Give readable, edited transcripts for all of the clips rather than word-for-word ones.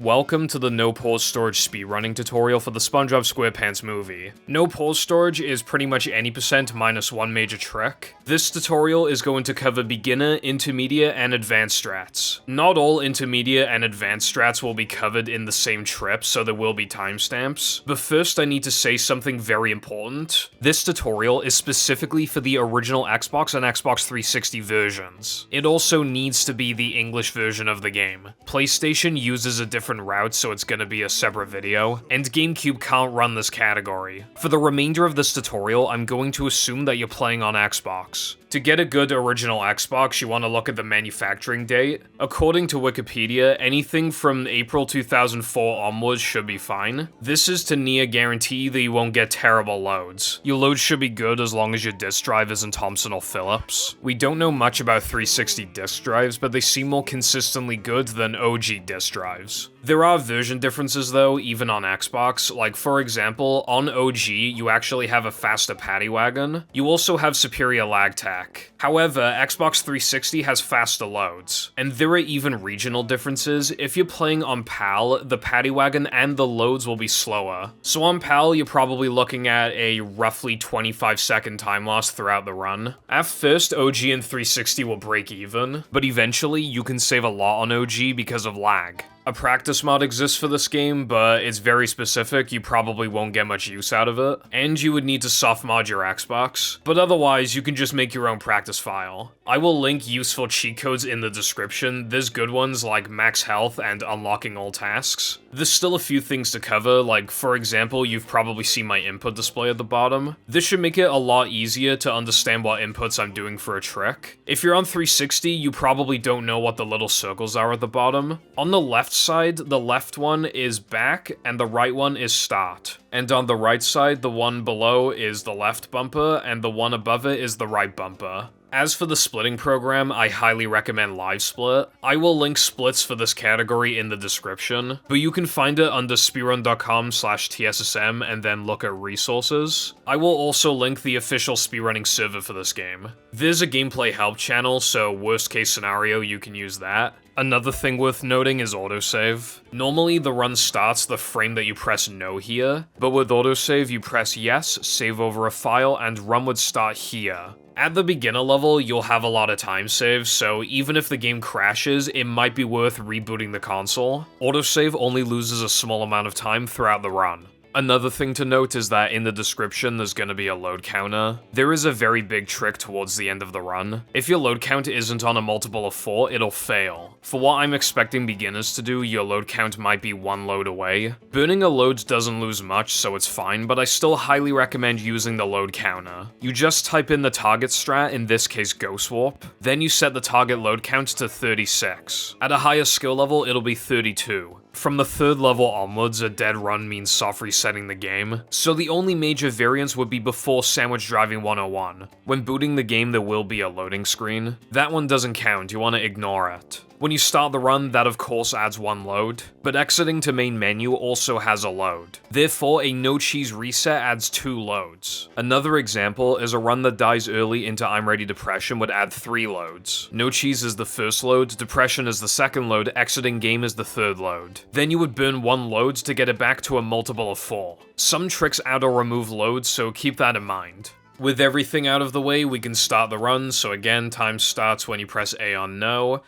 Welcome to the no pause storage speedrunning tutorial for the SpongeBob SquarePants movie. No pause storage is pretty much any percent minus one major trick. This tutorial is going to cover beginner, intermediate, and advanced strats. Not all intermediate and advanced strats will be covered in the same trip, so there will be timestamps. But first I need to say something very important. This tutorial is specifically for the original Xbox and Xbox 360 versions. It also needs to be the English version of the game. PlayStation uses a different route, so it's gonna be a separate video, and GameCube can't run this category. For the remainder of this tutorial, I'm going to assume that you're playing on Xbox. To get a good original Xbox, you want to look at the manufacturing date. According to Wikipedia, anything from April 2004 onwards should be fine. This is to near guarantee that you won't get terrible loads. Your loads should be good as long as your disk drive isn't Thomson or Philips. We don't know much about 360 disk drives, but they seem more consistently good than OG disk drives. There are version differences though, even on Xbox. Like for example, on OG, you actually have a faster paddy wagon. You also have superior lag tech. However, Xbox 360 has faster loads, and there are even regional differences. If you're playing on PAL, the paddy wagon and the loads will be slower. So on PAL, you're probably looking at a roughly 25-second time loss throughout the run. At first, OG and 360 will break even, but eventually you can save a lot on OG because of lag. A practice mod exists for this game, but it's very specific, you probably won't get much use out of it, and you would need to soft mod your Xbox, but otherwise you can just make your own practice file. I will link useful cheat codes in the description. There's good ones like max health and unlocking all tasks. There's still a few things to cover, like for example, you've probably seen my input display at the bottom. This should make it a lot easier to understand what inputs I'm doing for a trick. If you're on 360, you probably don't know what the little circles are at the bottom. On the left side, the left one is back and the right one is start. And on the right side, the one below is the left bumper and the one above it is the right bumper. As for the splitting program, I highly recommend Live Split. I will link splits for this category in the description, but you can find it under speedrun.com/TSSM and then look at resources. I will also link the official speedrunning server for this game. There's a gameplay help channel, so worst case scenario, you can use that. Another thing worth noting is autosave. Normally the run starts the frame that you press no here, but with autosave you press yes, save over a file, and run would start here. At the beginner level, you'll have a lot of time saves, so even if the game crashes, it might be worth rebooting the console. Autosave only loses a small amount of time throughout the run. Another thing to note is that in the description there's gonna be a load counter. There is a very big trick towards the end of the run. If your load count isn't on a multiple of 4, it'll fail. For what I'm expecting beginners to do, your load count might be 1 load away. Burning a load doesn't lose much, so it's fine, but I still highly recommend using the load counter. You just type in the target strat, in this case Ghost Warp, then you set the target load count to 36. At a higher skill level, it'll be 32. From the 3rd level onwards, a dead run means soft resetting the game, so the only major variance would be before Sandwich Driving 101. When booting the game, there will be a loading screen. That one doesn't count, you want to ignore it. When you start the run, that of course adds 1 load, but exiting to main menu also has a load. Therefore, a no cheese reset adds 2 loads. Another example is a run that dies early into I'm Ready Depression would add 3 loads. No cheese is the first load, depression is the second load, exiting game is the 3rd load. Then you would burn 1 load to get it back to a multiple of 4. Some tricks add or remove loads, so keep that in mind. With everything out of the way, we can start the run, so again, time starts when you press A on no.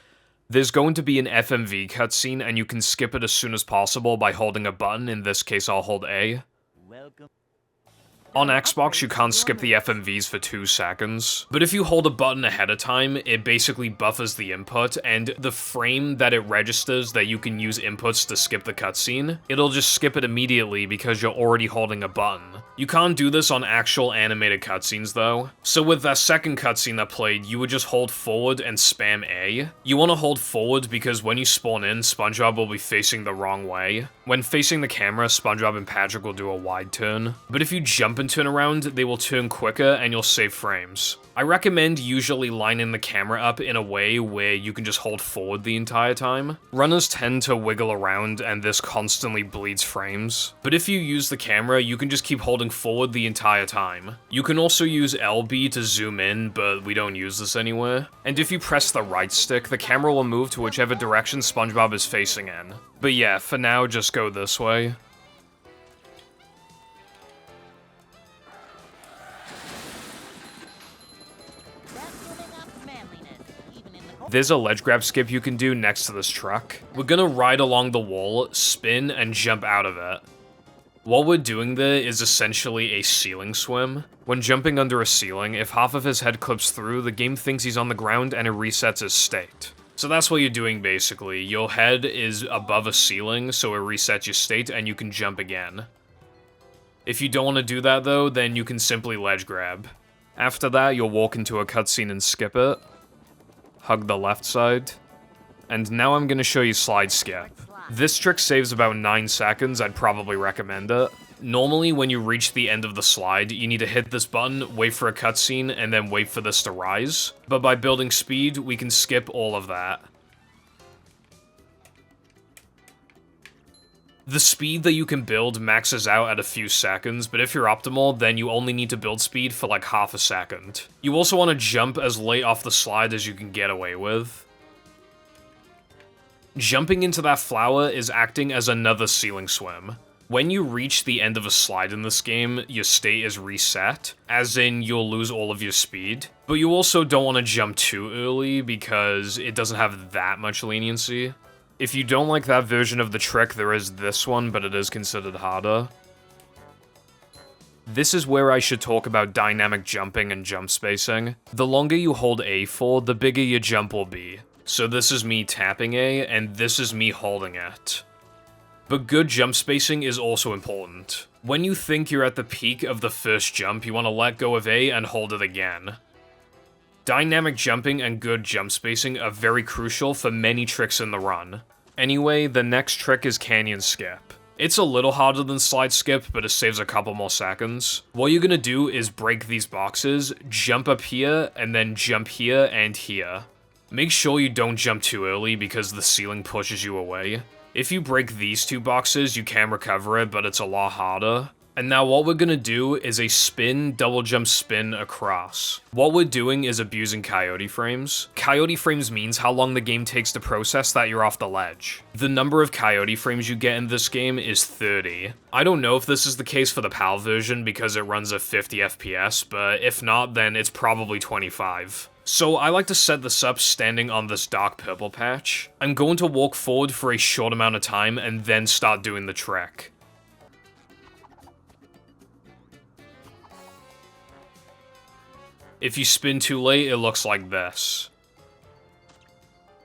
There's going to be an FMV cutscene, and you can skip it as soon as possible by holding a button. In this case, I'll hold A. Welcome. On Xbox, you can't skip the FMVs for 2 seconds, but if you hold a button ahead of time, it basically buffers the input, and the frame that it registers that you can use inputs to skip the cutscene, it'll just skip it immediately because you're already holding a button. You can't do this on actual animated cutscenes though, so with that second cutscene that played, you would just hold forward and spam A. You want to hold forward because when you spawn in, SpongeBob will be facing the wrong way. When facing the camera, SpongeBob and Patrick will do a wide turn, but if you jump and turn around, they will turn quicker and you'll save frames. I recommend usually lining the camera up in a way where you can just hold forward the entire time. Runners tend to wiggle around and this constantly bleeds frames, but if you use the camera, you can just keep holding forward the entire time. You can also use LB to zoom in, but we don't use this anywhere. And if you press the right stick, the camera will move to whichever direction SpongeBob is facing in. But yeah, for now, just go this way. There's a ledge grab skip you can do next to this truck. We're gonna ride along the wall, spin, and jump out of it. What we're doing there is essentially a ceiling swim. When jumping under a ceiling, if half of his head clips through, the game thinks he's on the ground and it resets his state. So that's what you're doing basically. Your head is above a ceiling, so it resets your state and you can jump again. If you don't want to do that though, then you can simply ledge grab. After that, you'll walk into a cutscene and skip it. Hug the left side. And now I'm gonna show you slide skip. This trick saves about 9 seconds, I'd probably recommend it. Normally, when you reach the end of the slide, you need to hit this button, wait for a cutscene, and then wait for this to rise. But by building speed, we can skip all of that. The speed that you can build maxes out at a few seconds, but if you're optimal, then you only need to build speed for like half a second. You also want to jump as late off the slide as you can get away with. Jumping into that flower is acting as another ceiling swim. When you reach the end of a slide in this game, your state is reset, as in you'll lose all of your speed. But you also don't want to jump too early because it doesn't have that much leniency. If you don't like that version of the trick, there is this one, but it is considered harder. This is where I should talk about dynamic jumping and jump spacing. The longer you hold A for, the bigger your jump will be. So this is me tapping A, and this is me holding it. But good jump spacing is also important. When you think you're at the peak of the first jump, you want to let go of A and hold it again. Dynamic jumping and good jump spacing are very crucial for many tricks in the run. Anyway, the next trick is canyon skip. It's a little harder than slide skip, but it saves a couple more seconds. What you're gonna do is break these boxes, jump up here, and then jump here and here. Make sure you don't jump too early because the ceiling pushes you away. If you break these two boxes, you can recover it, but it's a lot harder. And now what we're gonna do is a spin, double jump spin across. What we're doing is abusing coyote frames. Coyote frames means how long the game takes to process that you're off the ledge. The number of coyote frames you get in this game is 30. I don't know if this is the case for the PAL version because it runs at 50 FPS, but if not, then it's probably 25. So I like to set this up standing on this dark purple patch. I'm going to walk forward for a short amount of time and then start doing the trick. If you spin too late, it looks like this.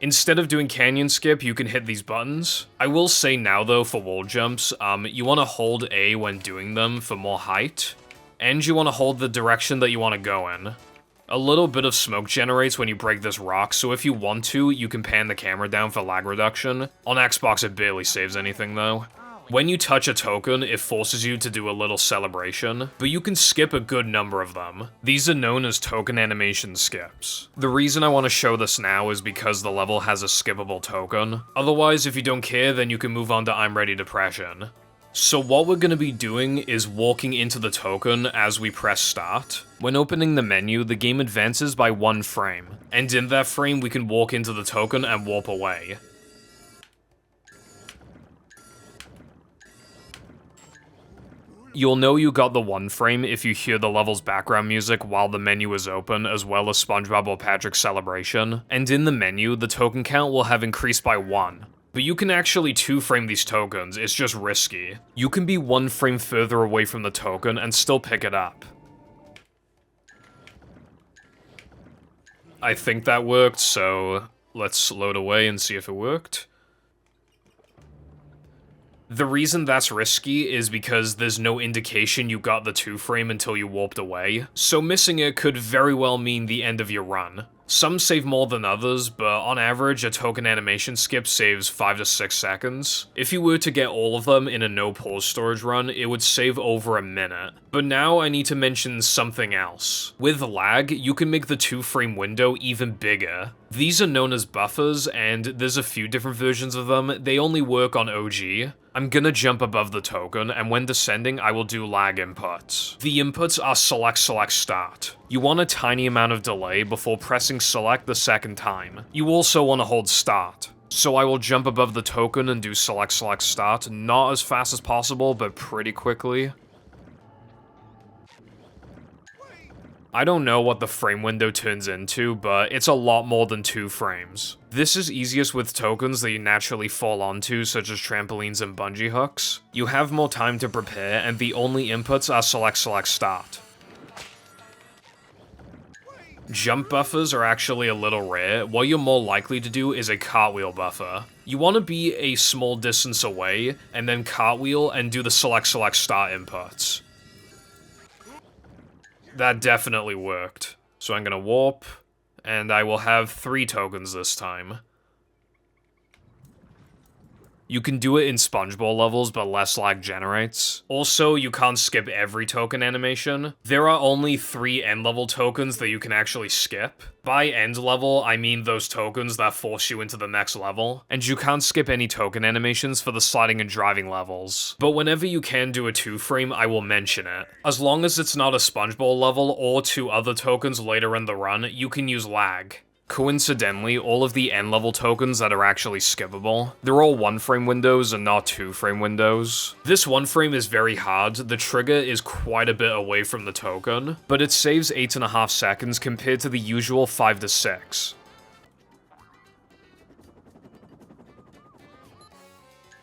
Instead of doing canyon skip, you can hit these buttons. I will say now though, for wall jumps, you want to hold A when doing them for more height, and you want to hold the direction that you want to go in. A little bit of smoke generates when you break this rock, so if you want to, you can pan the camera down for lag reduction. On Xbox, it barely saves anything though. When you touch a token, it forces you to do a little celebration, but you can skip a good number of them. These are known as token animation skips. The reason I want to show this now is because the level has a skippable token. Otherwise, if you don't care, then you can move on to I'm Ready Depression. So what we're going to be doing is walking into the token as we press start. When opening the menu, the game advances by 1 frame, and in that frame we can walk into the token and warp away. You'll know you got the 1 frame if you hear the level's background music while the menu is open, as well as SpongeBob or Patrick's celebration. And in the menu, the token count will have increased by 1. But you can actually 2-frame these tokens, it's just risky. You can be 1 frame further away from the token and still pick it up. I think that worked, so let's load away and see if it worked. The reason that's risky is because there's no indication you got the 2-frame until you warped away, so missing it could very well mean the end of your run. Some save more than others, but on average, a token animation skip saves 5 to 6 seconds. If you were to get all of them in a no pause storage run, it would save over a minute. But now I need to mention something else. With lag, you can make the 2-frame window even bigger. These are known as buffers, and there's a few different versions of them. They only work on OG. I'm gonna jump above the token, and when descending, I will do lag inputs. The inputs are select, select, start. You want a tiny amount of delay before pressing select the second time. You also want to hold start. So I will jump above the token and do select, select, start, not as fast as possible, but pretty quickly. I don't know what the frame window turns into, but it's a lot more than 2 frames. This is easiest with tokens that you naturally fall onto, such as trampolines and bungee hooks. You have more time to prepare, and the only inputs are select, select, start. Jump buffers are actually a little rare. What you're more likely to do is a cartwheel buffer. You want to be a small distance away, and then cartwheel and do the select, select, start inputs. That definitely worked. So I'm gonna warp, and I will have 3 tokens this time. You can do it in Spongeball levels, but less lag generates. Also, you can't skip every token animation. There are only 3 end-level tokens that you can actually skip. By end level, I mean those tokens that force you into the next level. And you can't skip any token animations for the sliding and driving levels. But whenever you can do a 2-frame, I will mention it. As long as it's not a Spongeball level or 2 other tokens later in the run, you can use lag. Coincidentally, all of the end-level tokens that are actually skippable, they're all 1-frame windows and not 2-frame windows. This 1-frame is very hard, the trigger is quite a bit away from the token, but it saves 8.5 seconds compared to the usual 5 to 6.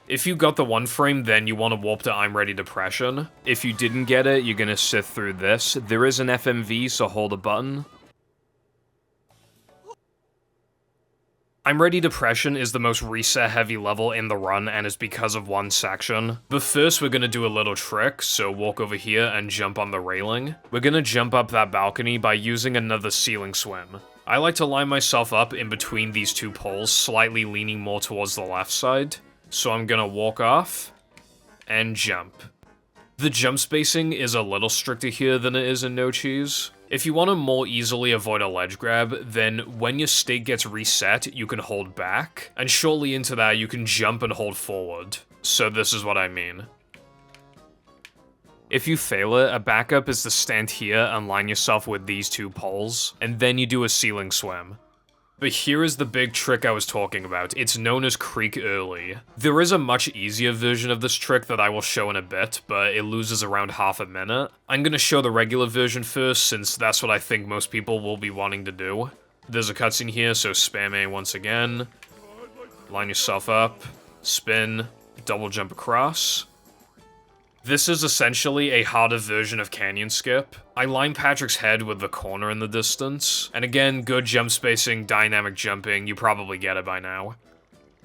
If you got the 1-frame, then you want to warp to I'm Ready Depression. If you didn't get it, you're gonna sit through this. There is an FMV, so hold a button. I'm Ready Depression is the most reset-heavy level in the run and is because of one section. But first we're gonna do a little trick, so walk over here and jump on the railing. We're gonna jump up that balcony by using another ceiling swim. I like to line myself up in between these 2 poles, slightly leaning more towards the left side. So I'm gonna walk off and jump. The jump spacing is a little stricter here than it is in No Cheese. If you want to more easily avoid a ledge grab, then when your state gets reset, you can hold back, and shortly into that you can jump and hold forward. So this is what I mean. If you fail it, a backup is to stand here and line yourself with these 2 poles, and then you do a ceiling swim. But here is the big trick I was talking about. It's known as Creek Early. There is a much easier version of this trick that I will show in a bit, but it loses around half a minute. I'm gonna show the regular version first, since that's what I think most people will be wanting to do. There's a cutscene here, so spam A once again. Line yourself up, spin, double jump across. This is essentially a harder version of Canyon Skip. I line Patrick's head with the corner in the distance, and again, good jump spacing, dynamic jumping, you probably get it by now.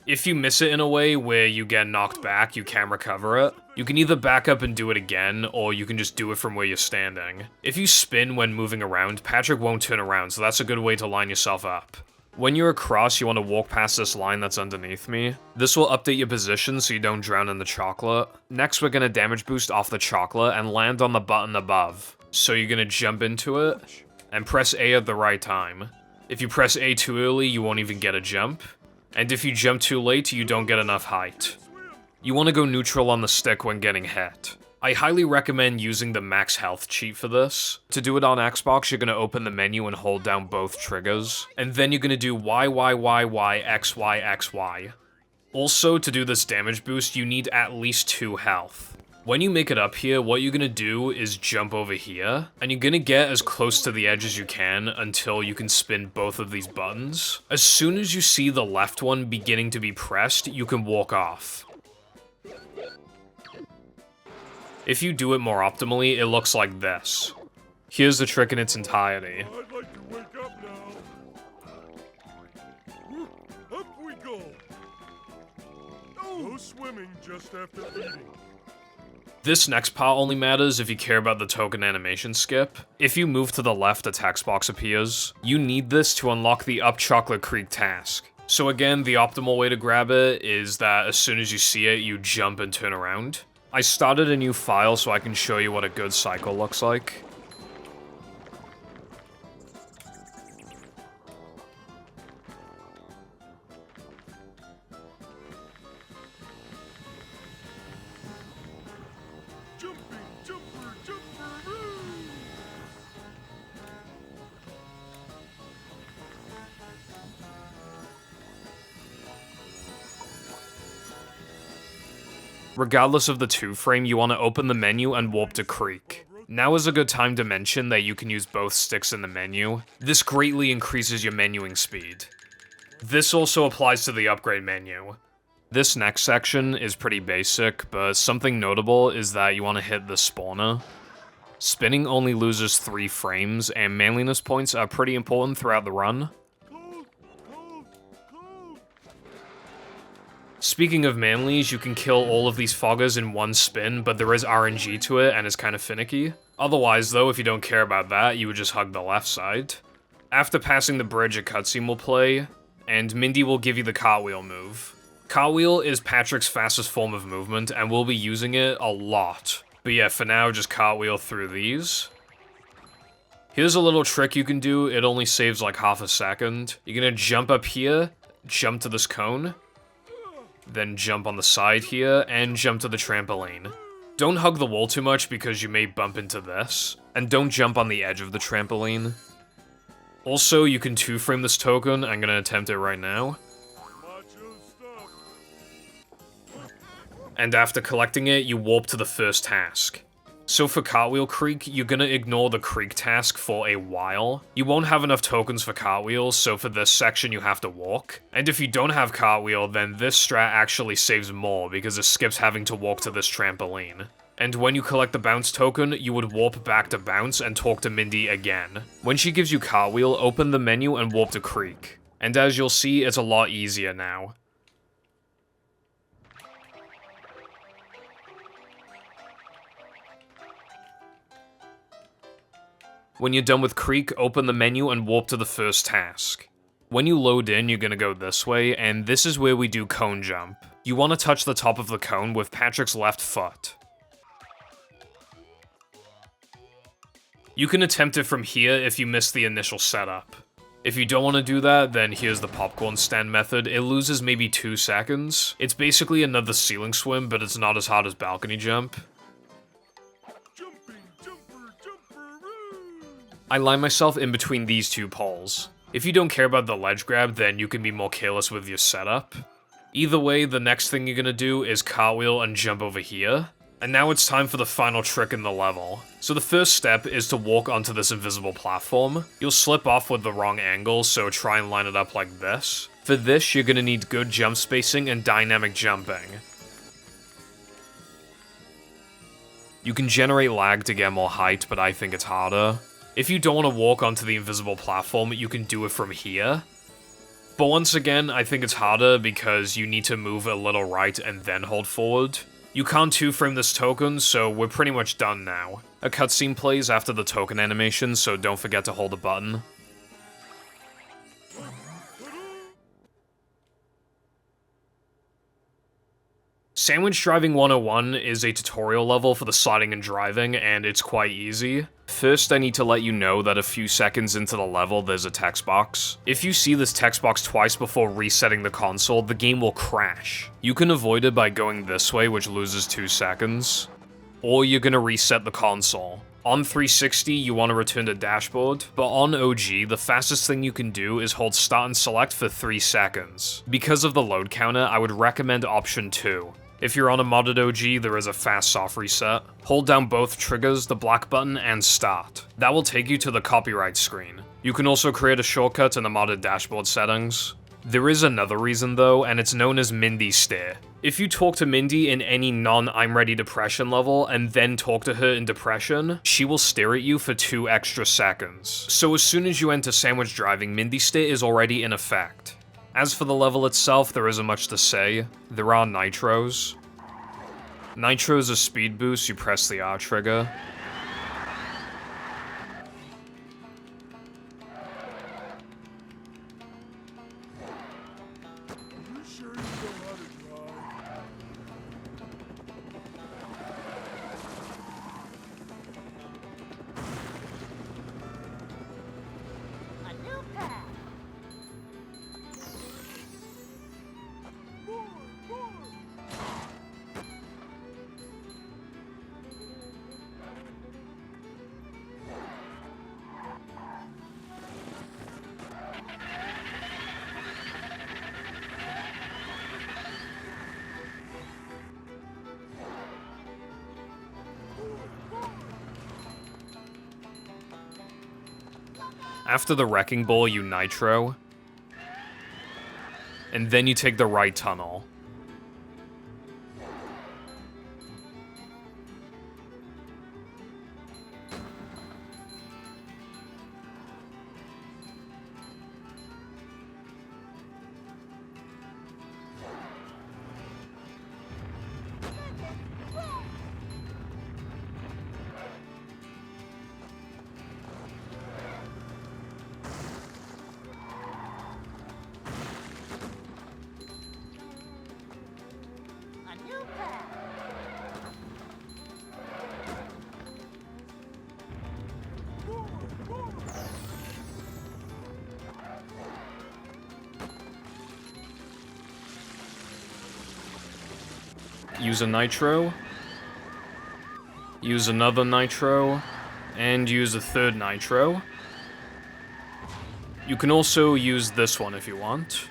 If you miss it in a way where you get knocked back, you can recover it. You can either back up and do it again, or you can just do it from where you're standing. If you spin when moving around, Patrick won't turn around, so that's a good way to line yourself up. When you're across, you want to walk past this line that's underneath me. This will update your position so you don't drown in the chocolate. Next, we're gonna damage boost off the chocolate and land on the button above. So you're gonna jump into it, and press A at the right time. If you press A too early, you won't even get a jump. And if you jump too late, you don't get enough height. You want to go neutral on the stick when getting hit. I highly recommend using the max health cheat for this. To do it on Xbox, you're going to open the menu and hold down both triggers, and then you're going to do Y, Y, Y, Y, X, Y, X, Y. Also, to do this damage boost, you need at least 2 health. When you make it up here, what you're going to do is jump over here, and you're going to get as close to the edge as you can until you can spin both of these buttons. As soon as you see the left one beginning to be pressed, you can walk off. If you do it more optimally, it looks like this. Here's the trick in its entirety. I'd like to wake up now. Up we go. No swimming just after eating. This next part only matters if you care about the token animation skip. If you move to the left, a text box appears. You need this to unlock the Up Chocolate Creek task. So again, the optimal way to grab it is that as soon as you see it, you jump and turn around. I started a new file so I can show you what a good cycle looks like. Regardless of the 2-frame, you want to open the menu and warp to Creek. Now is a good time to mention that you can use both sticks in the menu. This greatly increases your menuing speed. This also applies to the upgrade menu. This next section is pretty basic, but something notable is that you want to hit the spawner. Spinning only loses 3 frames, and manliness points are pretty important throughout the run. Speaking of manlies, you can kill all of these foggers in one spin, but there is RNG to it and it's kind of finicky. Otherwise though, if you don't care about that, you would just hug the left side. After passing the bridge, a cutscene will play, and Mindy will give you the cartwheel move. Cartwheel is Patrick's fastest form of movement, and we'll be using it a lot. But yeah, for now, just cartwheel through these. Here's a little trick you can do, it only saves like half a second. You're gonna jump up here, jump to this cone, then jump on the side here, and jump to the trampoline. Don't hug the wall too much because you may bump into this, and don't jump on the edge of the trampoline. Also, you can 2-frame this token, I'm gonna attempt it right now. And after collecting it, you warp to the first task. So for Cartwheel Creek, you're gonna ignore the Creek task for a while. You won't have enough tokens for Cartwheels, so for this section you have to walk. And if you don't have Cartwheel, then this strat actually saves more because it skips having to walk to this trampoline. And when you collect the bounce token, you would warp back to bounce and talk to Mindy again. When she gives you Cartwheel, open the menu and warp to Creek. And as you'll see, it's a lot easier now. When you're done with Creek, open the menu and warp to the first task. When you load in, you're gonna go this way, and this is where we do cone jump. You want to touch the top of the cone with Patrick's left foot. You can attempt it from here if you miss the initial setup. If you don't want to do that, then here's the popcorn stand method. It loses maybe 2 seconds. It's basically another ceiling swim, but it's not as hard as balcony jump. I line myself in between these 2 poles. If you don't care about the ledge grab, then you can be more careless with your setup. Either way, the next thing you're gonna do is cartwheel and jump over here. And now it's time for the final trick in the level. So the first step is to walk onto this invisible platform. You'll slip off with the wrong angle, so try and line it up like this. For this, you're gonna need good jump spacing and dynamic jumping. You can generate lag to get more height, but I think it's harder. If you don't want to walk onto the invisible platform, you can do it from here. But once again, I think it's harder because you need to move a little right and then hold forward. You can't 2-frame this token, so we're pretty much done now. A cutscene plays after the token animation, so don't forget to hold the button. Sandwich Driving 101 is a tutorial level for the sliding and driving, and it's quite easy. First, I need to let you know that a few seconds into the level, there's a text box. If you see this text box twice before resetting the console, the game will crash. You can avoid it by going this way, which loses 2 seconds. Or you're gonna reset the console. On 360, you want to return to dashboard, but on OG, the fastest thing you can do is hold start and select for 3 seconds. Because of the load counter, I would recommend option 2. If you're on a modded OG, there is a fast soft reset. Hold down both triggers, the black button, and start. That will take you to the copyright screen. You can also create a shortcut in the modded dashboard settings. There is another reason though, and it's known as Mindy stare. If you talk to Mindy in any non-I'm ready depression level, and then talk to her in depression, she will stare at you for 2 extra seconds. So as soon as you enter Sandwich Driving, Mindy stare is already in effect. As for the level itself, there isn't much to say. There are nitros. Nitro is a speed boost, you press the R trigger. You sure you know how to drive? A new path. More! After the wrecking ball, you nitro. And then you take the right tunnel. A new path. Use a nitro. Use another nitro. And use a third nitro. You can also use this one if you want.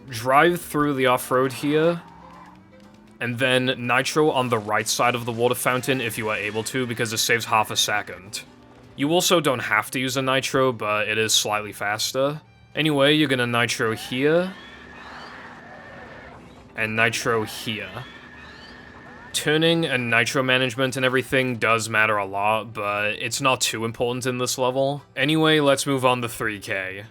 Drive through the off-road here, and then nitro on the right side of the water fountain if you are able to, because it saves half a second. You also don't have to use a nitro, but it is slightly faster. Anyway, you're gonna nitro here, and nitro here. Turning and nitro management and everything does matter a lot, but it's not too important in this level. Anyway, let's move on to 3K.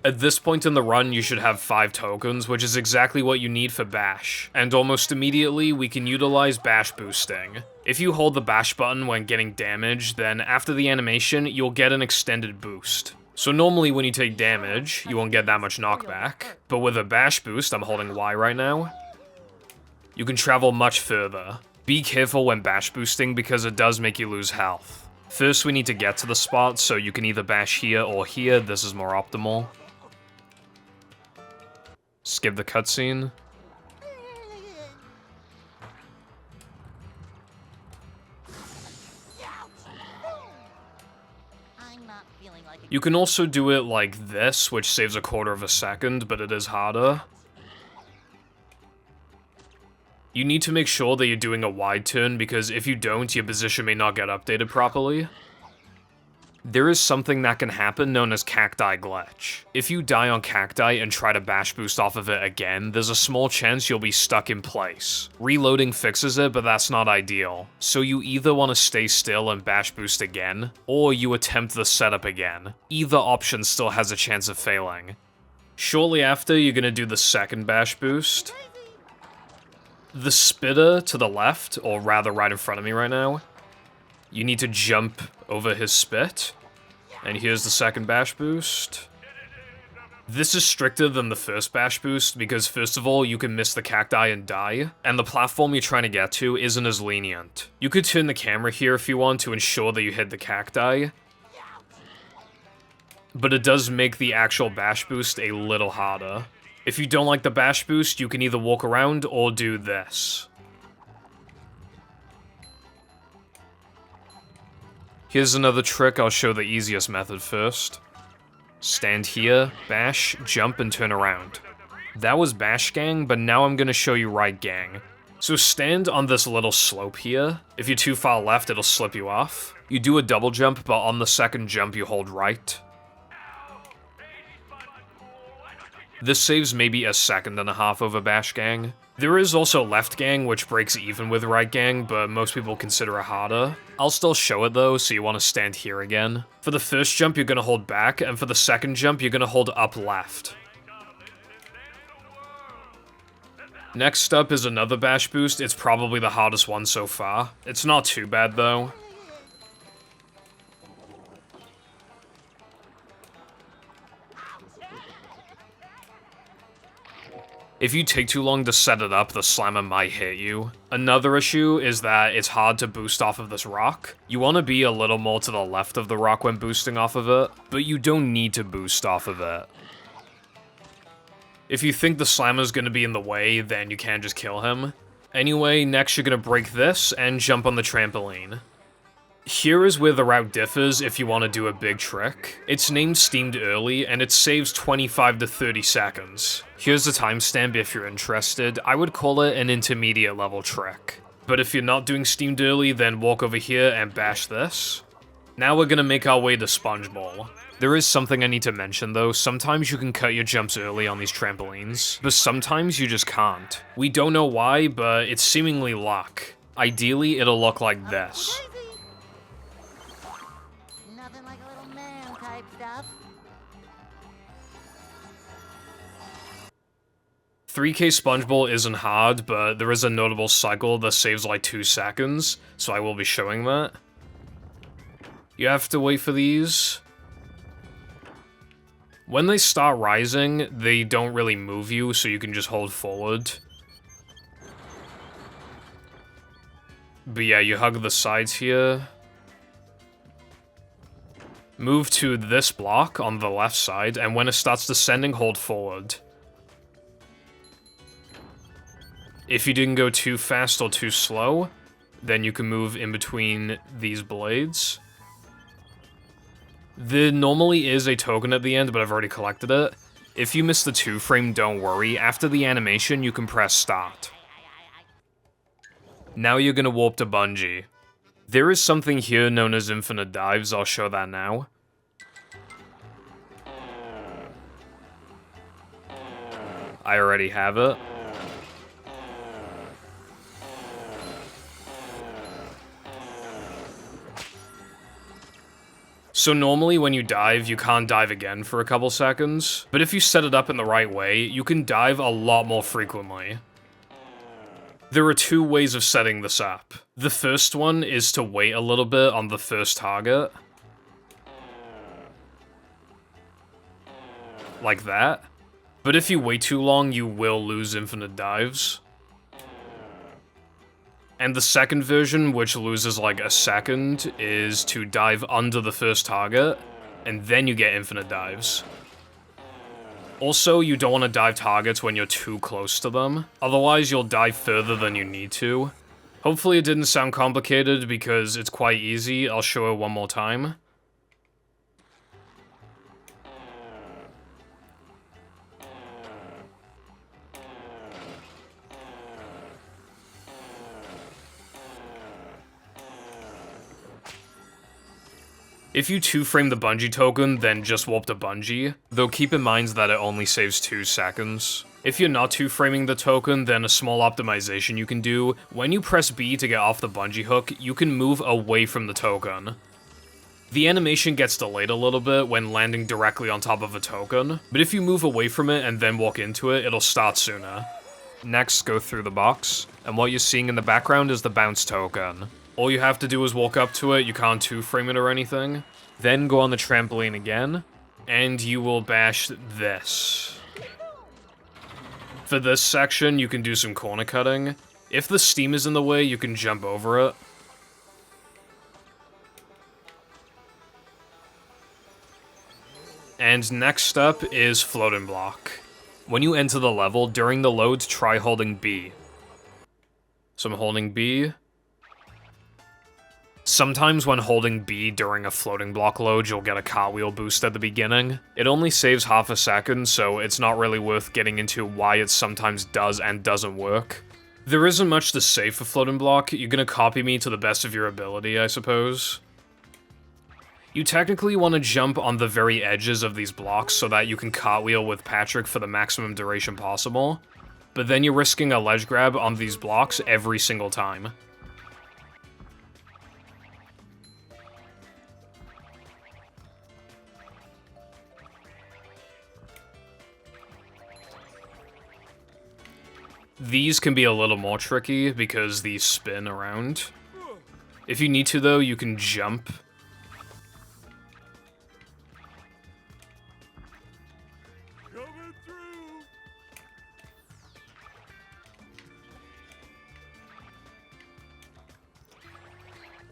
At this point in the run, you should have 5 tokens, which is exactly what you need for bash. And almost immediately, we can utilize bash boosting. If you hold the bash button when getting damaged, then after the animation, you'll get an extended boost. So normally when you take damage, you won't get that much knockback. But with a bash boost, I'm holding Y right now, you can travel much further. Be careful when bash boosting because it does make you lose health. First, we need to get to the spot, so you can either bash here or here. This is more optimal. Skip the cutscene. I'm not feeling like it. You can also do it like this, which saves a quarter of a second, but it is harder. You need to make sure that you're doing a wide turn, because if you don't, your position may not get updated properly. There is something that can happen known as cacti glitch. If you die on cacti and try to bash boost off of it again, there's a small chance you'll be stuck in place. Reloading fixes it, but that's not ideal. So you either want to stay still and bash boost again, or you attempt the setup again. Either option still has a chance of failing. Shortly after, you're gonna do the second bash boost. The spitter to the left, or rather right in front of me right now, you need to jump over his spit. And here's the second bash boost. This is stricter than the first bash boost because first of all, you can miss the cacti and die, and the platform you're trying to get to isn't as lenient. You could turn the camera here if you want to ensure that you hit the cacti, but it does make the actual bash boost a little harder. If you don't like the bash boost, you can either walk around or do this. Here's another trick. I'll show the easiest method first. Stand here, bash, jump, and turn around. That was bash gang, but now I'm gonna show you right gang. So stand on this little slope here. If you're too far left, it'll slip you off. You do a double jump, but on the second jump, you hold right. This saves maybe a second and a half over bash gang. There is also left gang, which breaks even with right gang, but most people consider it harder. I'll still show it though, so you want to stand here again. For the first jump, you're going to hold back, and for the second jump, you're going to hold up left. Next up is another bash boost. It's probably the hardest one so far. It's not too bad though. If you take too long to set it up, the slammer might hit you. Another issue is that it's hard to boost off of this rock. You want to be a little more to the left of the rock when boosting off of it, but you don't need to boost off of it. If you think the slammer's gonna be in the way, then you can just kill him. Anyway, next you're gonna break this and jump on the trampoline. Here is where the route differs if you want to do a big trick. It's named Steamed Early, and it saves 25 to 30 seconds. Here's the timestamp if you're interested. I would call it an intermediate level trick. But if you're not doing Steamed Early, then walk over here and bash this. Now we're gonna make our way to Spongeball. There is something I need to mention though. Sometimes you can cut your jumps early on these trampolines, but sometimes you just can't. We don't know why, but it's seemingly luck. Ideally, it'll look like this. Nothing like a little man type stuff. 3K Spongeball isn't hard, but there is a notable cycle that saves like 2 seconds, so I will be showing that. You have to wait for these. When they start rising, they don't really move you, so you can just hold forward. But yeah, you hug the sides here. Move to this block on the left side, and when it starts descending, hold forward. If you didn't go too fast or too slow, then you can move in between these blades. There normally is a token at the end, but I've already collected it. If you miss the 2-frame, don't worry. After the animation, you can press start. Now you're gonna warp to bungee. There is something here known as infinite dives, I'll show that now. I already have it. So normally when you dive, you can't dive again for a couple seconds, but if you set it up in the right way, you can dive a lot more frequently. There are 2 ways of setting this up. The first one is to wait a little bit on the first target. Like that. But if you wait too long, you will lose infinite dives. And the second version, which loses like a second, is to dive under the first target, and then you get infinite dives. Also, you don't want to dive targets when you're too close to them, otherwise you'll dive further than you need to. Hopefully it didn't sound complicated because it's quite easy. I'll show it one more time. If you 2-frame the bungee token, then just warp to bungee, though keep in mind that it only saves 2 seconds. If you're not 2-framing the token, then a small optimization you can do, when you press B to get off the bungee hook, you can move away from the token. The animation gets delayed a little bit when landing directly on top of a token, but if you move away from it and then walk into it, it'll start sooner. Next, go through the box, and what you're seeing in the background is the bounce token. All you have to do is walk up to it, you can't 2-frame it or anything. Then go on the trampoline again, and you will bash this. For this section, you can do some corner cutting. If the steam is in the way, you can jump over it. And next up is floating block. When you enter the level, during the load, try holding B. So I'm holding B. Sometimes when holding B during a floating block load, you'll get a cartwheel boost at the beginning. It only saves half a second, so it's not really worth getting into why it sometimes does and doesn't work. There isn't much to say for floating block. You're gonna copy me to the best of your ability, I suppose. You technically want to jump on the very edges of these blocks so that you can cartwheel with Patrick for the maximum duration possible. but then you're risking a ledge grab on these blocks every single time. These can be a little more tricky because these spin around. If you need to, though, you can jump. Coming through.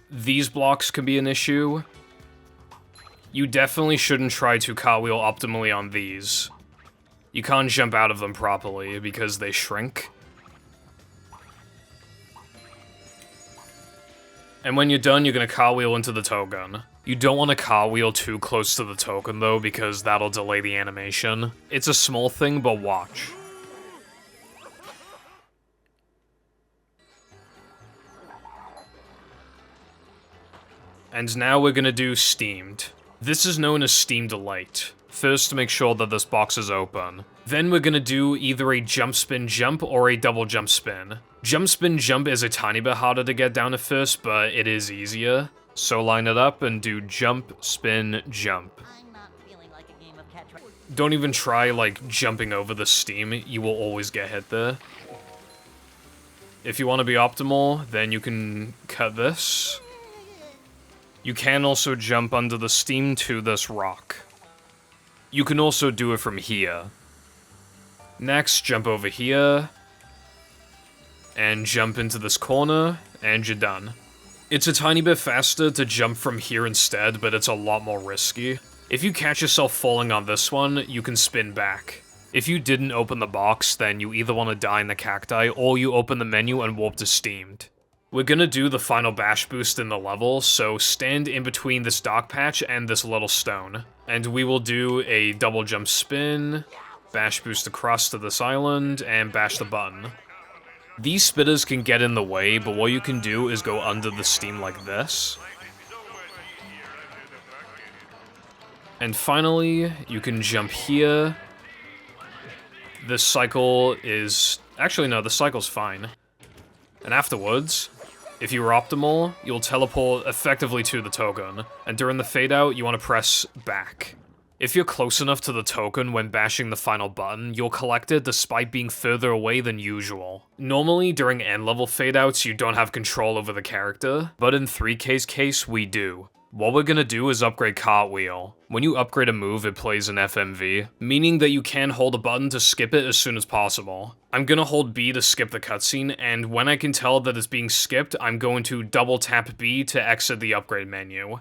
These blocks can be an issue. You definitely shouldn't try to cartwheel optimally on these. You can't jump out of them properly because they shrink. And when you're done, you're gonna cartwheel into the token. You don't want to cartwheel too close to the token though, because that'll delay the animation. It's a small thing, but watch. And now we're gonna do Steamed. This is known as Steamed Light. First, to make sure that this box is open. Then we're gonna do either a jump spin jump or a double jump spin. Jump spin jump is a tiny bit harder to get down at first, but it is easier. So line it up and do jump, spin, jump. I'm not feeling like a game of catch. Don't even try, like, jumping over the steam. You will always get hit there. If you want to be optimal, then you can cut this. You can also jump under the steam to this rock. You can also do it from here. Next, jump over here. And jump into this corner, and you're done. It's a tiny bit faster to jump from here instead, but it's a lot more risky. If you catch yourself falling on this one, you can spin back. If you didn't open the box, then you either want to die in the cacti, or you open the menu and warp to Steamed. We're gonna do the final bash boost in the level, so stand in between this dark patch and this little stone. And we will do a double jump spin, bash boost across to this island, and bash the button. These spitters can get in the way, but what you can do is go under the steam like this. And finally, you can jump here. This cycle is... Actually, no, the cycle's fine. And afterwards, if you were optimal, you'll teleport effectively to the token. And during the fade out, you want to press back. If you're close enough to the token when bashing the final button, you'll collect it despite being further away than usual. Normally, during end-level fade-outs, you don't have control over the character, but in 3K's case, we do. What we're gonna do is upgrade Cartwheel. When you upgrade a move, it plays an FMV, meaning that you can hold a button to skip it as soon as possible. I'm gonna hold B to skip the cutscene, and when I can tell that it's being skipped, I'm going to double tap B to exit the upgrade menu.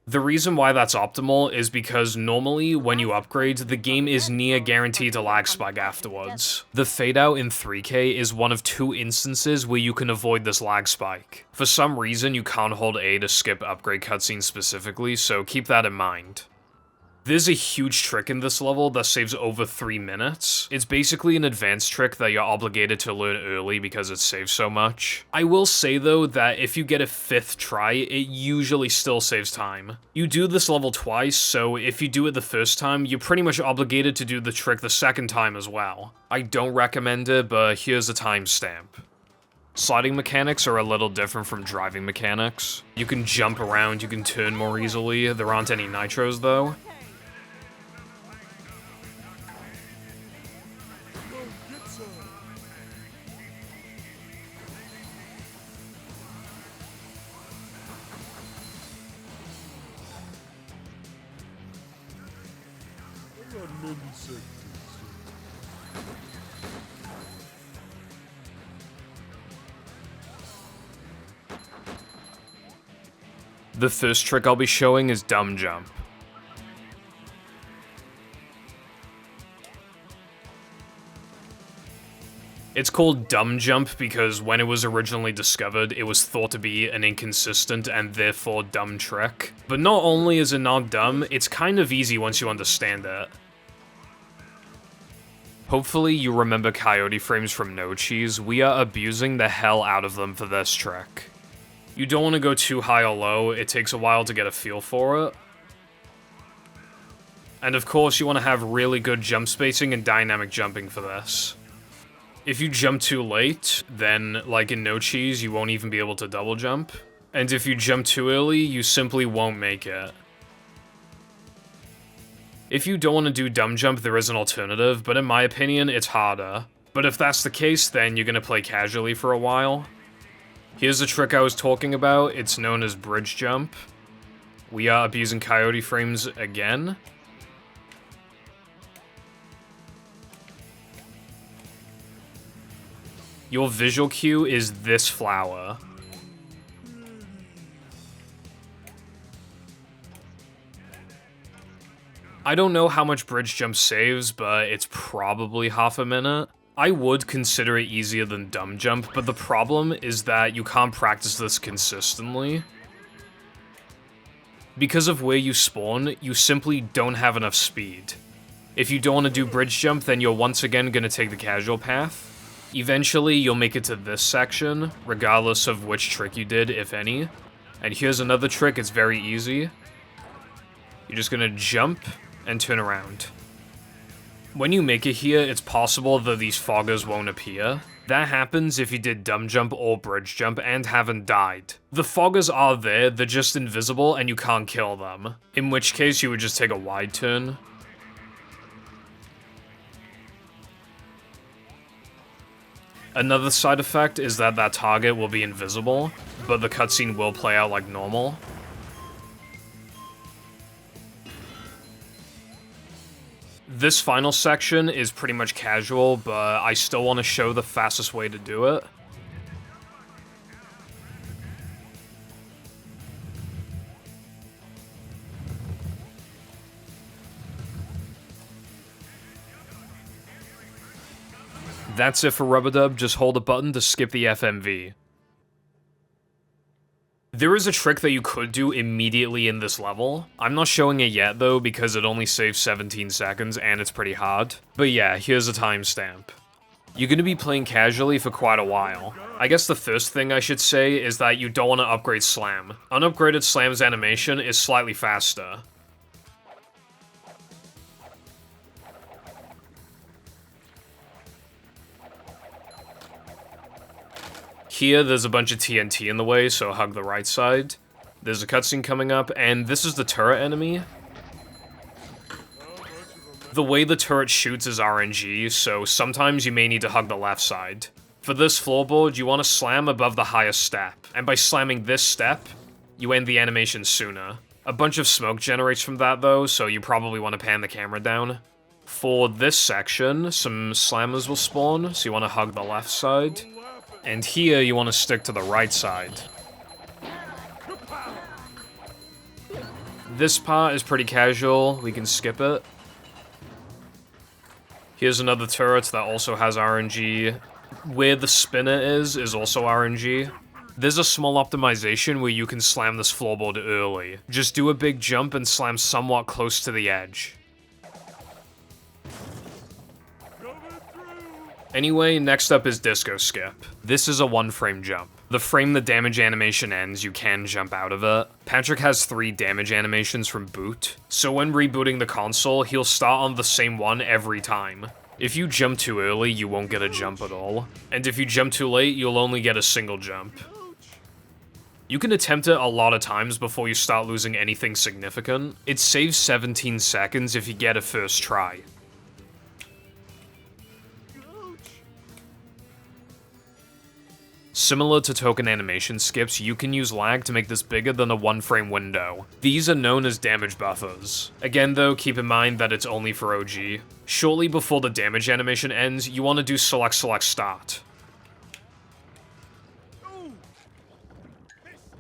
The reason why that's optimal is because normally, when you upgrade, the game is near guaranteed to lag spike afterwards. The fade out in 3K is one of 2 instances where you can avoid this lag spike. For some reason, you can't hold A to skip upgrade cutscenes specifically, so keep that in mind. There's a huge trick in this level that saves over 3 minutes. It's basically an advanced trick that you're obligated to learn early because it saves so much. I will say though that if you get a 5th try, it usually still saves time. You do this level twice, so if you do it the first time, you're pretty much obligated to do the trick the second time as well. I don't recommend it, but here's a timestamp. Sliding mechanics are a little different from driving mechanics. You can jump around, you can turn more easily, there aren't any nitros though. The first trick I'll be showing is Dumb Jump. It's called Dumb Jump because when it was originally discovered, it was thought to be an inconsistent and therefore dumb trick. But not only is it not dumb, it's kind of easy once you understand it. Hopefully you remember coyote frames from No Cheese. We are abusing the hell out of them for this trick. You don't want to go too high or low, it takes a while to get a feel for it. And of course, you want to have really good jump spacing and dynamic jumping for this. If you jump too late, then, like in No Cheese, you won't even be able to double jump. And if you jump too early, you simply won't make it. If you don't want to do dumb jump, there is an alternative, but in my opinion, it's harder. But if that's the case, then you're gonna play casually for a while. Here's the trick I was talking about, it's known as bridge jump. We are abusing coyote frames again. Your visual cue is this flower. I don't know how much bridge jump saves, but it's probably half a minute. I would consider it easier than dumb jump, but the problem is that you can't practice this consistently. Because of where you spawn, you simply don't have enough speed. If you don't want to do bridge jump, then you're once again going to take the casual path. Eventually, you'll make it to this section, regardless of which trick you did, if any. And here's another trick, it's very easy. You're just gonna jump and turn around. When you make it here, it's possible that these foggers won't appear. That happens if you did dumb jump or bridge jump and haven't died. The foggers are there, they're just invisible and you can't kill them. In which case, you would just take a wide turn. Another side effect is that that target will be invisible, but the cutscene will play out like normal. This final section is pretty much casual, but I still want to show the fastest way to do it. That's it for Rub-a-Dub, just hold a button to skip the FMV. There is a trick that you could do immediately in this level. I'm not showing it yet though, because it only saves 17 seconds and it's pretty hard. But yeah, here's a timestamp. You're gonna be playing casually for quite a while. I guess the first thing I should say is that you don't want to upgrade Slam. Unupgraded Slam's animation is slightly faster. Here, there's a bunch of TNT in the way, so hug the right side. There's a cutscene coming up, and this is the turret enemy. The way the turret shoots is RNG, so sometimes you may need to hug the left side. For this floorboard, you want to slam above the highest step, and by slamming this step, you end the animation sooner. A bunch of smoke generates from that though, so you probably want to pan the camera down. For this section, some slammers will spawn, so you want to hug the left side. And here, you want to stick to the right side. This part is pretty casual, we can skip it. Here's another turret that also has RNG. Where the spinner is also RNG. There's a small optimization where you can slam this floorboard early. Just do a big jump and slam somewhat close to the edge. Anyway, next up is Disco Skip. This is a one-frame jump. The frame the damage animation ends, you can jump out of it. Patrick has 3 damage animations from boot, so when rebooting the console, he'll start on the same one every time. If you jump too early, you won't get a jump at all. And if you jump too late, you'll only get a single jump. You can attempt it a lot of times before you start losing anything significant. It saves 17 seconds if you get a first try. Similar to token animation skips, you can use lag to make this bigger than a one-frame window. These are known as damage buffers. Again though, keep in mind that it's only for OG. Shortly before the damage animation ends, you want to do select start.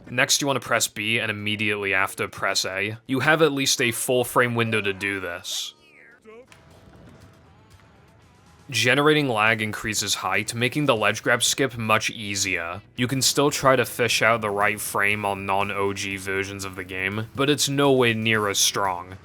Next you want to press B and immediately after press A. You have at least a 4-frame window to do this. Generating lag increases height, making the ledge grab skip much easier. You can still try to fish out the right frame on non-OG versions of the game, but it's nowhere near as strong.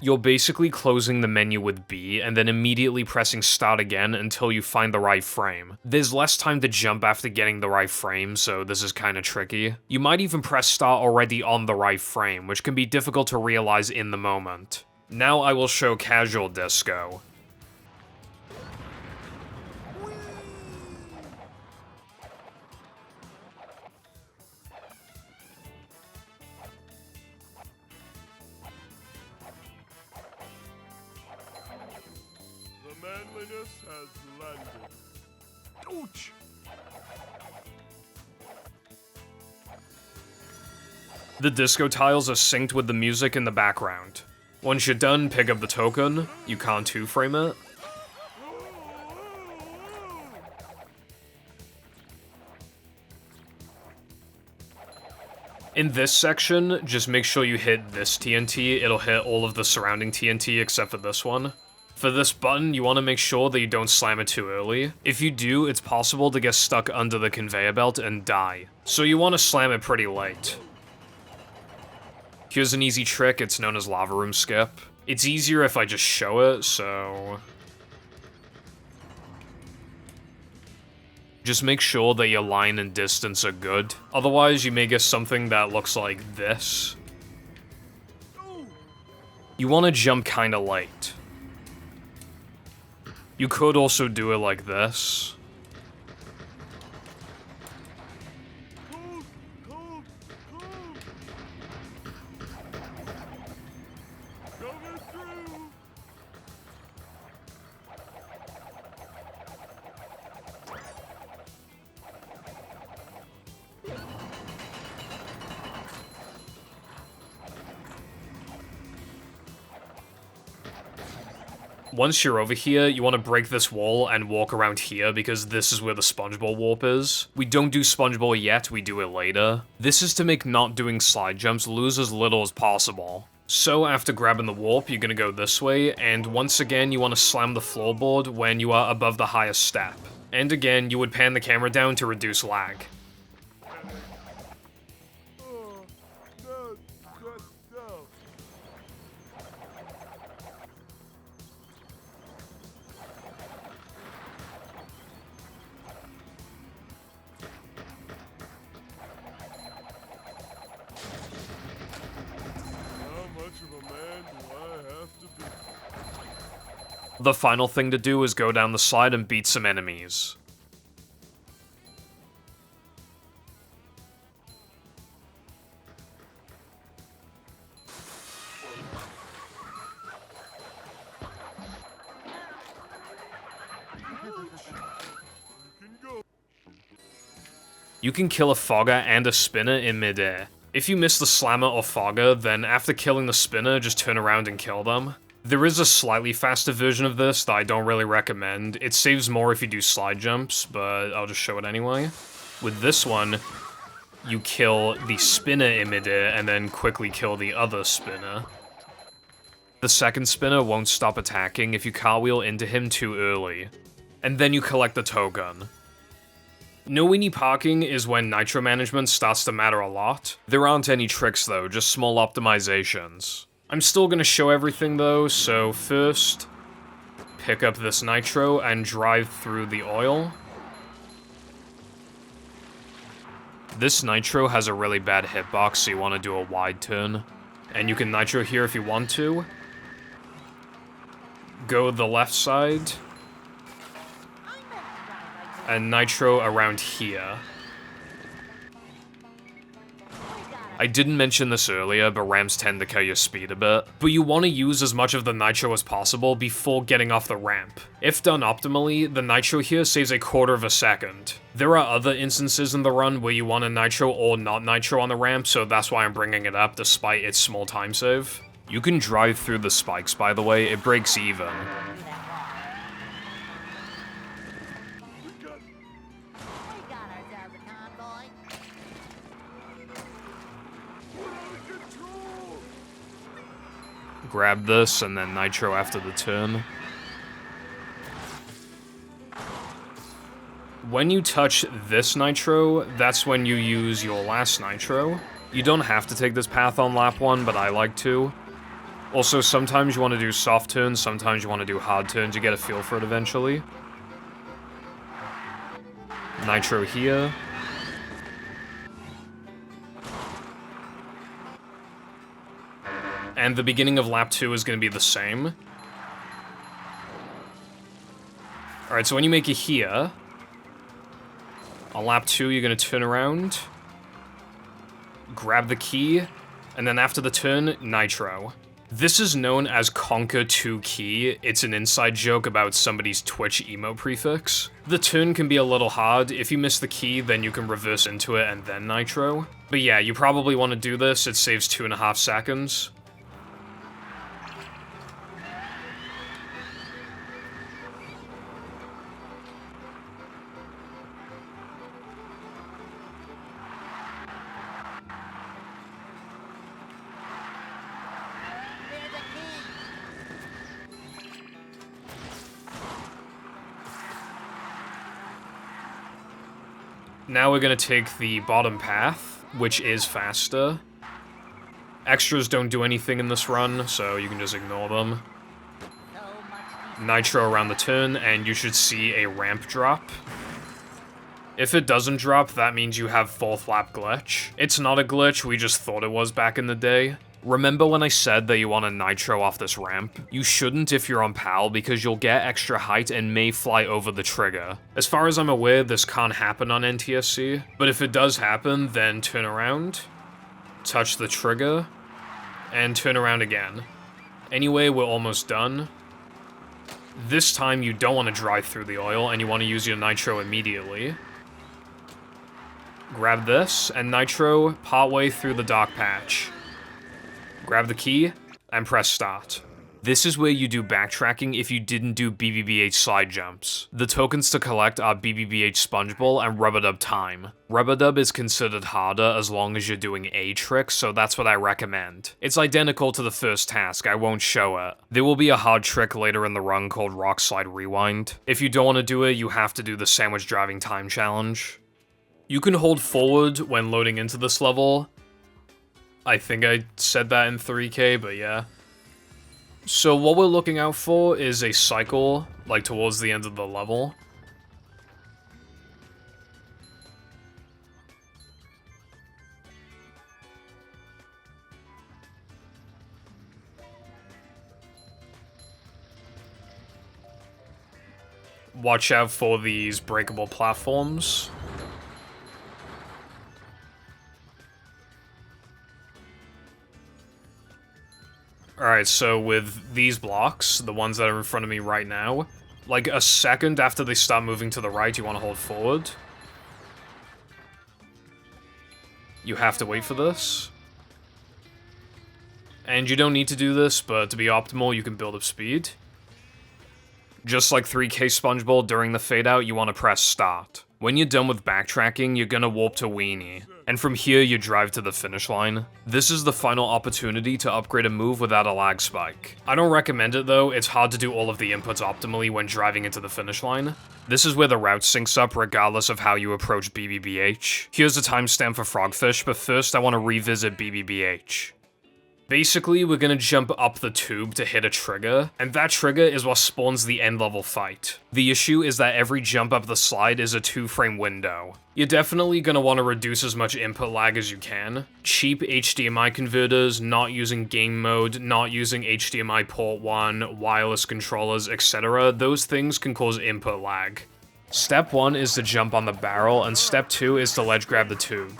You're basically closing the menu with B and then immediately pressing start again until you find the right frame. There's less time to jump after getting the right frame, so this is kinda tricky. You might even press start already on the right frame, which can be difficult to realize in the moment. Now I will show casual disco. The manliness has landed. Ouch! The disco tiles are synced with the music in the background. Once you're done, pick up the token. You can't two-frame it. In this section, just make sure you hit this TNT. It'll hit all of the surrounding TNT except for this one. For this button, you want to make sure that you don't slam it too early. If you do, it's possible to get stuck under the conveyor belt and die. So you want to slam it pretty late. Here's an easy trick, it's known as lava room skip. It's easier if I just show it, so... just make sure that your line and distance are good. Otherwise, you may get something that looks like this. You want to jump kinda late. You could also do it like this. Coming through! Once you're over here, you want to break this wall and walk around here because this is where the Spongeball warp is. We don't do Spongeball yet, we do it later. This is to make not doing slide jumps lose as little as possible. So after grabbing the warp, you're gonna go this way, and once again you want to slam the floorboard when you are above the highest step. And again, you would pan the camera down to reduce lag. Oh, no, no. How much of a man do I have to be? The final thing to do is go down the slide and beat some enemies. You can kill a fogger and a spinner in midair. If you miss the slammer or fogger, then after killing the spinner, just turn around and kill them. There is a slightly faster version of this that I don't really recommend. It saves more if you do slide jumps, but I'll just show it anyway. With this one, you kill the spinner in midair and then quickly kill the other spinner. The second spinner won't stop attacking if you cartwheel into him too early. And then you collect the token. No Weenie Parking is when nitro management starts to matter a lot. There aren't any tricks though, just small optimizations. I'm still gonna show everything though, so first, pick up this nitro and drive through the oil. This nitro has a really bad hitbox, so you want to do a wide turn. And you can nitro here if you want to. Go the left side. And nitro around here. I didn't mention this earlier, but ramps tend to kill your speed a bit. But you want to use as much of the nitro as possible before getting off the ramp. If done optimally, the nitro here saves a quarter of a second. There are other instances in the run where you want a nitro or not nitro on the ramp, so that's why I'm bringing it up despite its small time save. You can drive through the spikes, by the way, it breaks even. We got ourselves a convoy. Grab this and then nitro after the turn. When you touch this nitro, that's when you use your last nitro. You don't have to take this path on lap 1, but I like to. Also, sometimes you want to do soft turns, sometimes you want to do hard turns. You get a feel for it eventually. Nitro here. And the beginning of lap 2 is going to be the same. Alright, so when you make it here, on lap 2 you're going to turn around, grab the key, and then after the turn, nitro. This is known as Conquer 2 Key. It's an inside joke about somebody's Twitch emo prefix. The turn can be a little hard. If you miss the key, then you can reverse into it and then nitro. But yeah, you probably want to do this. It saves 2.5 seconds. There's a key. Now we're going to take the bottom path, which is faster. Extras don't do anything in this run, so you can just ignore them. So much Nitro around the turn, and you should see a ramp drop. If it doesn't drop, that means you have full flap glitch. It's not a glitch, we just thought it was back in the day. Remember when I said that you want to nitro off this ramp? You shouldn't if you're on PAL because you'll get extra height and may fly over the trigger. As far as I'm aware, this can't happen on NTSC, but if it does happen, then turn around, touch the trigger, and turn around again. Anyway, we're almost done. This time you don't want to drive through the oil and you want to use your nitro immediately. Grab this and nitro partway through the dark patch. Grab the key, and press start. This is where you do backtracking if you didn't do BBBH slide jumps. The tokens to collect are BBBH Spongeball and Rub-a-Dub Time. Rub-a-Dub is considered harder as long as you're doing a trick, so that's what I recommend. It's identical to the first task, I won't show it. There will be a hard trick later in the run called Rock Slide Rewind. If you don't want to do it, you have to do the Sandwich Driving Time Challenge. You can hold forward when loading into this level. I think I said that in 3K, but yeah. So what we're looking out for is a cycle, like towards the end of the level. Watch out for these breakable platforms. Alright, so with these blocks, the ones that are in front of me right now, like a second after they start moving to the right, you want to hold forward. You have to wait for this. And you don't need to do this, but to be optimal, you can build up speed. Just like 3K Spongeball, during the fade out, you want to press start. When you're done with backtracking, you're gonna warp to Weenie, and from here you drive to the finish line. This is the final opportunity to upgrade a move without a lag spike. I don't recommend it though, it's hard to do all of the inputs optimally when driving into the finish line. This is where the route syncs up regardless of how you approach BBBH. Here's a timestamp for Frogfish, but first I want to revisit BBBH. Basically, we're gonna jump up the tube to hit a trigger, and that trigger is what spawns the end level fight. The issue is that every jump up the slide is a 2-frame window. You're definitely gonna want to reduce as much input lag as you can. Cheap HDMI converters, not using game mode, not using HDMI port 1, wireless controllers, etc. Those things can cause input lag. Step 1 is to jump on the barrel, and step 2 is to ledge grab the tube.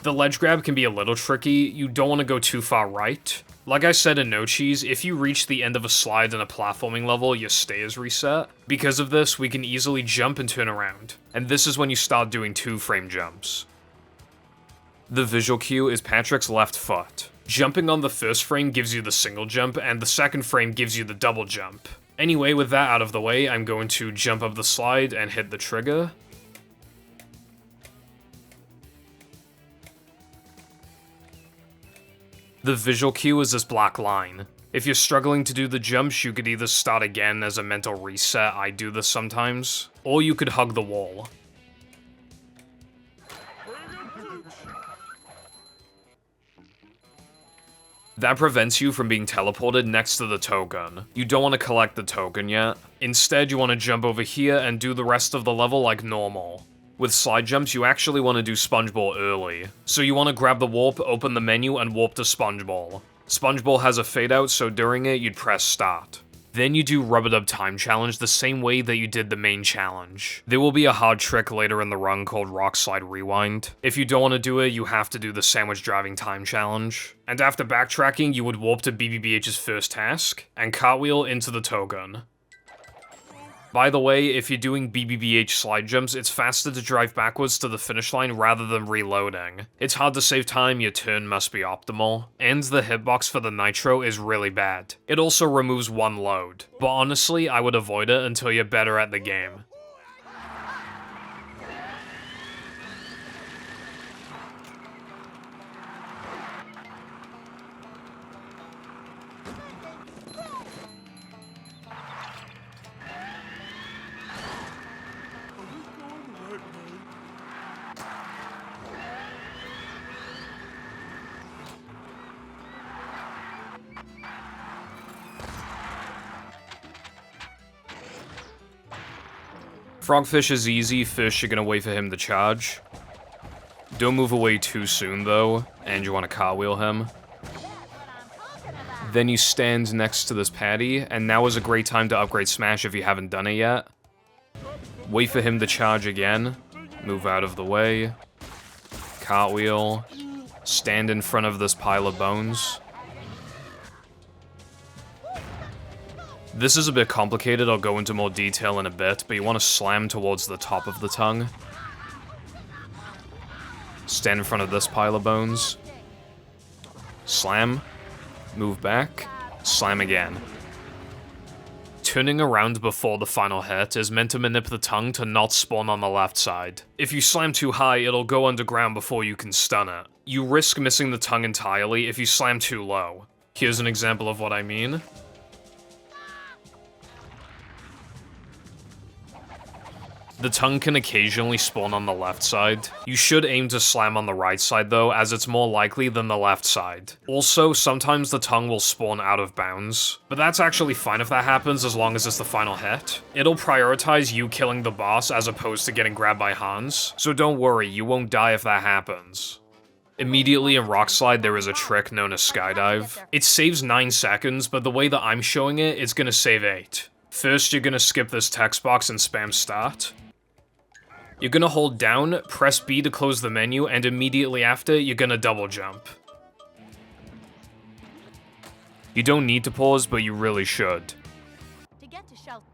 The ledge grab can be a little tricky, you don't want to go too far right. Like I said in No Cheese, if you reach the end of a slide in a platforming level, your stay is reset. Because of this, we can easily jump and turn around. And this is when you start doing 2-frame jumps. The visual cue is Patrick's left foot. Jumping on the first frame gives you the single jump, and the second frame gives you the double jump. Anyway, with that out of the way, I'm going to jump up the slide and hit the trigger. The visual cue is this black line. If you're struggling to do the jumps, you could either start again as a mental reset, I do this sometimes, or you could hug the wall. That prevents you from being teleported next to the token. You don't want to collect the token yet. Instead, you want to jump over here and do the rest of the level like normal. With slide jumps, you actually want to do Spongeball early. So you want to grab the warp, open the menu, and warp to Spongeball. Spongeball has a fade out, so during it, you'd press start. Then you do Rub-a-Dub Time Challenge the same way that you did the main challenge. There will be a hard trick later in the run called Rock Slide Rewind. If you don't want to do it, you have to do the Sandwich Driving Time Challenge. And after backtracking, you would warp to BBBH's first task, and cartwheel into the token. By the way, if you're doing BBBH slide jumps, it's faster to drive backwards to the finish line rather than reloading. It's hard to save time, your turn must be optimal, and the hitbox for the nitro is really bad. It also removes one load, but honestly, I would avoid it until you're better at the game. Frogfish is easy. First, you're gonna wait for him to charge. Don't move away too soon, though, and you want to cartwheel him. Then you stand next to this patty, and now is a great time to upgrade Smash if you haven't done it yet. Wait for him to charge again. Move out of the way. Cartwheel. Stand in front of this pile of bones. This is a bit complicated, I'll go into more detail in a bit, but you want to slam towards the top of the tongue. Stand in front of this pile of bones. Slam. Move back. Slam again. Turning around before the final hit is meant to manip the tongue to not spawn on the left side. If you slam too high, it'll go underground before you can stun it. You risk missing the tongue entirely if you slam too low. Here's an example of what I mean. The tongue can occasionally spawn on the left side. You should aim to slam on the right side though, as it's more likely than the left side. Also, sometimes the tongue will spawn out of bounds, but that's actually fine if that happens as long as it's the final hit. It'll prioritize you killing the boss as opposed to getting grabbed by Hans, so don't worry, you won't die if that happens. Immediately in Rock Slide, there is a trick known as Skydive. It saves 9 seconds, but the way that I'm showing it, it's gonna save 8. First, you're gonna skip this text box and spam start. You're gonna hold down, press B to close the menu, and immediately after, you're gonna double jump. You don't need to pause, but you really should. To get to shelter.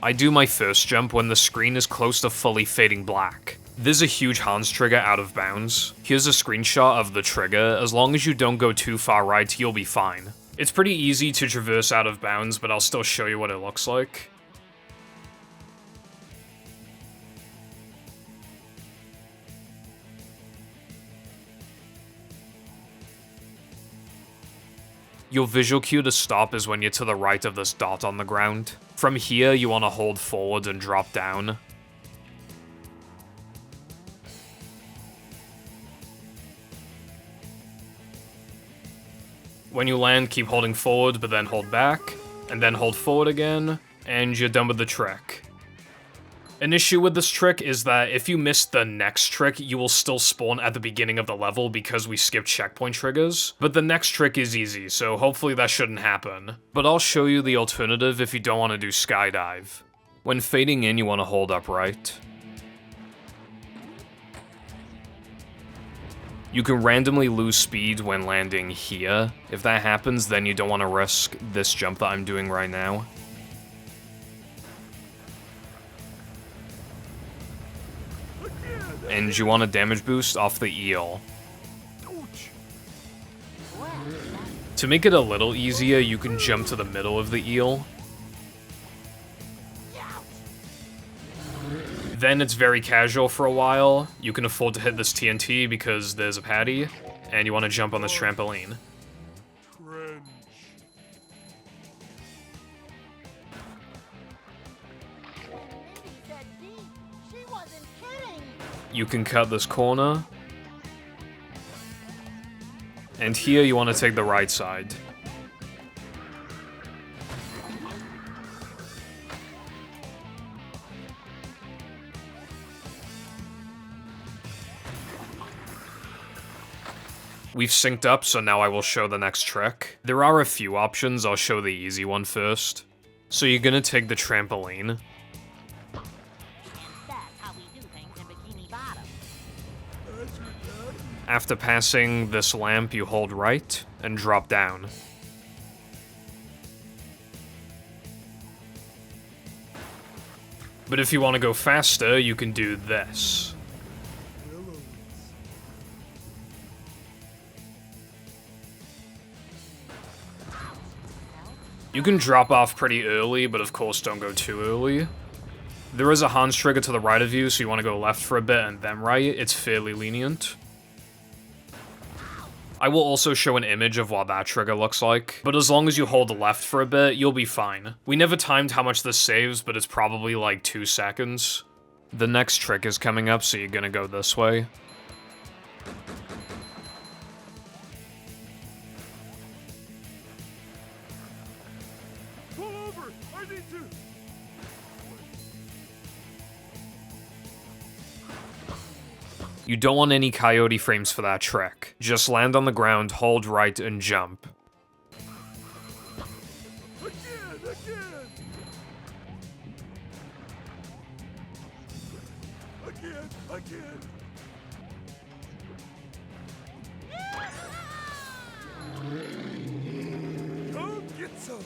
I do my first jump when the screen is close to fully fading black. There's a huge Hans trigger out of bounds. Here's a screenshot of the trigger. As long as you don't go too far right, you'll be fine. It's pretty easy to traverse out of bounds, but I'll still show you what it looks like. Your visual cue to stop is when you're to the right of this dot on the ground. From here, you want to hold forward and drop down. When you land, keep holding forward, but then hold back, and then hold forward again, and you're done with the trick. An issue with this trick is that if you miss the next trick, you will still spawn at the beginning of the level because we skipped checkpoint triggers, but the next trick is easy, so hopefully that shouldn't happen. But I'll show you the alternative if you don't want to do Skydive. When fading in, you want to hold upright. You can randomly lose speed when landing here. If that happens, then you don't want to risk this jump that I'm doing right now. And you want a damage boost off the eel. To make it a little easier, you can jump to the middle of the eel. Then it's very casual for a while. You can afford to hit this TNT because there's a patty, and you want to jump on this trampoline. Cringe. Mindy said D. She wasn't kidding. you can cut this corner. And here you want to take the right side. We've synced up, so now I will show the next trick. There are a few options, I'll show the easy one first. So you're gonna take the trampoline. That's how we do things in Bikini Bottom. After passing this lamp, you hold right and drop down. But if you want to go faster, you can do this. You can drop off pretty early, but of course don't go too early. There is a Hans trigger to the right of you, so you want to go left for a bit and then right. It's fairly lenient. I will also show an image of what that trigger looks like, but as long as you hold left for a bit, you'll be fine. We never timed how much this saves, but it's probably like 2 seconds. The next trick is coming up, so you're gonna go this way. Pull over! I need to... You don't want any coyote frames for that trick. Just land on the ground, hold right, and jump. Again! Come get some!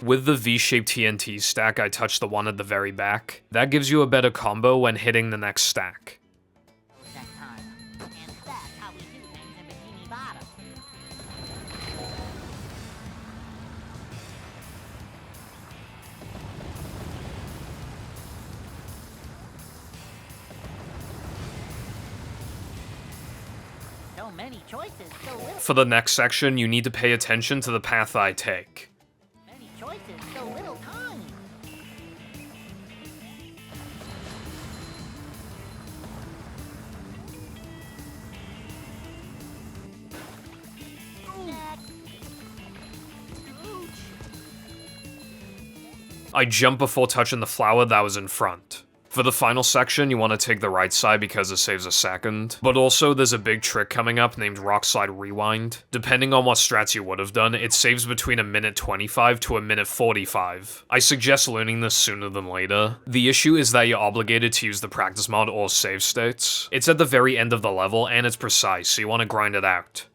With the V-shaped TNT stack, I touched the one at the very back. That gives you a better combo when hitting the next stack. That time. And that's how we do things in Bikini Bottom. So many choices, so little. For the next section, you need to pay attention to the path I take. Many choices, so little time. I jump before touching the flower that was in front. For the final section, you want to take the right side because it saves a second. But also, there's a big trick coming up named Rock Slide Rewind. Depending on what strats you would have done, it saves between 1:25 to 1:45. I suggest learning this sooner than later. The issue is that you're obligated to use the practice mod or save states. It's at the very end of the level, and it's precise, so you want to grind it out.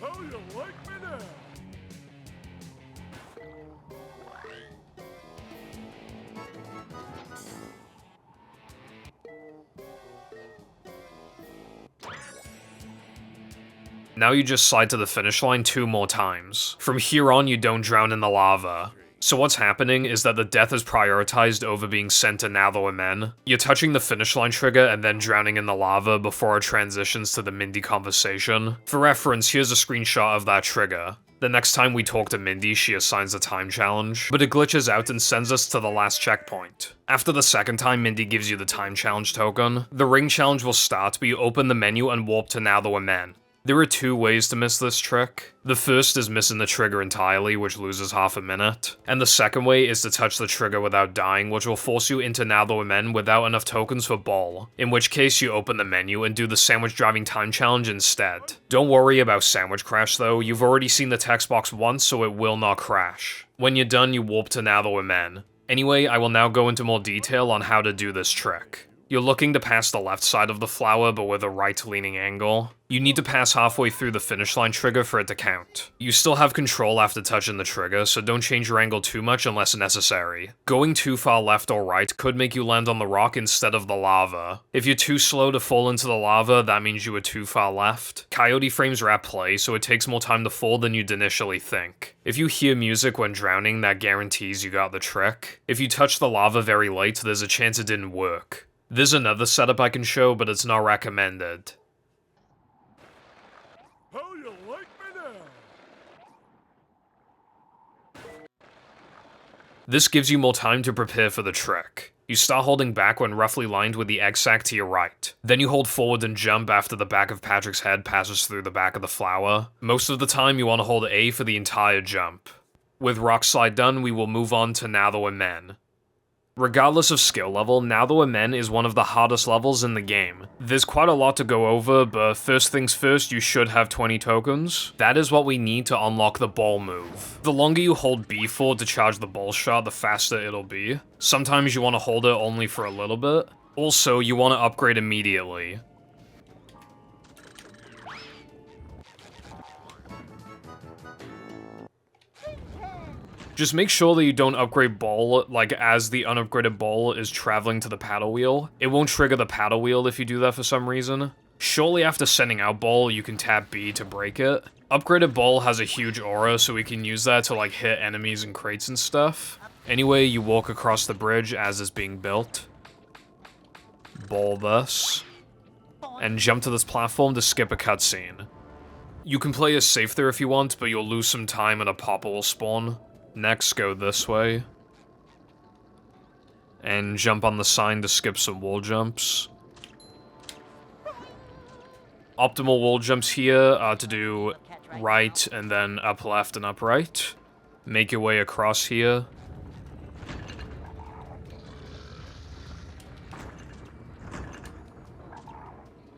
How you like me now? Now you just slide to the finish line 2 more times. From here on, you don't drown in the lava. So what's happening is that the death is prioritized over being sent to now the men. You're touching the finish line trigger and then drowning in the lava before it transitions to the Mindy conversation. For reference, here's a screenshot of that trigger. The next time we talk to Mindy, she assigns a time challenge, but it glitches out and sends us to the last checkpoint. After the second time Mindy gives you the time challenge token, the ring challenge will start, but you open the menu and warp to now the men. There are 2 ways to miss this trick. The first is missing the trigger entirely, which loses half a minute. And the second way is to touch the trigger without dying, which will force you into now the men without enough tokens for ball. In which case you open the menu and do the sandwich driving time challenge instead. Don't worry about sandwich crash though, you've already seen the text box once so it will not crash. When you're done you warp to now the men. Anyway, I will now go into more detail on how to do this trick. You're looking to pass the left side of the flower, but with a right-leaning angle. You need to pass halfway through the finish line trigger for it to count. You still have control after touching the trigger, so don't change your angle too much unless necessary. Going too far left or right could make you land on the rock instead of the lava. If you're too slow to fall into the lava, that means you were too far left. Coyote frames are at play, so it takes more time to fall than you'd initially think. If you hear music when drowning, that guarantees you got the trick. If you touch the lava very late, there's a chance it didn't work. There's another setup I can show, but it's not recommended. How you like me now? This gives you more time to prepare for the trick. You start holding back when roughly lined with the egg sac to your right. Then you hold forward and jump after the back of Patrick's head passes through the back of the flower. Most of the time you want to hold A for the entire jump. With rock slide done, we will move on to Now That We're Men. Regardless of skill level, Now That We're Men is one of the hardest levels in the game. There's quite a lot to go over, but first things first, you should have 20 tokens. That is what we need to unlock the ball move. The longer you hold B for to charge the ball shot, the faster it'll be. Sometimes you want to hold it only for a little bit. Also, you want to upgrade immediately. Just make sure that you don't upgrade ball, like, as the unupgraded ball is traveling to the paddle wheel. It won't trigger the paddle wheel if you do that for some reason. Shortly after sending out ball, you can tap B to break it. Upgraded ball has a huge aura, so we can use that to, like, hit enemies and crates and stuff. Anyway, you walk across the bridge as it's being built. Ball this. And jump to this platform to skip a cutscene. You can play as safe there if you want, but you'll lose some time and a popper will spawn. Next, go this way. And jump on the sign to skip some wall jumps. Optimal wall jumps here are to do right and then up left and up right. Make your way across here.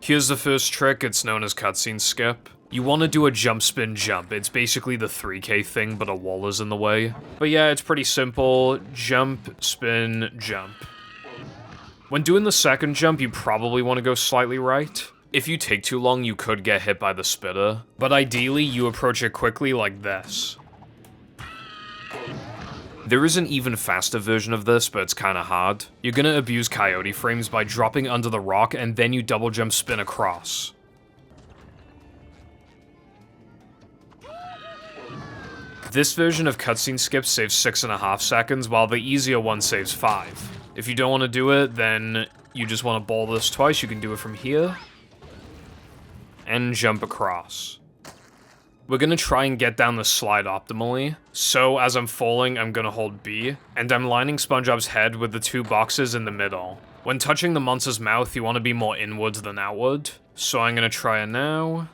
Here's the first trick, it's known as cutscene skip. You want to do a jump spin jump. It's basically the 3K thing, but a wall is in the way. But yeah, it's pretty simple. Jump, spin, jump. When doing the second jump, you probably want to go slightly right. If you take too long, you could get hit by the spitter. But ideally, you approach it quickly like this. There is an even faster version of this, but it's kinda hard. You're gonna abuse coyote frames by dropping under the rock, and then you double jump spin across. This version of cutscene skip saves 6.5 seconds, while the easier one saves 5. If you don't want to do it, then you just want to ball this twice, you can do it from here. And jump across. We're gonna try and get down the slide optimally. So, as I'm falling, I'm gonna hold B, and I'm lining SpongeBob's head with the 2 boxes in the middle. When touching the monster's mouth, you want to be more inwards than outward. So I'm gonna try it now.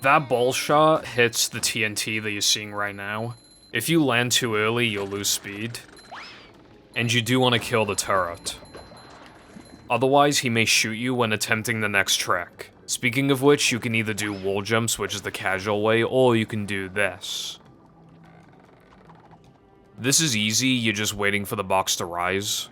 That ball shot hits the TNT that you're seeing right now. If you land too early, you'll lose speed. And you do want to kill the turret. Otherwise, he may shoot you when attempting the next trick. Speaking of which, you can either do wall jumps, which is the casual way, or you can do this. This is easy, you're just waiting for the box to rise.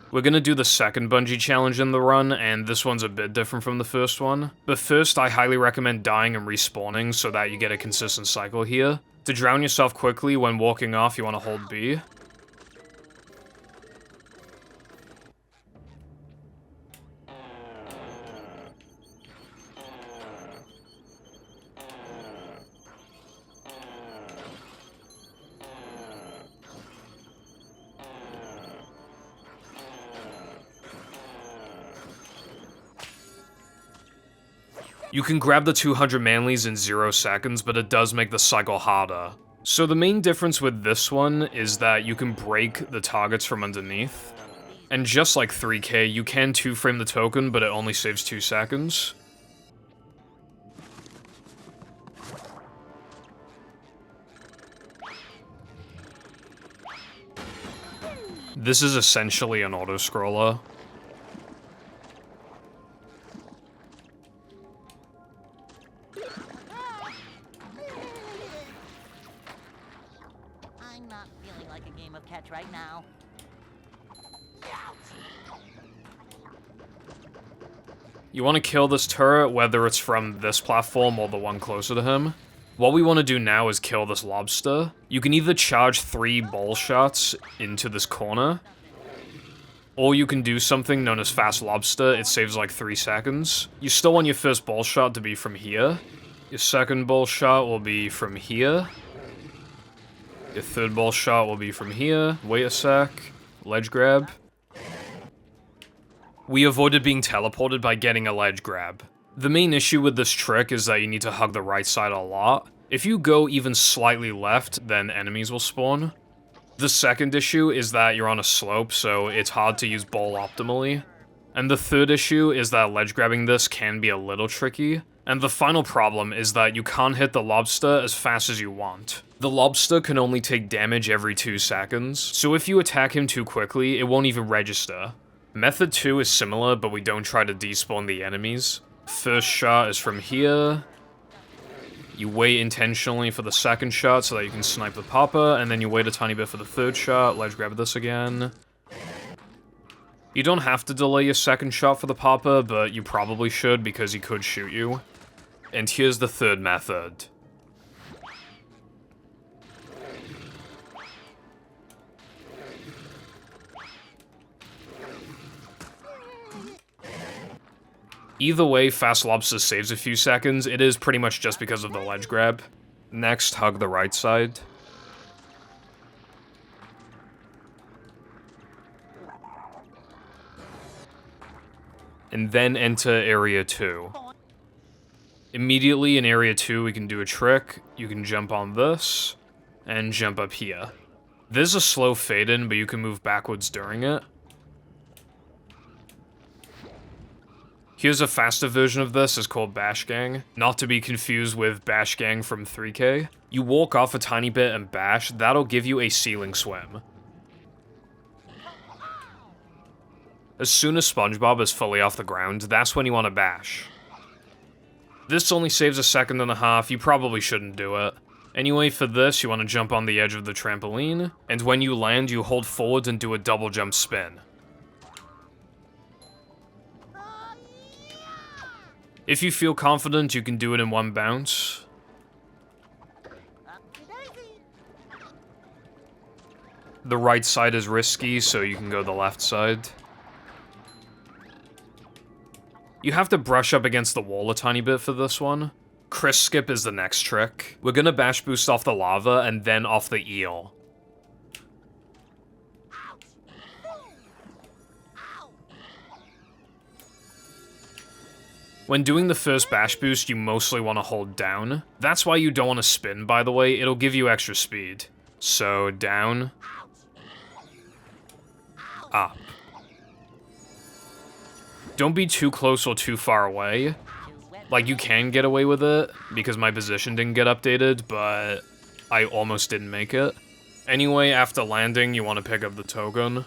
We're gonna do the second bungee challenge in the run, and this one's a bit different from the first one. But first, I highly recommend dying and respawning so that you get a consistent cycle here. To drown yourself quickly when walking off, you want to hold B. You can grab the 200 manlies in 0 seconds, but it does make the cycle harder. So the main difference with this one is that you can break the targets from underneath. And just like 3K, you can 2-frame the token, but it only saves 2 seconds. This is essentially an auto-scroller. I'm not feeling like a game of catch right now. You want to kill this turret, whether it's from this platform or the one closer to him. What we want to do now is kill this lobster. You can either charge 3 ball shots into this corner, or you can do something known as fast lobster. It saves like 3 seconds. You still want your first ball shot to be from here. Your second ball shot will be from here. Your third ball shot will be from here. Wait a sec. Ledge grab. We avoided being teleported by getting a ledge grab. The main issue with this trick is that you need to hug the right side a lot. If you go even slightly left, then enemies will spawn. The second issue is that you're on a slope, so it's hard to use ball optimally. And the third issue is that ledge grabbing this can be a little tricky. And the final problem is that you can't hit the lobster as fast as you want. The lobster can only take damage every 2 seconds, so if you attack him too quickly, it won't even register. Method 2 is similar, but we don't try to despawn the enemies. First shot is from here. You wait intentionally for the second shot so that you can snipe the popper, and then you wait a tiny bit for the third shot, ledge grab this again. You don't have to delay your second shot for the popper, but you probably should because he could shoot you. And here's the third method. Either way, fast lobster saves a few seconds. It is pretty much just because of the ledge grab. Next, hug the right side. And then enter area 2. Immediately in area 2, we can do a trick. You can jump on this, and jump up here. There's a slow fade in, but you can move backwards during it. Here's a faster version of this, it's called Bash Gang. Not to be confused with Bash Gang from 3K. You walk off a tiny bit and bash, that'll give you a ceiling swim. As soon as SpongeBob is fully off the ground, that's when you want to bash. This only saves a second and a half, you probably shouldn't do it. Anyway, for this, you want to jump on the edge of the trampoline, and when you land, you hold forward and do a double jump spin. If you feel confident, you can do it in one bounce. The right side is risky, so you can go the left side. You have to brush up against the wall a tiny bit for this one. Chris skip is the next trick. We're gonna bash boost off the lava and then off the eel. When doing the first bash boost, you mostly want to hold down. That's why you don't want to spin, by the way, it'll give you extra speed. So, down. Up. Don't be too close or too far away. Like, you can get away with it, because my position didn't get updated, but I almost didn't make it. Anyway, after landing, you want to pick up the token.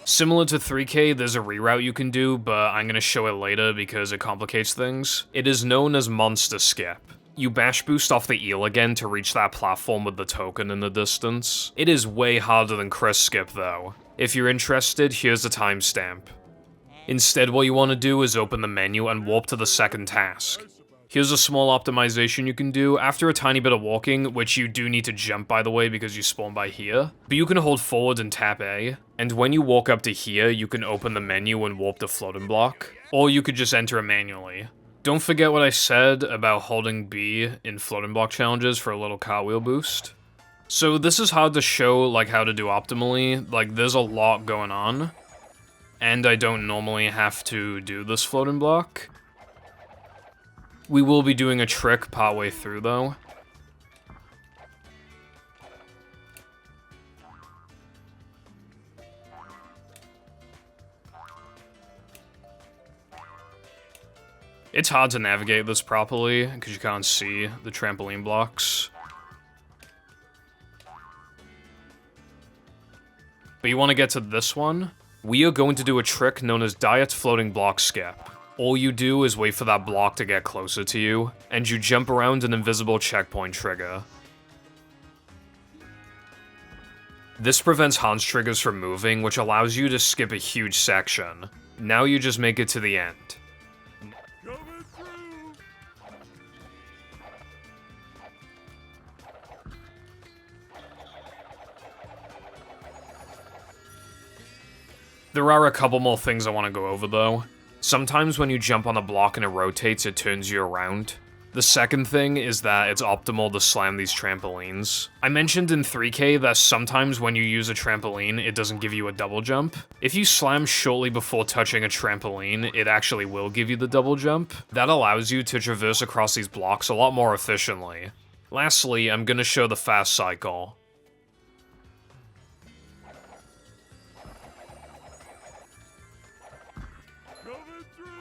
Similar to 3K, there's a reroute you can do, but I'm gonna show it later because it complicates things. It is known as Monster Skip. You bash boost off the eel again to reach that platform with the token in the distance. It is way harder than Chris Skip though. If you're interested, here's the timestamp. Instead, what you want to do is open the menu and warp to the second task. Here's a small optimization you can do. After a tiny bit of walking, which you do need to jump by the way because you spawn by here, but you can hold forward and tap A, and when you walk up to here, you can open the menu and warp to floating block, or you could just enter it manually. Don't forget what I said about holding B in floating block challenges for a little cartwheel boost. So this is hard to show like how to do optimally, like there's a lot going on, and I don't normally have to do this floating block. We will be doing a trick partway through, though. It's hard to navigate this properly, because you can't see the trampoline blocks. But you want to get to this one? We are going to do a trick known as Diet Floating Block Skip. All you do is wait for that block to get closer to you, and you jump around an invisible checkpoint trigger. This prevents Hans triggers from moving, which allows you to skip a huge section. Now you just make it to the end. There are a couple more things I want to go over though. Sometimes when you jump on a block and it rotates, it turns you around. The second thing is that it's optimal to slam these trampolines. I mentioned in 3K that sometimes when you use a trampoline, it doesn't give you a double jump. If you slam shortly before touching a trampoline, it actually will give you the double jump. That allows you to traverse across these blocks a lot more efficiently. Lastly, I'm gonna show the fast cycle. Coming through.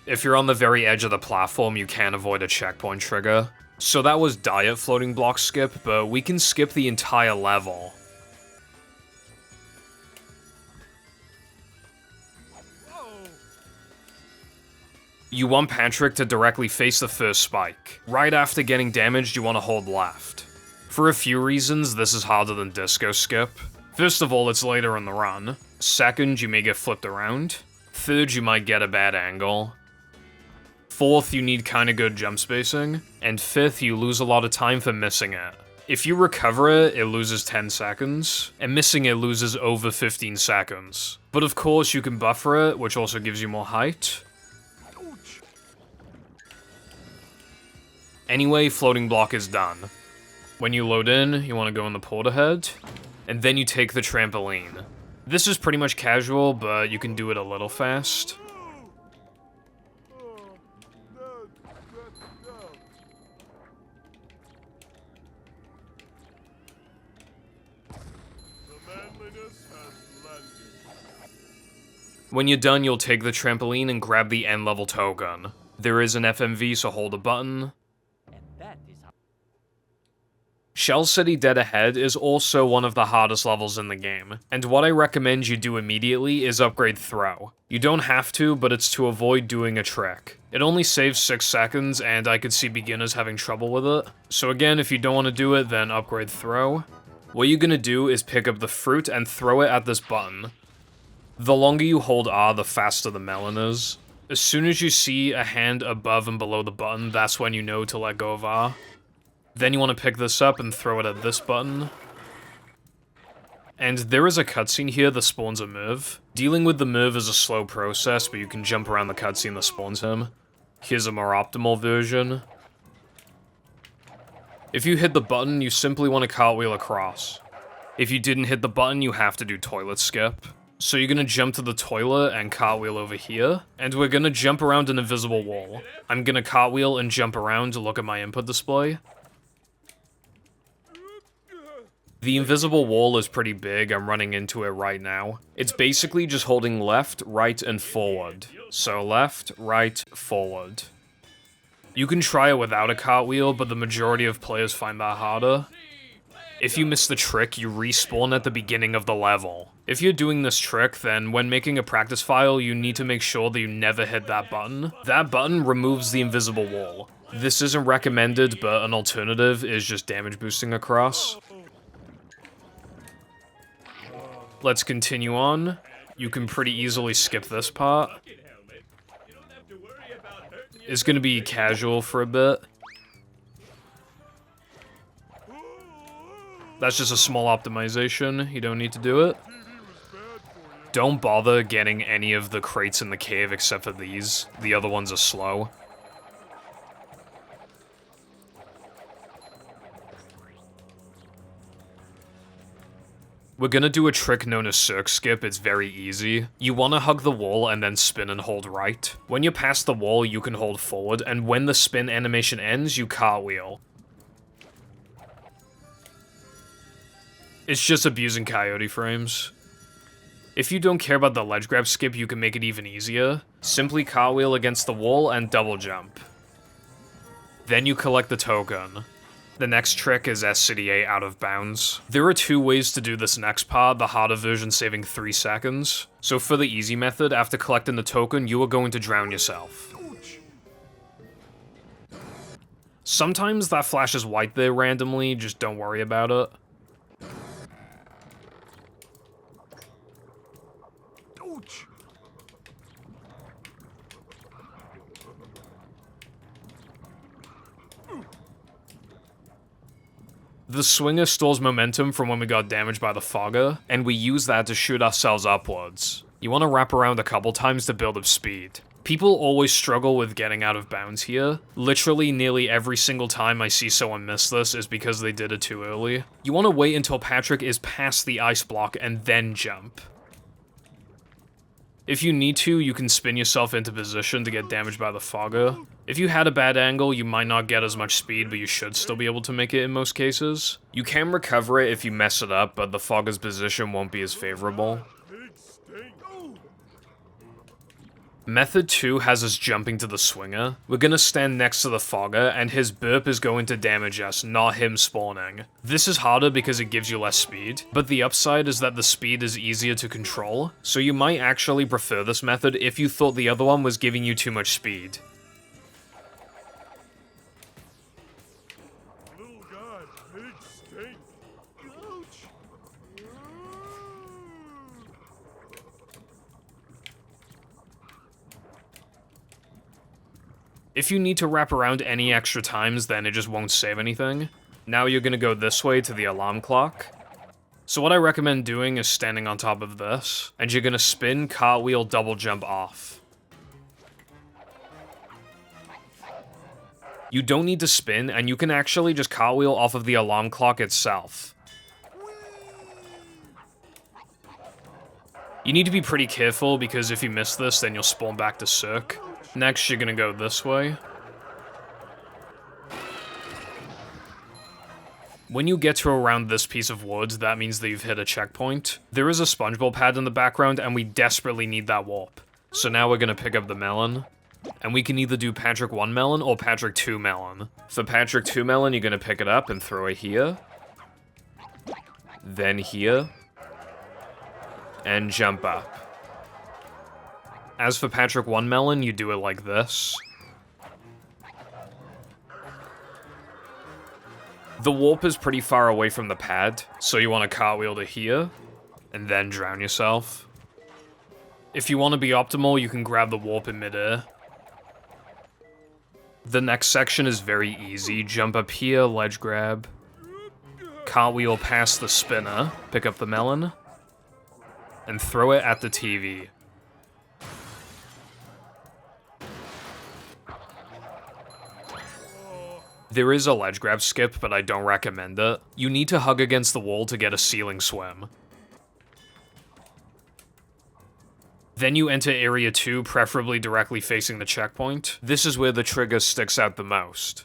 If you're on the very edge of the platform, you can avoid a checkpoint trigger. So that was diet floating block skip, but we can skip the entire level. You want Patrick to directly face the first spike. Right after getting damaged, you want to hold left. For a few reasons, this is harder than Disco Skip. First of all, it's later in the run. Second, you may get flipped around. Third, you might get a bad angle. Fourth, you need kinda good jump spacing. And fifth, you lose a lot of time for missing it. If you recover it, it loses 10 seconds, and missing it loses over 15 seconds. But of course, you can buffer it, which also gives you more height. Anyway, floating block is done. When you load in, you want to go in the port ahead, and then you take the trampoline. This is pretty much casual, but you can do it a little fast. When you're done, you'll take the trampoline and grab the end level token. There is an FMV, so hold a button. Shell City Dead Ahead is also one of the hardest levels in the game, and what I recommend you do immediately is upgrade Throw. You don't have to, but it's to avoid doing a trick. It only saves 6 seconds, and I could see beginners having trouble with it. So again, if you don't want to do it, then upgrade Throw. What you're gonna do is pick up the fruit and throw it at this button. The longer you hold R, the faster the melon is. As soon as you see a hand above and below the button, that's when you know to let go of R. Then you want to pick this up and throw it at this button. And there is a cutscene here that spawns a Merv. Dealing with the Merv is a slow process, but you can jump around the cutscene that spawns him. Here's a more optimal version. If you hit the button, you simply want to cartwheel across. If you didn't hit the button, you have to do toilet skip. So you're gonna jump to the toilet and cartwheel over here, and we're gonna jump around an invisible wall. I'm gonna cartwheel and jump around to look at my input display. The invisible wall is pretty big, I'm running into it right now. It's basically just holding left, right, and forward. So left, right, forward. You can try it without a cartwheel, but the majority of players find that harder. If you miss the trick, you respawn at the beginning of the level. If you're doing this trick, then when making a practice file, you need to make sure that you never hit that button. That button removes the invisible wall. This isn't recommended, but an alternative is just damage boosting across. Let's continue on. You can pretty easily skip this part. It's gonna be casual for a bit. That's just a small optimization, you don't need to do it. Don't bother getting any of the crates in the cave except for these. The other ones are slow. We're gonna do a trick known as Cirque Skip, it's very easy. You wanna hug the wall and then spin and hold right. When you're past the wall, you can hold forward, and when the spin animation ends, you cartwheel. It's just abusing coyote frames. If you don't care about the ledge grab skip, you can make it even easier. Simply cartwheel against the wall and double jump. Then you collect the token. The next trick is SCDA out of bounds. There are 2 ways to do this next part, the harder version saving 3 seconds. So for the easy method, after collecting the token, you are going to drown yourself. Sometimes that flashes white there randomly, just don't worry about it. The swinger stores momentum from when we got damaged by the fogger, and we use that to shoot ourselves upwards. You want to wrap around a couple times to build up speed. People always struggle with getting out of bounds here. Literally nearly every single time I see someone miss this is because they did it too early. You want to wait until Patrick is past the ice block and then jump. If you need to, you can spin yourself into position to get damaged by the fogger. If you had a bad angle, you might not get as much speed, but you should still be able to make it in most cases. You can recover it if you mess it up, but the fogger's position won't be as favorable. Method 2 has us jumping to the swinger. We're gonna stand next to the fogger, and his burp is going to damage us, not him spawning. This is harder because it gives you less speed, but the upside is that the speed is easier to control, so you might actually prefer this method if you thought the other one was giving you too much speed. Little guy, big stink. Ouch. If you need to wrap around any extra times, then it just won't save anything. Now you're gonna go this way to the alarm clock. So what I recommend doing is standing on top of this, and you're gonna spin, cartwheel, double jump off. You don't need to spin, and you can actually just cartwheel off of the alarm clock itself. You need to be pretty careful, because if you miss this, then you'll spawn back to Cirque. Next, you're gonna go this way. When you get to around this piece of wood, that means that you've hit a checkpoint. There is a SpongeBob pad in the background, and we desperately need that warp. So now we're gonna pick up the melon. And we can either do Patrick 1 melon or Patrick 2 melon. For Patrick 2 melon, you're gonna pick it up and throw it here. Then here. And jump up. As for Patrick 1 melon, you do it like this. The warp is pretty far away from the pad, so you want to cartwheel to here, and then drown yourself. If you want to be optimal, you can grab the warp in midair. The next section is very easy. Jump up here, ledge grab. Cartwheel past the spinner, pick up the melon, and throw it at the TV. There is a ledge grab skip, but I don't recommend it. You need to hug against the wall to get a ceiling swim. Then you enter Area 2, preferably directly facing the checkpoint. This is where the trigger sticks out the most.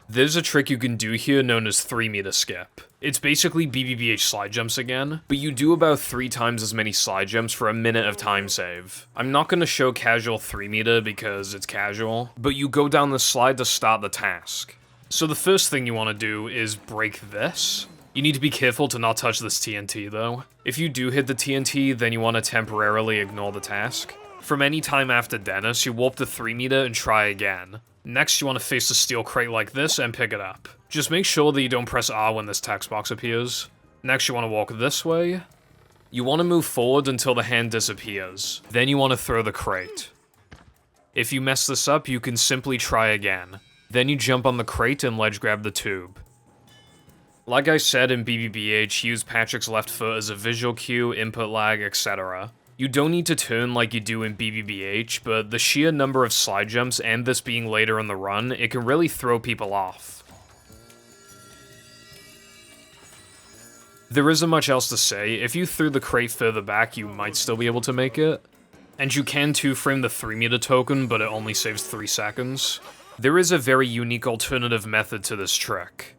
There's a trick you can do here known as 3-meter skip. It's basically BBBH slide jumps again, but you do about 3 times as many slide jumps for a minute of time save. I'm not going to show casual 3-meter because it's casual, but you go down the slide to start the task. So the first thing you want to do is break this. You need to be careful to not touch this TNT though. If you do hit the TNT, then you want to temporarily ignore the task. From any time after Dennis, you warp the 3-meter and try again. Next, you want to face the steel crate like this and pick it up. Just make sure that you don't press R when this text box appears. Next, you want to walk this way. You want to move forward until the hand disappears. Then you want to throw the crate. If you mess this up, you can simply try again. Then you jump on the crate and ledge grab the tube. Like I said in BBBH, use Patrick's left foot as a visual cue, input lag, etc. You don't need to turn like you do in BBBH, but the sheer number of slide jumps and this being later in the run, it can really throw people off. There isn't much else to say. If you threw the crate further back, you might still be able to make it. And you can 2-frame the 3-meter token, but it only saves 3 seconds. There is a very unique alternative method to this trick.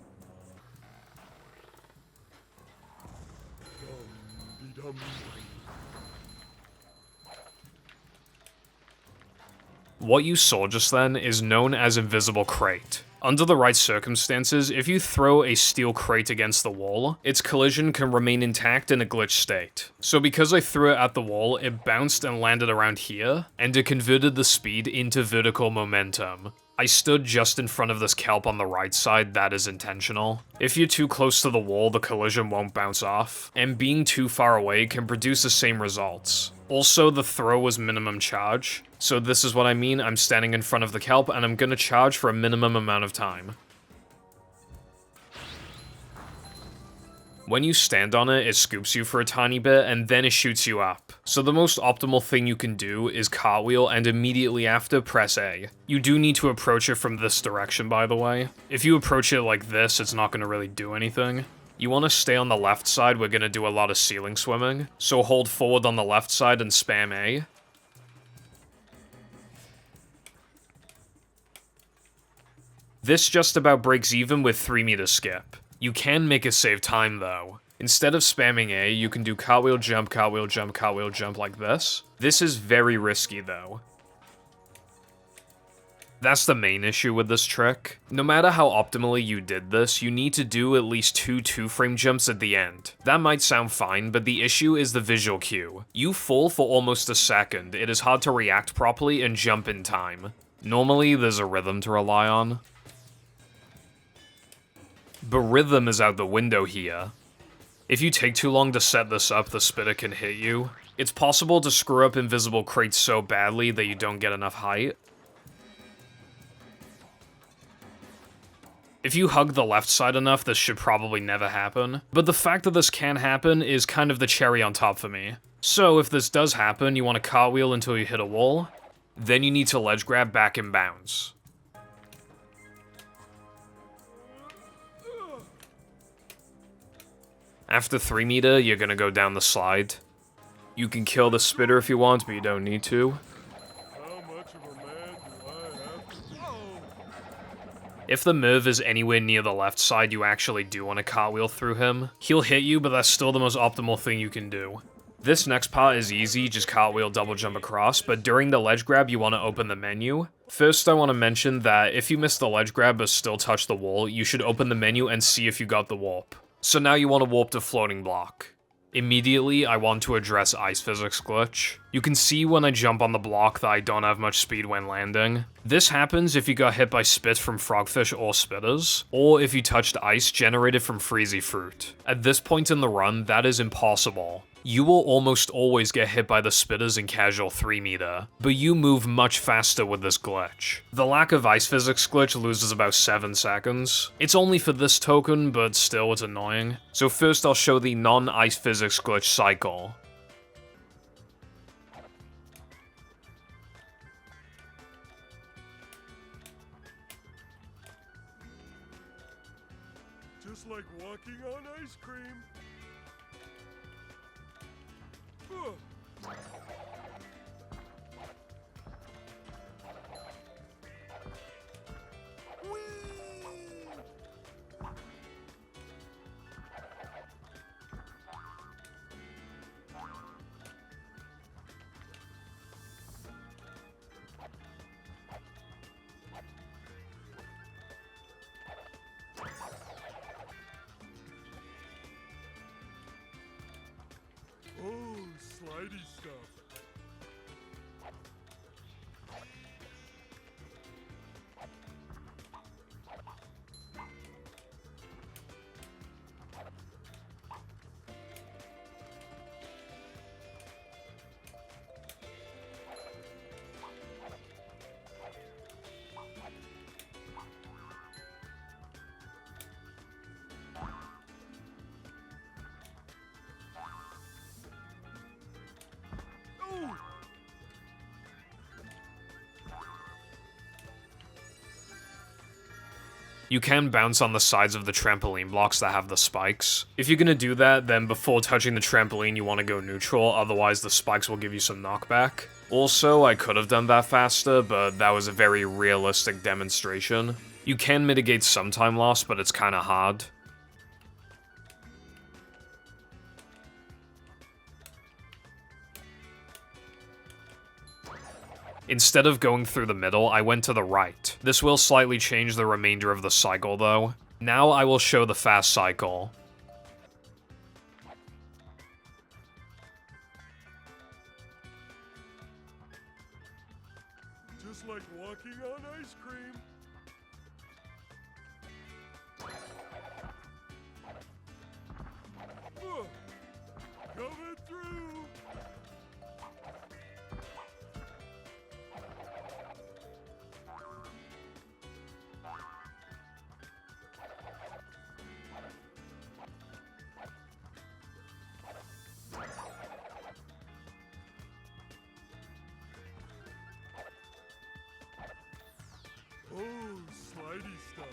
What you saw just then is known as Invisible Crate. Under the right circumstances, if you throw a steel crate against the wall, its collision can remain intact in a glitch state. So because I threw it at the wall, it bounced and landed around here, and it converted the speed into vertical momentum. I stood just in front of this kelp on the right side, that is intentional. If you're too close to the wall, the collision won't bounce off, and being too far away can produce the same results. Also, the throw was minimum charge, so this is what I mean. I'm standing in front of the kelp, and I'm gonna charge for a minimum amount of time. When you stand on it, it scoops you for a tiny bit, and then it shoots you up. So the most optimal thing you can do is cartwheel, and immediately after, press A. You do need to approach it from this direction, by the way. If you approach it like this, it's not gonna really do anything. You want to stay on the left side, we're gonna do a lot of ceiling swimming. So hold forward on the left side and spam A. This just about breaks even with 3 meter skip. You can make it save time though. Instead of spamming A, you can do cartwheel jump, cartwheel jump, cartwheel jump like this. This is very risky though. That's the main issue with this trick. No matter how optimally you did this, you need to do at least 2 2-frame jumps at the end. That might sound fine, but the issue is the visual cue. You fall for almost a second, it is hard to react properly and jump in time. Normally, there's a rhythm to rely on. But rhythm is out the window here. If you take too long to set this up, the spitter can hit you. It's possible to screw up invisible crates so badly that you don't get enough height. If you hug the left side enough, this should probably never happen. But the fact that this can happen is kind of the cherry on top for me. So if this does happen, you want to cartwheel until you hit a wall. Then you need to ledge grab back in bounds. After 3 meter, you're gonna go down the slide. You can kill the spitter if you want, but you don't need to. How much of a man do I have to... Whoa! If the Merv is anywhere near the left side, you actually do want to cartwheel through him. He'll hit you, but that's still the most optimal thing you can do. This next part is easy, just cartwheel double jump across, but during the ledge grab, you want to open the menu. First, I want to mention that if you miss the ledge grab but still touch the wall, you should open the menu and see if you got the warp. So now you want to warp to floating block. Immediately, I want to address ice physics glitch. You can see when I jump on the block that I don't have much speed when landing. This happens if you got hit by spit from Frogfish or spitters, or if you touched ice generated from Freezy Fruit. At this point in the run, that is impossible. You will almost always get hit by the spitters in casual 3 meter, but you move much faster with this glitch. The lack of ice physics glitch loses about 7 seconds. It's only for this token, but still it's annoying. So first I'll show the non-ice physics glitch cycle. Just like walking on ice cream. Ugh. Oh, slidey stuff. You can bounce on the sides of the trampoline blocks that have the spikes. If you're gonna do that, then before touching the trampoline you want to go neutral, otherwise the spikes will give you some knockback. Also, I could have done that faster, but that was a very realistic demonstration. You can mitigate some time loss, but it's kinda hard. Instead of going through the middle, I went to the right. This will slightly change the remainder of the cycle though. Now I will show the fast cycle. Just like walking on ice cream. Coming through. Oh, slidey stuff.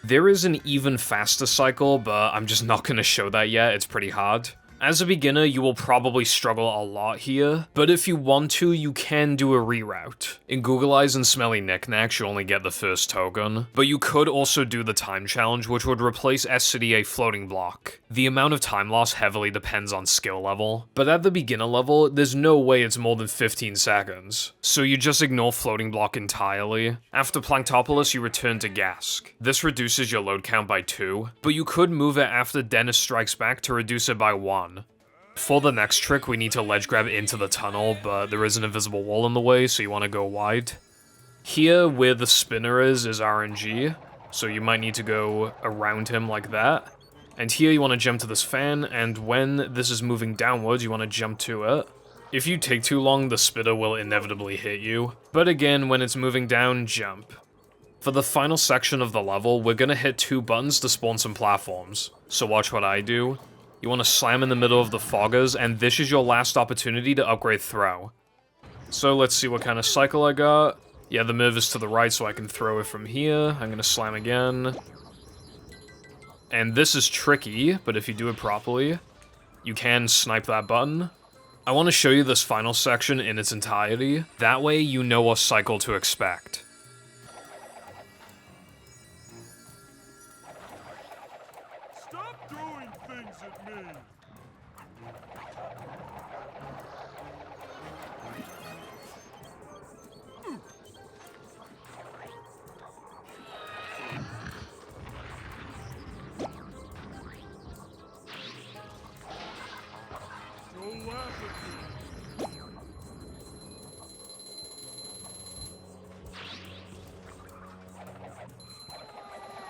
There is an even faster cycle, but I'm just not gonna show that yet, it's pretty hard. As a beginner, you will probably struggle a lot here, but if you want to, you can do a reroute. In Google Eyes and Smelly Knickknacks, you only get the first token, but you could also do the time challenge, which would replace SCDA floating block. The amount of time loss heavily depends on skill level, but at the beginner level, there's no way it's more than 15 seconds. So you just ignore floating block entirely. After Planktopolis, you return to GESK. This reduces your load count by 2, but you could move it after Dennis strikes back to reduce it by 1. For the next trick, we need to ledge grab into the tunnel, but there is an invisible wall in the way, so you want to go wide. Here, where the spinner is RNG, so you might need to go around him like that. And here you want to jump to this fan, and when this is moving downwards, you want to jump to it. If you take too long, the spinner will inevitably hit you. But again, when it's moving down, jump. For the final section of the level, we're gonna hit 2 buttons to spawn some platforms. So watch what I do. You want to slam in the middle of the foggers, and this is your last opportunity to upgrade throw. So let's see what kind of cycle I got. Yeah, the move is to the right, so I can throw it from here. I'm gonna slam again. And this is tricky, but if you do it properly, you can snipe that button. I want to show you this final section in its entirety. That way you know what cycle to expect. Stop throwing things at me. Don't laugh at me.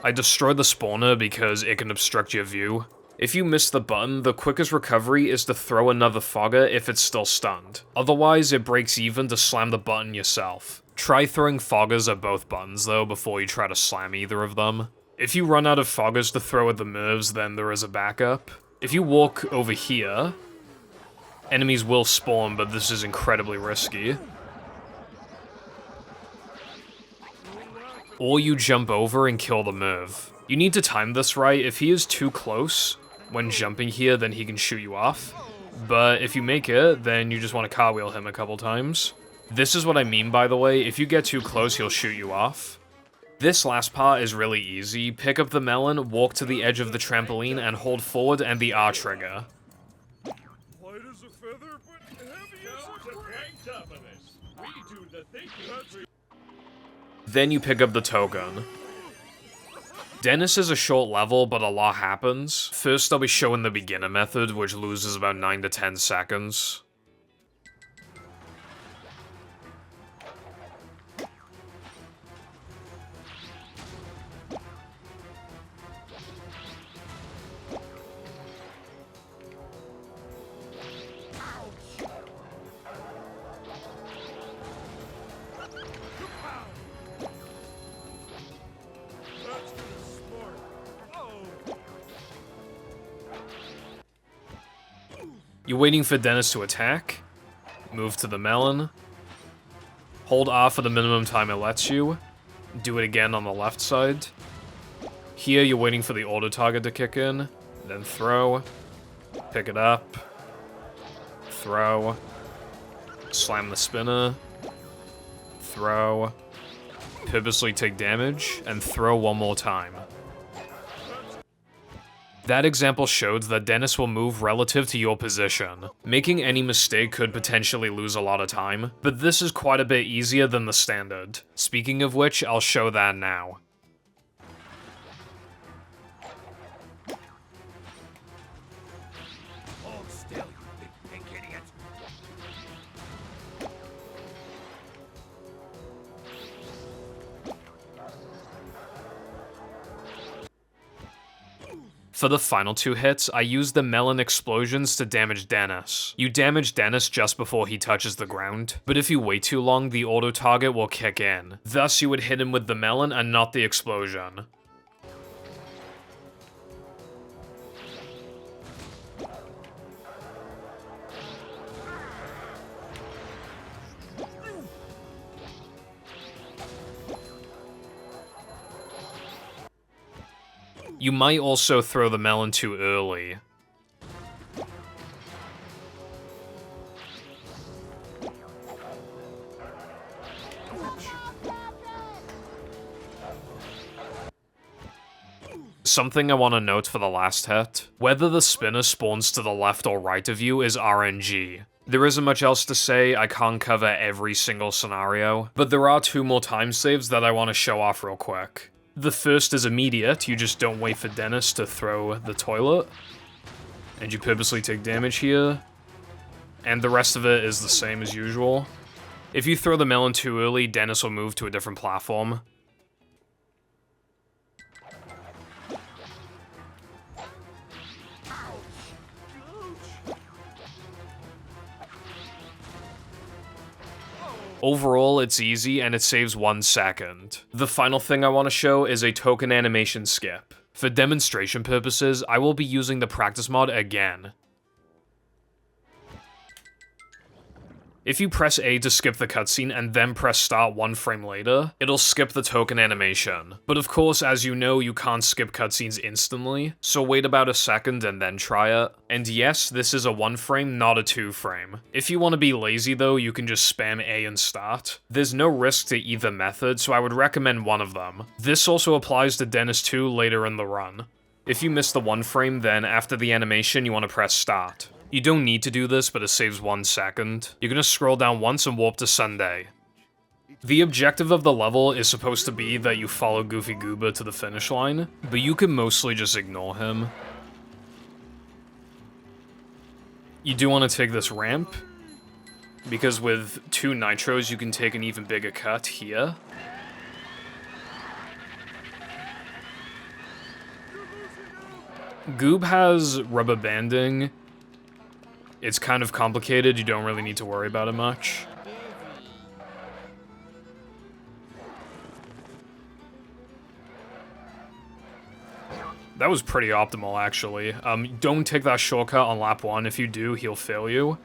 I destroy the spawner because it can obstruct your view. If you miss the button, the quickest recovery is to throw another fogger if it's still stunned. Otherwise, it breaks even to slam the button yourself. Try throwing foggers at both buttons though before you try to slam either of them. If you run out of foggers to throw at the moves, then there is a backup. If you walk over here, enemies will spawn, but this is incredibly risky. Or you jump over and kill the move. You need to time this right. If he is too close when jumping here, then he can shoot you off. But if you make it, then you just want to cartwheel him a couple times. This is what I mean, by the way. If you get too close, he'll shoot you off. This last part is really easy. Pick up the melon, walk to the edge of the trampoline, and hold forward and the R trigger. Light as a feather, but heavy as a brick. We do the thinking. Then you pick up the token. Dennis is a short level, but a lot happens. First, I'll be showing the beginner method, which loses about 9 to 10 seconds. You're waiting for Dennis to attack. Move to the melon. Hold R for the minimum time it lets you. Do it again on the left side. Here, you're waiting for the auto target to kick in. Then throw. Pick it up. Throw. Slam the spinner. Throw. Purposely take damage, and throw one more time. That example showed that Dennis will move relative to your position. Making any mistake could potentially lose a lot of time, but this is quite a bit easier than the standard. Speaking of which, I'll show that now. Hold still, you big pink idiot. For the final two hits, I used the melon explosions to damage Dennis. You damage Dennis just before he touches the ground, but if you wait too long, the auto target will kick in. Thus, you would hit him with the melon and not the explosion. You might also throw the melon too early. Something I want to note for the last hit. Whether the spinner spawns to the left or right of you is RNG. There isn't much else to say, I can't cover every single scenario, but there are two more time saves that I want to show off real quick. The first is immediate, you just don't wait for Dennis to throw the toilet, and you purposely take damage here, and the rest of it is the same as usual. If you throw the melon too early, Dennis will move to a different platform. Overall, it's easy and it saves 1 second. The final thing I want to show is a token animation skip. For demonstration purposes, I will be using the practice mod again. If you press A to skip the cutscene and then press start 1 frame later, it'll skip the token animation. But of course, as you know, you can't skip cutscenes instantly, so wait about a second and then try it. And yes, this is a 1 frame, not a 2 frame. If you want to be lazy though, you can just spam A and start. There's no risk to either method, so I would recommend one of them. This also applies to Dennis 2 later in the run. If you miss the 1 frame, then after the animation, you want to press start. You don't need to do this, but it saves 1 second. You're gonna scroll down once and warp to Sundae. The objective of the level is supposed to be that you follow Goofy Goober to the finish line, but you can mostly just ignore him. You do want to take this ramp, because with 2 nitros you can take an even bigger cut here. Goob has rubber banding. It's kind of complicated, you don't really need to worry about it much. That was pretty optimal, actually. Don't take that shortcut on lap 1. If you do, he'll fail you.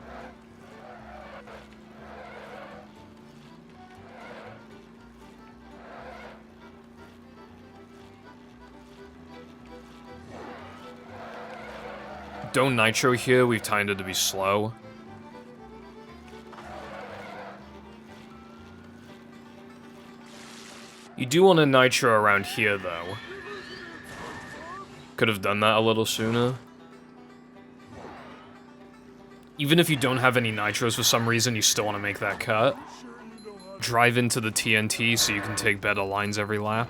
Don't nitro here, we've timed it to be slow. You do want to nitro around here, though. Could have done that a little sooner. Even if you don't have any nitros for some reason, you still want to make that cut. Drive into the TNT so you can take better lines every lap.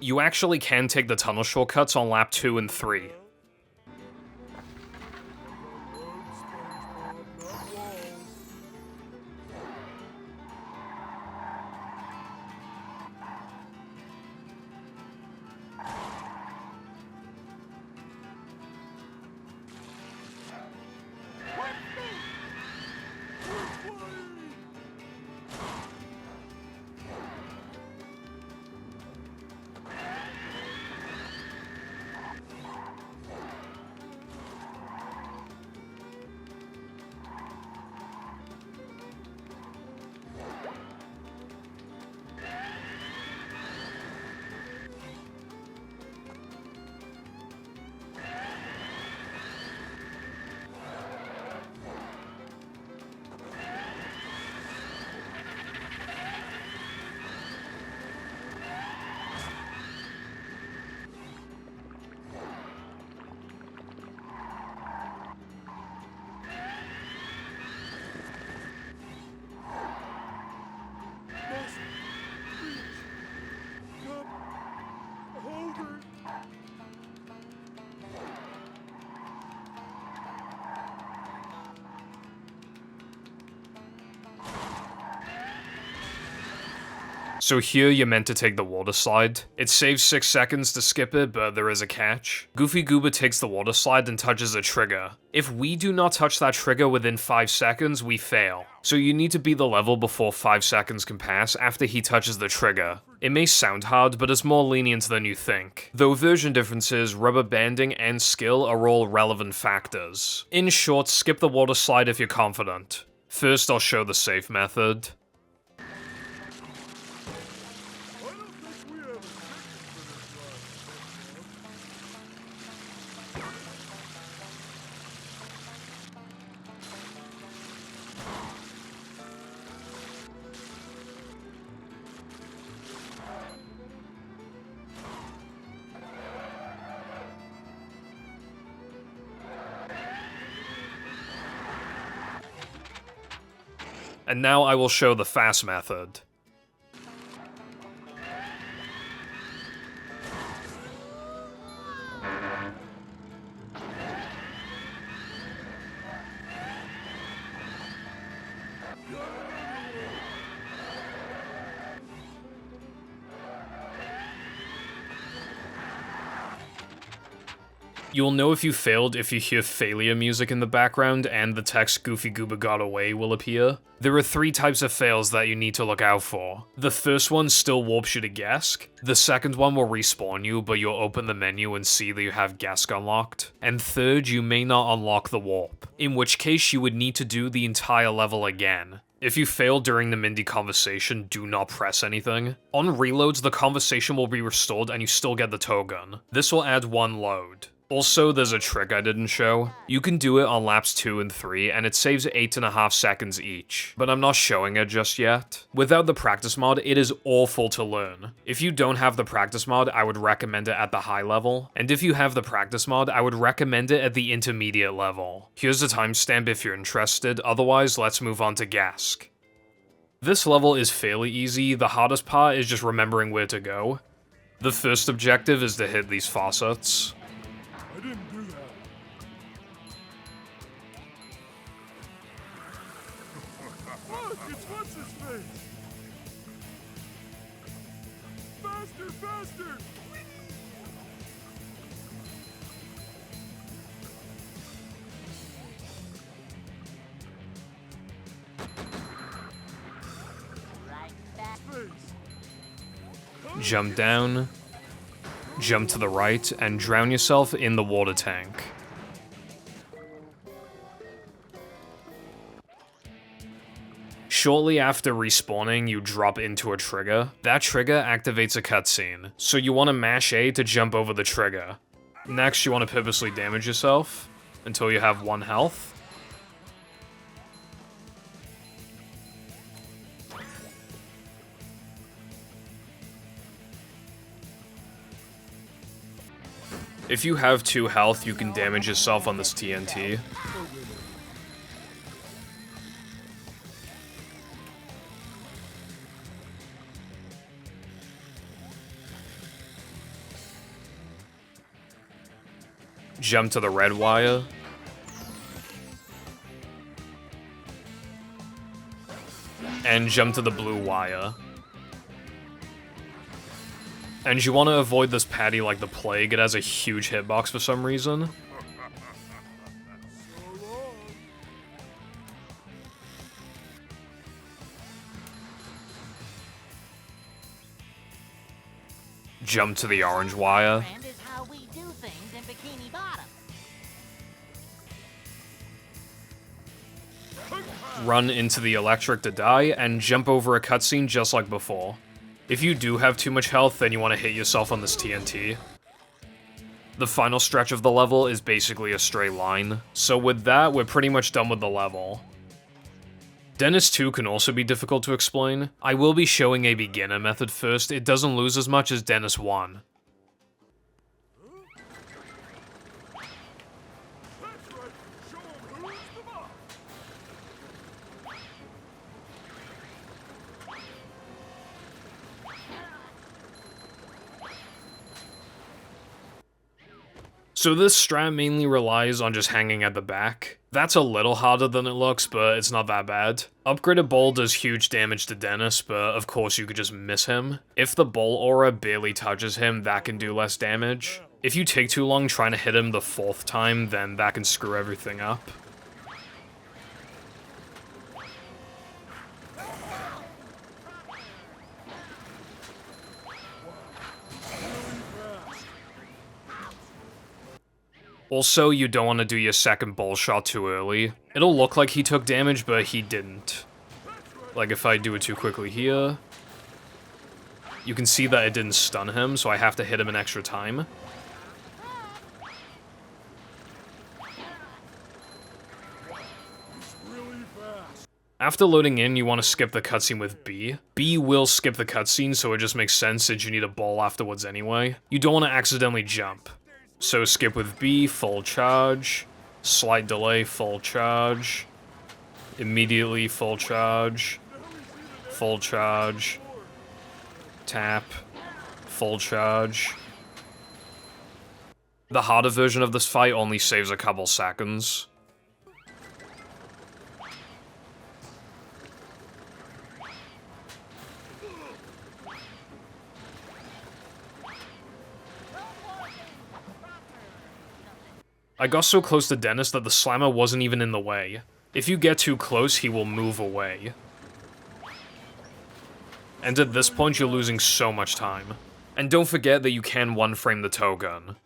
You actually can take the tunnel shortcuts on lap 2 and 3. So here you're meant to take the water slide. It saves 6 seconds to skip it, but there is a catch. Goofy Goober takes the water slide and touches a trigger. If we do not touch that trigger within 5 seconds, we fail. So you need to beat the level before 5 seconds can pass after he touches the trigger. It may sound hard, but it's more lenient than you think. Though version differences, rubber banding, and skill are all relevant factors. In short, skip the water slide if you're confident. First, I'll show the safe method. And now I will show the fast method. You'll know if you failed if you hear failure music in the background and the text Goofy Goober got away will appear. There are 3 types of fails that you need to look out for. The first one still warps you to GESK. The second one will respawn you, but you'll open the menu and see that you have GESK unlocked. And third, you may not unlock the warp, in which case you would need to do the entire level again. If you fail during the Mindy conversation, do not press anything. On reloads, the conversation will be restored and you still get the tow gun. This will add 1 load. Also, there's a trick I didn't show. You can do it on laps 2 and 3, and it saves 8.5 seconds each, but I'm not showing it just yet. Without the practice mod, it is awful to learn. If you don't have the practice mod, I would recommend it at the high level, and if you have the practice mod, I would recommend it at the intermediate level. Here's a timestamp if you're interested, otherwise let's move on to GESK. This level is fairly easy, the hardest part is just remembering where to go. The first objective is to hit these faucets. I didn't do that. Look, it's what's his face. Faster, faster. Right back. Face. Jump down, jump to the right, and drown yourself in the water tank. Shortly after respawning, you drop into a trigger. That trigger activates a cutscene, so you want to mash A to jump over the trigger. Next, you want to purposely damage yourself until you have 1 health. If you have 2 health, you can damage yourself on this TNT. Jump to the red wire. And jump to the blue wire. And you want to avoid this patty like the plague. It has a huge hitbox for some reason. Jump to the orange wire. Friend is how we do things in Bikini Bottom. Run into the electric to die, and jump over a cutscene just like before. If you do have too much health, then you want to hit yourself on this TNT. The final stretch of the level is basically a straight line, so with that, we're pretty much done with the level. Dennis 2 can also be difficult to explain. I will be showing a beginner method first. It doesn't lose as much as Dennis 1. That's right. Show 'em who's the boss. So this strat mainly relies on just hanging at the back. That's a little harder than it looks, but it's not that bad. Upgraded Bowl does huge damage to Dennis, but of course you could just miss him. If the Bowl aura barely touches him, that can do less damage. If you take too long trying to hit him the 4th time, then that can screw everything up. Also, you don't want to do your second bowl shot too early. It'll look like he took damage, but he didn't. Like if I do it too quickly here, you can see that it didn't stun him, so I have to hit him an extra time. After loading in, you want to skip the cutscene with B. B will skip the cutscene, so it just makes sense since you need a ball afterwards anyway. You don't want to accidentally jump. So skip with B, full charge, slight delay, full charge, immediately full charge, tap, full charge. The harder version of this fight only saves a couple seconds. I got so close to Dennis that the slammer wasn't even in the way. If you get too close, he will move away. And at this point, you're losing so much time. And don't forget that you can one-frame the tow gun.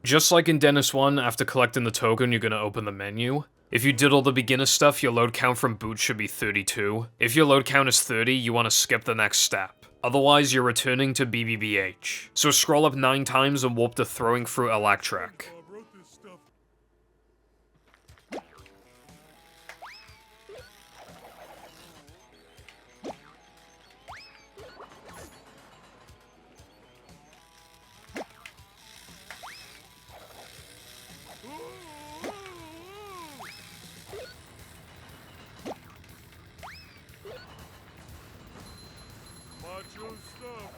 Just like in Dennis 1, after collecting the token, you're gonna open the menu. If you did all the beginner stuff, your load count from boot should be 32. If your load count is 30, you want to skip the next step. Otherwise, you're returning to BBBH. So scroll up 9 times and warp to Throwing Through Electric. I wrote this stuff. Macho stuff.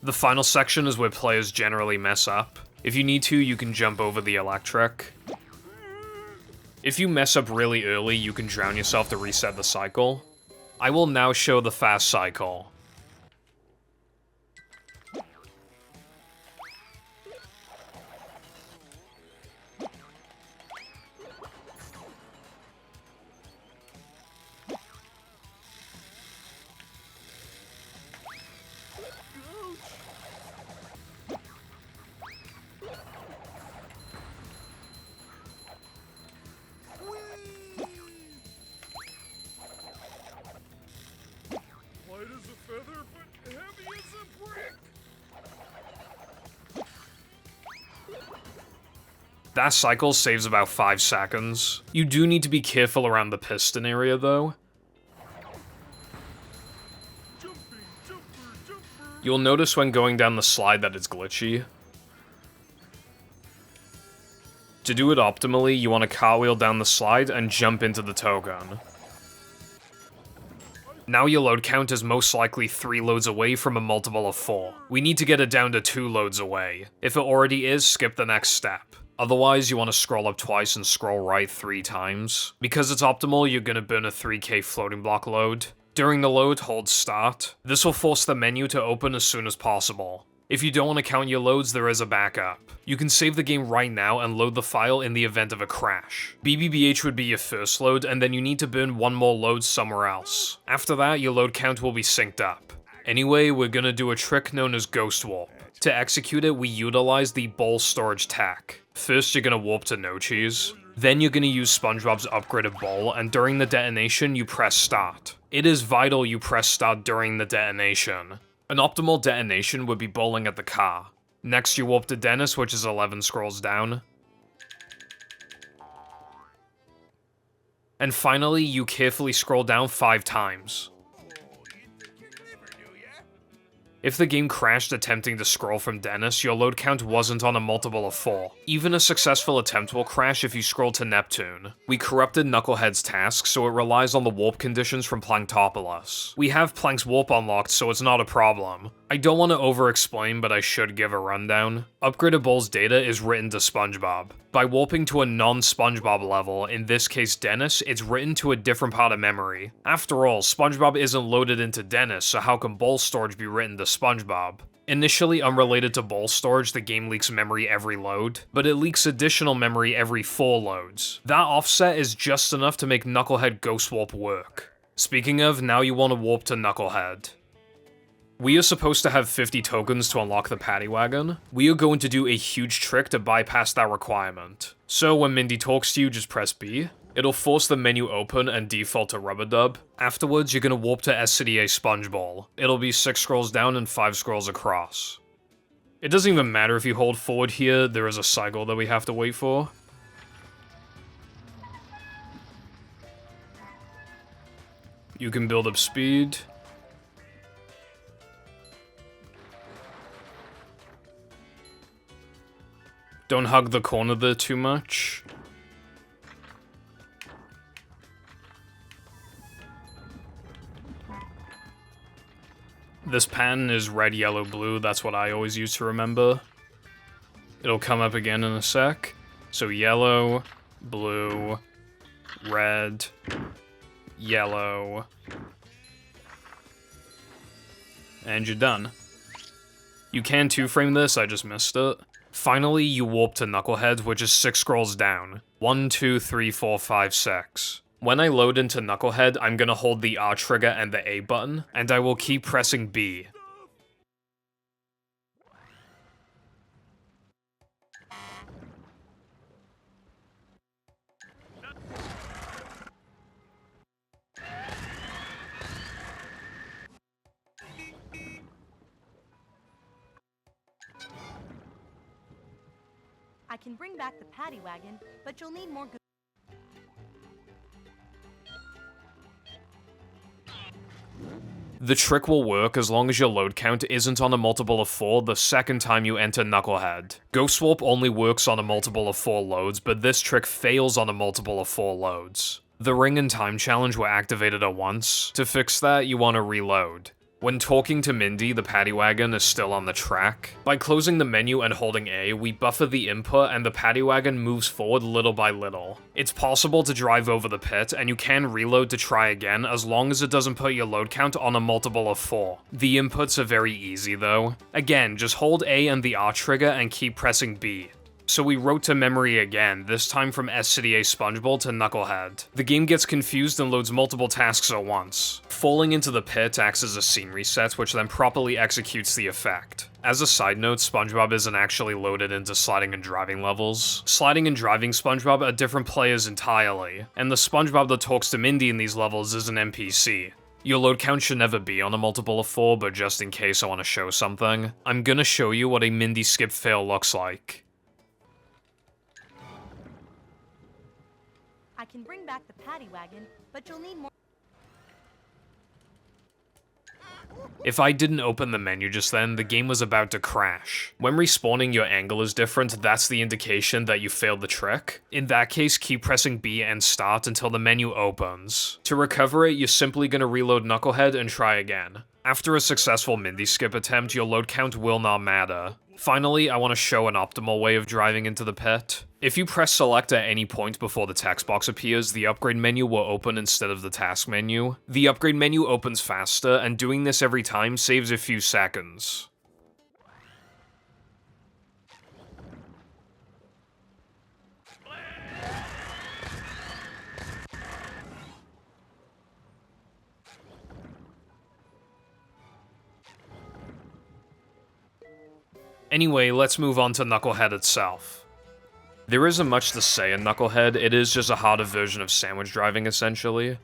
The final section is where players generally mess up. If you need to, you can jump over the electric. If you mess up really early, you can drown yourself to reset the cycle. I will now show the fast cycle. Light as a feather, but heavy as a brick. That cycle saves about 5 seconds. You do need to be careful around the piston area, though. You'll notice when going down the slide that it's glitchy. To do it optimally, you want to cartwheel down the slide and jump into the tow gun. Now your load count is most likely 3 loads away from a multiple of 4. We need to get it down to 2 loads away. If it already is, skip the next step. Otherwise, you want to scroll up twice and scroll right 3 times. Because it's optimal, you're gonna burn a 3k floating block load. During the load, hold start. This will force the menu to open as soon as possible. If you don't want to count your loads, there is a backup. You can save the game right now and load the file in the event of a crash. BBBH would be your first load, and then you need to burn 1 more load somewhere else. After that, your load count will be synced up. Anyway, we're gonna do a trick known as Ghost Warp. To execute it, we utilize the bowl storage tech. First, you're gonna warp to no cheese. Then you're gonna use SpongeBob's upgraded bowl, and during the detonation, you press start. It is vital you press start during the detonation. An optimal detonation would be bowling at the car. Next, you warp to Dennis, which is 11 scrolls down. And finally, you carefully scroll down 5 times. If the game crashed attempting to scroll from Dennis, your load count wasn't on a multiple of 4. Even a successful attempt will crash if you scroll to Neptune. We corrupted Knucklehead's task, so it relies on the warp conditions from Planktopolis. We have Plank's warp unlocked, so it's not a problem. I don't want to over-explain, but I should give a rundown. Upgraded Bowl's data is written to SpongeBob. By warping to a non-SpongeBob level, in this case Dennis, it's written to a different part of memory. After all, SpongeBob isn't loaded into Dennis, so how can bowl storage be written to SpongeBob? Initially unrelated to bowl storage, the game leaks memory every load, but it leaks additional memory every 4 loads. That offset is just enough to make Knucklehead Ghost Warp work. Speaking of, now you want to warp to Knucklehead. We are supposed to have 50 tokens to unlock the paddy wagon. We are going to do a huge trick to bypass that requirement. So when Mindy talks to you, just press B. It'll force the menu open and default to rubber dub. Afterwards, you're gonna warp to SCDA Spongeball. It'll be 6 scrolls down and 5 scrolls across. It doesn't even matter if you hold forward here, there is a cycle that we have to wait for. You can build up speed. Don't hug the corner there too much. This pattern is red, yellow, blue. That's what I always use to remember. It'll come up again in a sec. So yellow, blue, red, yellow. And you're done. You can 2-frame this, I just missed it. Finally, you warp to Knucklehead, which is 6 scrolls down. 1, 2, 3, 4, 5, 6. When I load into Knucklehead, I'm gonna hold the R trigger and the A button, and I will keep pressing B. I can bring back the paddy wagon, but you'll need more. The trick will work as long as your load count isn't on a multiple of 4 the second time you enter Knucklehead. Ghost Warp only works on a multiple of 4 loads, but this trick fails on a multiple of 4 loads. The ring and time challenge were activated at once. To fix that, you want to reload. When talking to Mindy, the paddy wagon is still on the track. By closing the menu and holding A, we buffer the input and the paddy wagon moves forward little by little. It's possible to drive over the pit, and you can reload to try again as long as it doesn't put your load count on a multiple of 4. The inputs are very easy though. Again, just hold A and the R trigger and keep pressing B. So we wrote to memory again, this time from SCDA Spongeball to Knucklehead. The game gets confused and loads multiple tasks at once. Falling into the pit acts as a scene reset, which then properly executes the effect. As a side note, SpongeBob isn't actually loaded into sliding and driving levels. Sliding and driving SpongeBob are different players entirely, and the SpongeBob that talks to Mindy in these levels is an NPC. Your load count should never be on a multiple of 4, but just in case I want to show something, I'm gonna show you what a Mindy skip fail looks like. I can bring back the paddy wagon, but you'll need more. If I didn't open the menu just then, the game was about to crash. When respawning your angle is different, that's the indication that you failed the trick. In that case, keep pressing B and start until the menu opens. To recover it, you're simply gonna reload Knucklehead and try again. After a successful Mindy skip attempt, your load count will not matter. Finally, I want to show an optimal way of driving into the pit. If you press select at any point before the text box appears, the upgrade menu will open instead of the task menu. The upgrade menu opens faster, and doing this every time saves a few seconds. Anyway, let's move on to Knucklehead itself. There isn't much to say in Knucklehead, it is just a harder version of sandwich driving essentially.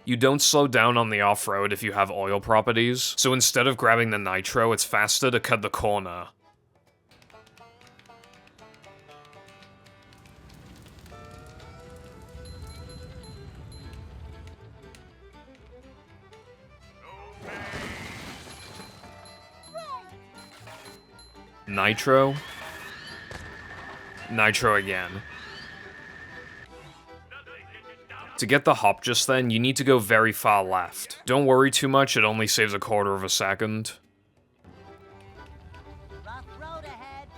You don't slow down on the off-road if you have oil properties, so instead of grabbing the nitro, it's faster to cut the corner. Nitro. Nitro again. To get the hop just then, you need to go very far left. Don't worry too much, it only saves a quarter of a second. Rough road ahead.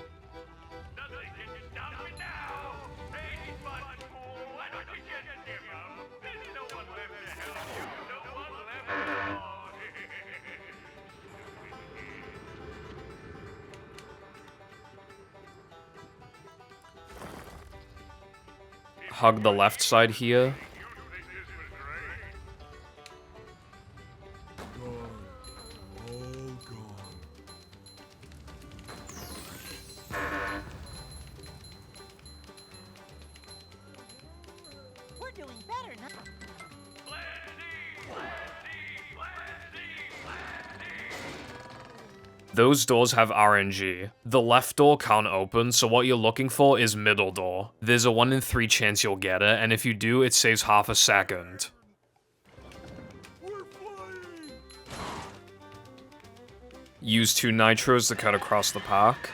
Hug the left side here. We're doing better now. Those doors have RNG. The left door can't open, so what you're looking for is middle door. There's a 1 in 3 chance you'll get it, and if you do, it saves half a second. Use 2 nitros to cut across the park.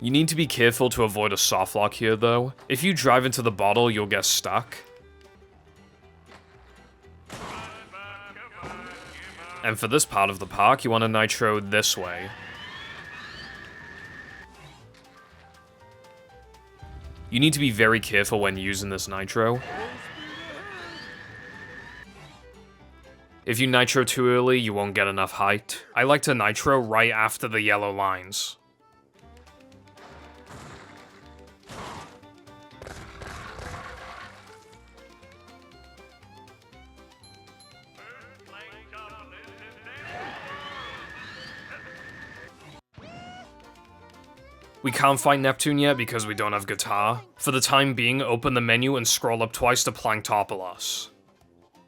You need to be careful to avoid a softlock here though. If you drive into the bottle, you'll get stuck. And for this part of the park, you want to nitro this way. You need to be very careful when using this nitro. If you nitro too early, you won't get enough height. I like to nitro right after the yellow lines. We can't find Neptune yet because we don't have guitar. For the time being, open the menu and scroll up twice to Planktopolis.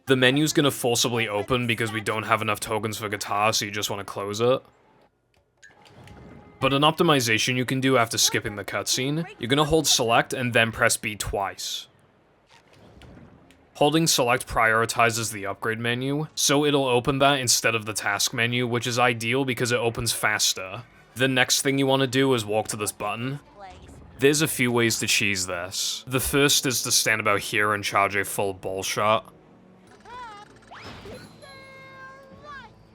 The menu's gonna forcibly open because we don't have enough tokens for guitar, so you just want to close it. But an optimization you can do after skipping the cutscene, you're gonna hold select and then press B twice. Holding select prioritizes the upgrade menu, so it'll open that instead of the task menu, which is ideal because it opens faster. The next thing you want to do is walk to this button. There's a few ways to cheese this. The first is to stand about here and charge a full ball shot.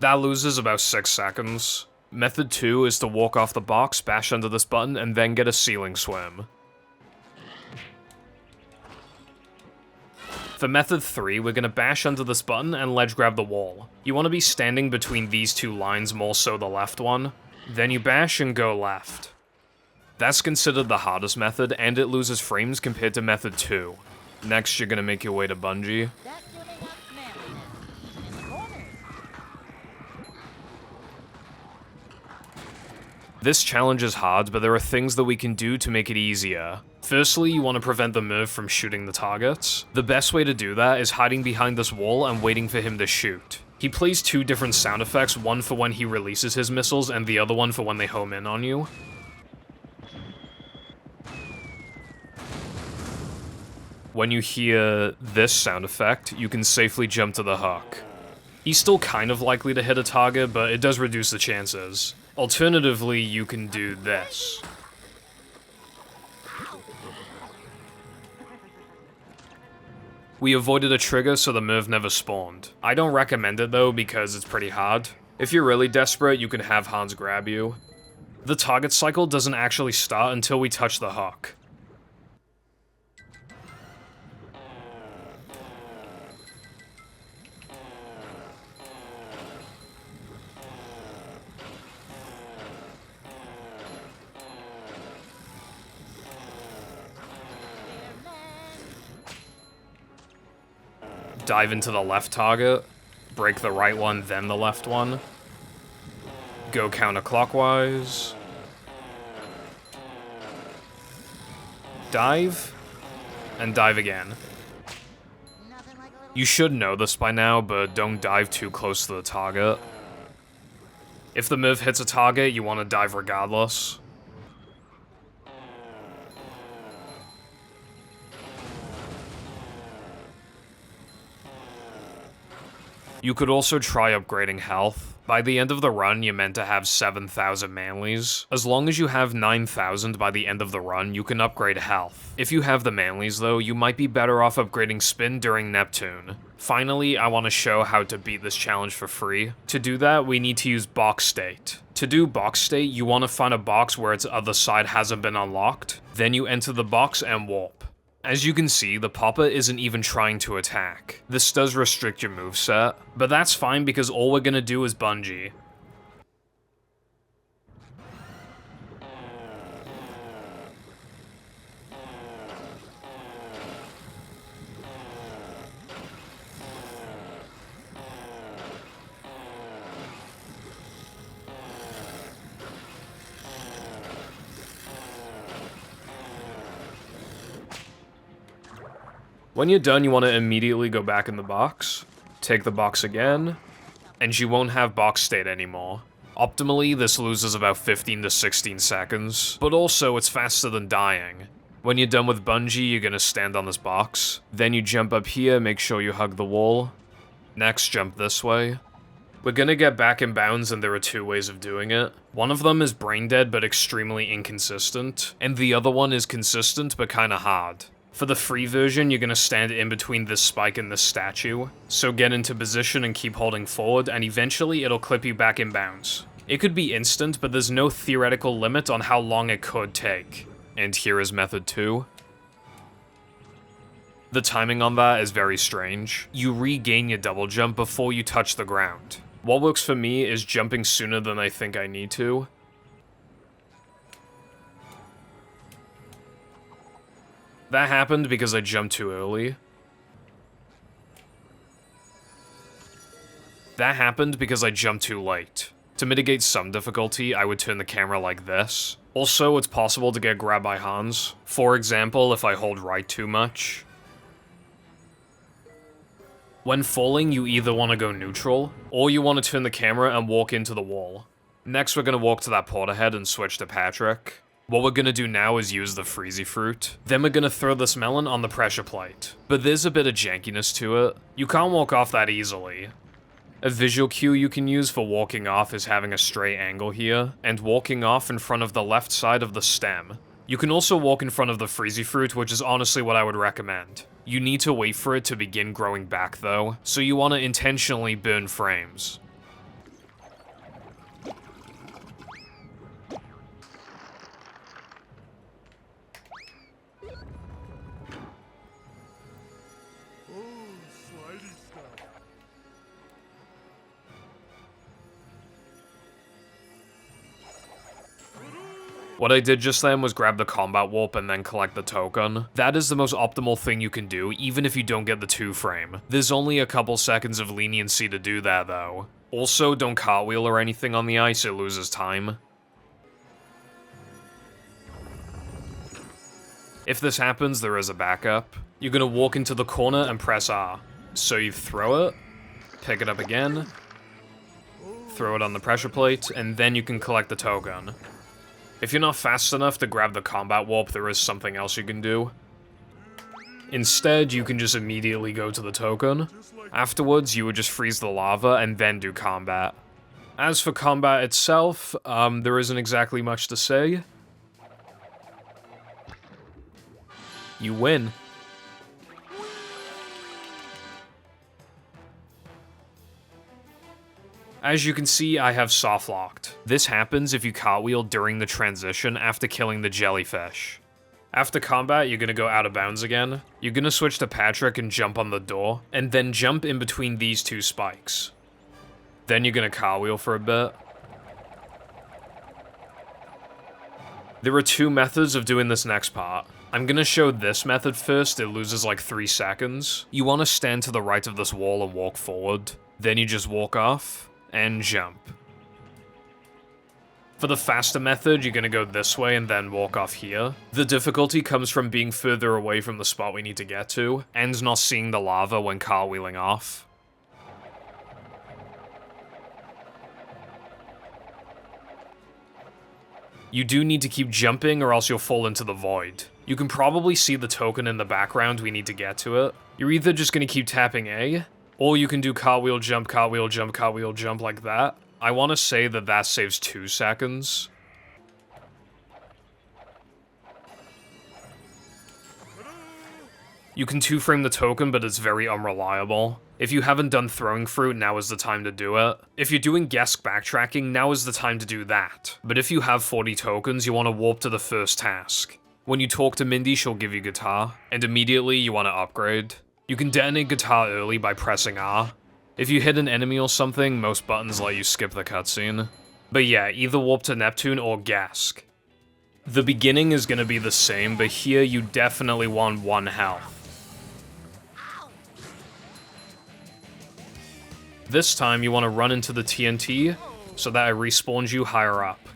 That loses about 6 seconds. Method 2 is to walk off the box, bash under this button, and then get a ceiling swim. For method 3, we're gonna bash under this button and ledge grab the wall. You want to be standing between these two lines, more so the left one. Then you bash and go left. That's considered the hardest method, and it loses frames compared to method 2. Next, you're gonna make your way to bungee. That's giving us manliness. Corners. This challenge is hard, but there are things that we can do to make it easier. Firstly, you want to prevent the Merv from shooting the targets. The best way to do that is hiding behind this wall and waiting for him to shoot. He plays two different sound effects, one for when he releases his missiles and the other one for when they home in on you. When you hear this sound effect, you can safely jump to the hook. He's still kind of likely to hit a target, but it does reduce the chances. Alternatively, you can do this. We avoided a trigger so the Merv never spawned. I don't recommend it though because it's pretty hard. If you're really desperate, you can have Hans grab you. The target cycle doesn't actually start until we touch the hook. Dive into the left target, break the right one, then the left one. Go counterclockwise. Dive, and dive again. You should know this by now, but don't dive too close to the target. If the Merv hits a target, you want to dive regardless. You could also try upgrading health. By the end of the run, you're meant to have 7,000 manlies. As long as you have 9,000 by the end of the run, you can upgrade health. If you have the manlies though, you might be better off upgrading spin during Neptune. Finally, I want to show how to beat this challenge for free. To do that, we need to use box state. To do box state, you want to find a box where its other side hasn't been unlocked. Then you enter the box and warp. As you can see, the popper isn't even trying to attack. This does restrict your moveset, but that's fine because all we're gonna do is bungee. When you're done, you want to immediately go back in the box, take the box again, and you won't have box state anymore. Optimally, this loses about 15 to 16 seconds, but also it's faster than dying. When you're done with bungee, you're gonna stand on this box, then you jump up here, make sure you hug the wall. Next, jump this way. We're gonna get back in bounds and there are two ways of doing it. One of them is brain dead but extremely inconsistent, and the other one is consistent but kinda hard. For the free version, you're gonna stand in between this spike and this statue, so get into position and keep holding forward, and eventually it'll clip you back in bounds. It could be instant, but there's no theoretical limit on how long it could take. And here is method 2. The timing on that is very strange. You regain your double jump before you touch the ground. What works for me is jumping sooner than I think I need to. That happened because I jumped too early. That happened because I jumped too late. To mitigate some difficulty, I would turn the camera like this. Also, it's possible to get grabbed by Hans. For example, if I hold right too much. When falling, you either want to go neutral, or you want to turn the camera and walk into the wall. Next, we're going to walk to that porterhead and switch to Patrick. What we're gonna do now is use the Freezy Fruit. Then we're gonna throw this melon on the pressure plate. But there's a bit of jankiness to it. You can't walk off that easily. A visual cue you can use for walking off is having a straight angle here, and walking off in front of the left side of the stem. You can also walk in front of the Freezy Fruit, which is honestly what I would recommend. You need to wait for it to begin growing back though, so you want to intentionally burn frames. What I did just then was grab the combat warp and then collect the token. That is the most optimal thing you can do, even if you don't get the 2-frame. There's only a couple seconds of leniency to do that though. Also, don't cartwheel or anything on the ice, it loses time. If this happens, there is a backup. You're gonna walk into the corner and press R. So you throw it, pick it up again, throw it on the pressure plate, and then you can collect the token. If you're not fast enough to grab the combat warp, there is something else you can do. Instead, you can just immediately go to the token. Afterwards, you would just freeze the lava and then do combat. As for combat itself, there isn't exactly much to say. You win. As you can see, I have soft locked. This happens if you cartwheel during the transition after killing the jellyfish. After combat, you're gonna go out of bounds again. You're gonna switch to Patrick and jump on the door, and then jump in between these two spikes. Then you're gonna cartwheel for a bit. There are two methods of doing this next part. I'm gonna show this method first, it loses like 3 seconds. You wanna stand to the right of this wall and walk forward. Then you just walk off, and jump. For the faster method, you're gonna go this way and then walk off here. The difficulty comes from being further away from the spot we need to get to, and not seeing the lava when cartwheeling off. You do need to keep jumping or else you'll fall into the void. You can probably see the token in the background we need to get to it. You're either just gonna keep tapping A, or you can do cartwheel jump, cartwheel jump, cartwheel jump like that. I want to say that that saves 2 seconds. You can 2-frame the token, but it's very unreliable. If you haven't done throwing fruit, now is the time to do it. If you're doing GESK backtracking, now is the time to do that. But if you have 40 tokens, you want to warp to the first task. When you talk to Mindy, she'll give you guitar, and immediately you want to upgrade. You can detonate guitar early by pressing R. If you hit an enemy or something, most buttons let you skip the cutscene. But yeah, either warp to Neptune or GESK. The beginning is gonna be the same, but here you definitely want 1 health. This time you want to run into the TNT, so that it respawns you higher up.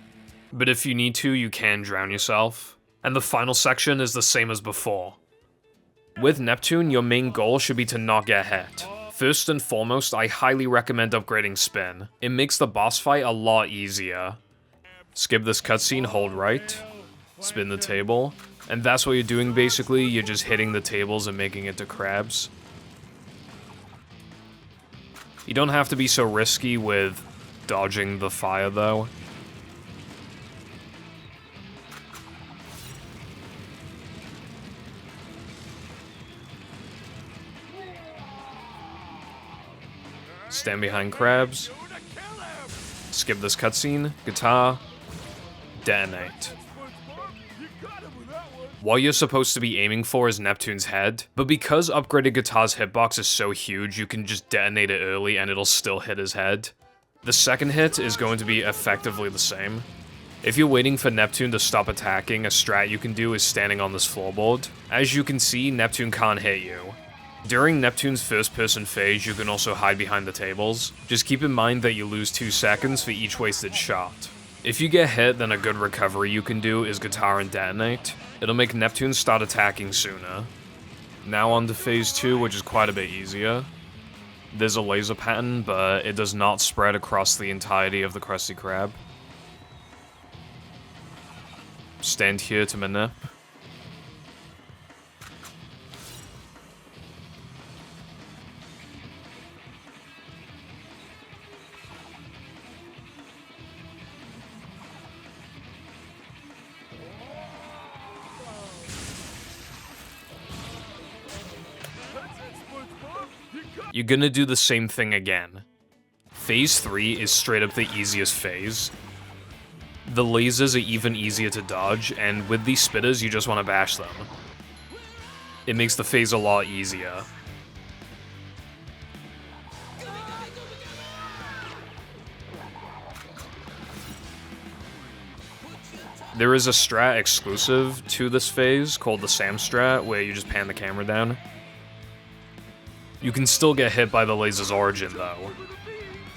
But if you need to, you can drown yourself. And the final section is the same as before. With Neptune, your main goal should be to not get hit. First and foremost, I highly recommend upgrading Spin. It makes the boss fight a lot easier. Skip this cutscene, hold right, spin the table, and that's what you're doing basically, you're just hitting the tables and making it to crabs. You don't have to be so risky with dodging the fire though. Stand behind crabs. Skip this cutscene. Guitar. Detonate. What you're supposed to be aiming for is Neptune's head, but because upgraded guitar's hitbox is so huge, you can just detonate it early and it'll still hit his head. The second hit is going to be effectively the same. If you're waiting for Neptune to stop attacking, a strat you can do is standing on this floorboard. As you can see, Neptune can't hit you. During Neptune's first-person phase, you can also hide behind the tables. Just keep in mind that you lose 2 seconds for each wasted shot. If you get hit, then a good recovery you can do is guitar and detonate. It'll make Neptune start attacking sooner. Now on to phase 2, which is quite a bit easier. There's a laser pattern, but it does not spread across the entirety of the Krusty Krab. Stand here to manip. You're gonna do the same thing again. Phase 3 is straight up the easiest phase. The lasers are even easier to dodge, and with these spitters, you just want to bash them. It makes the phase a lot easier. There is a strat exclusive to this phase called the Sam strat, where you just pan the camera down. You can still get hit by the laser's origin, though.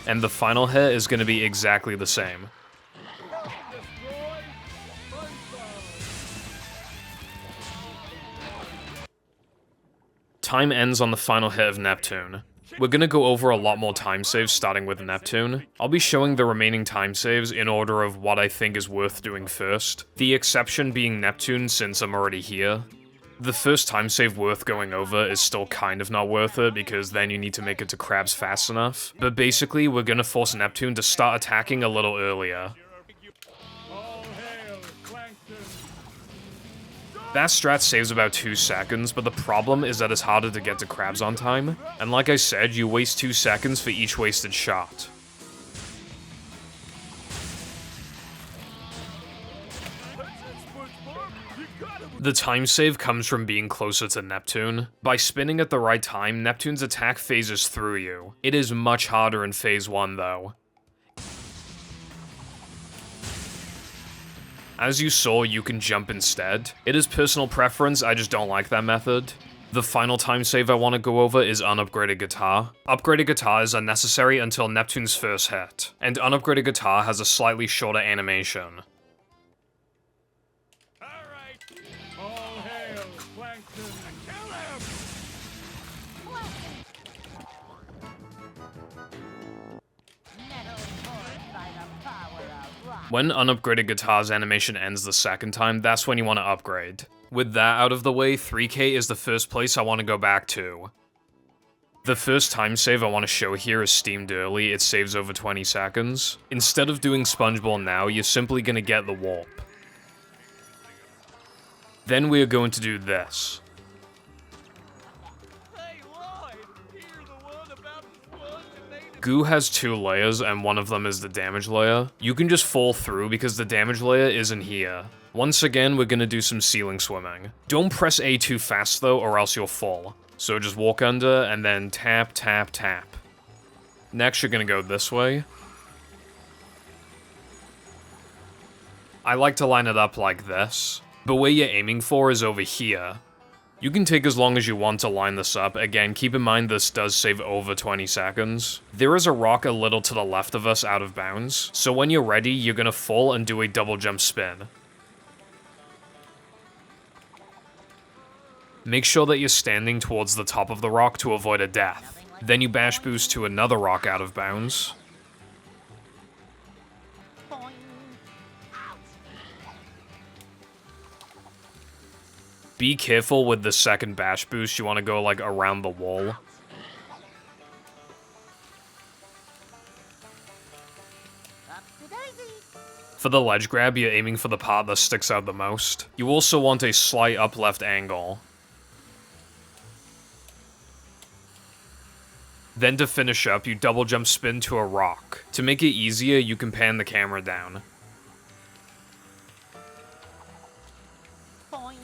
And the final hit is going to be exactly the same. time ends on the final hit of Neptune. We're gonna go over a lot more time saves starting with Neptune. I'll be showing the remaining time saves in order of what I think is worth doing first, the exception being Neptune since I'm already here. The first time save worth going over is still kind of not worth it because then you need to make it to crabs fast enough, but basically we're gonna force Neptune to start attacking a little earlier. All hail, Plankton. That strat saves about 2 seconds, but the problem is that it's harder to get to crabs on time, and like I said, you waste 2 seconds for each wasted shot. That's it, SpongeBob. You got him. The time save comes from being closer to Neptune. By spinning at the right time, Neptune's attack phases through you. It is much harder in phase 1 though. As you saw, you can jump instead. It is personal preference, I just don't like that method. The final time save I want to go over is Unupgraded Guitar. Upgraded Guitar is unnecessary until Neptune's first hit, and Unupgraded Guitar has a slightly shorter animation. Alright. All hail, Plankton. Kill him. Metal forged by the power of rock. When Unupgraded Guitar's animation ends the second time, that's when you want to upgrade. With that out of the way, 3K is the first place I want to go back to. The first time save I want to show here is steamed early, it saves over 20 seconds. Instead of doing SpongeBall now, you're simply going to get the warp. Then we are going to do this. Hey, Lloyd. You're the one about Sponge and made him. Goo has 2 layers, and one of them is the damage layer. You can just fall through because the damage layer isn't here. Once again, we're gonna do some ceiling swimming. Don't press A too fast though, or else you'll fall. So just walk under, and then tap, tap, tap. Next, you're gonna go this way. I like to line it up like this, but where you're aiming for is over here. You can take as long as you want to line this up. Again, keep in mind this does save over 20 seconds. There is a rock a little to the left of us out of bounds, so when you're ready, you're gonna fall and do a double jump spin. Make sure that you're standing towards the top of the rock to avoid a death. Then you bash boost to another rock out of bounds. Boing. Out. Be careful with the second bash boost, you want to go like around the wall. Up to daisy. For the ledge grab, you're aiming for the part that sticks out the most. You also want a slight up left angle. Then to finish up, you double jump spin to a rock. To make it easier, you can pan the camera down. Boing.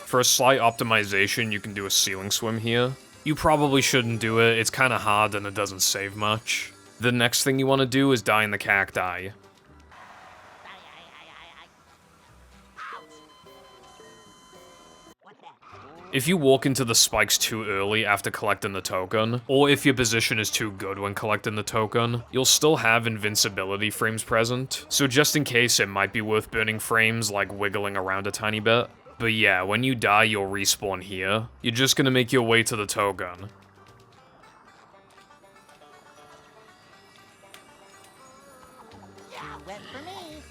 For a slight optimization, you can do a ceiling swim here. You probably shouldn't do it, it's kinda hard and it doesn't save much. The next thing you want to do is die in the cacti. If you walk into the spikes too early after collecting the token, or if your position is too good when collecting the token, you'll still have invincibility frames present, so just in case it might be worth burning frames like wiggling around a tiny bit. But yeah, when you die you'll respawn here. You're just gonna make your way to the token. Yeah, wet for me.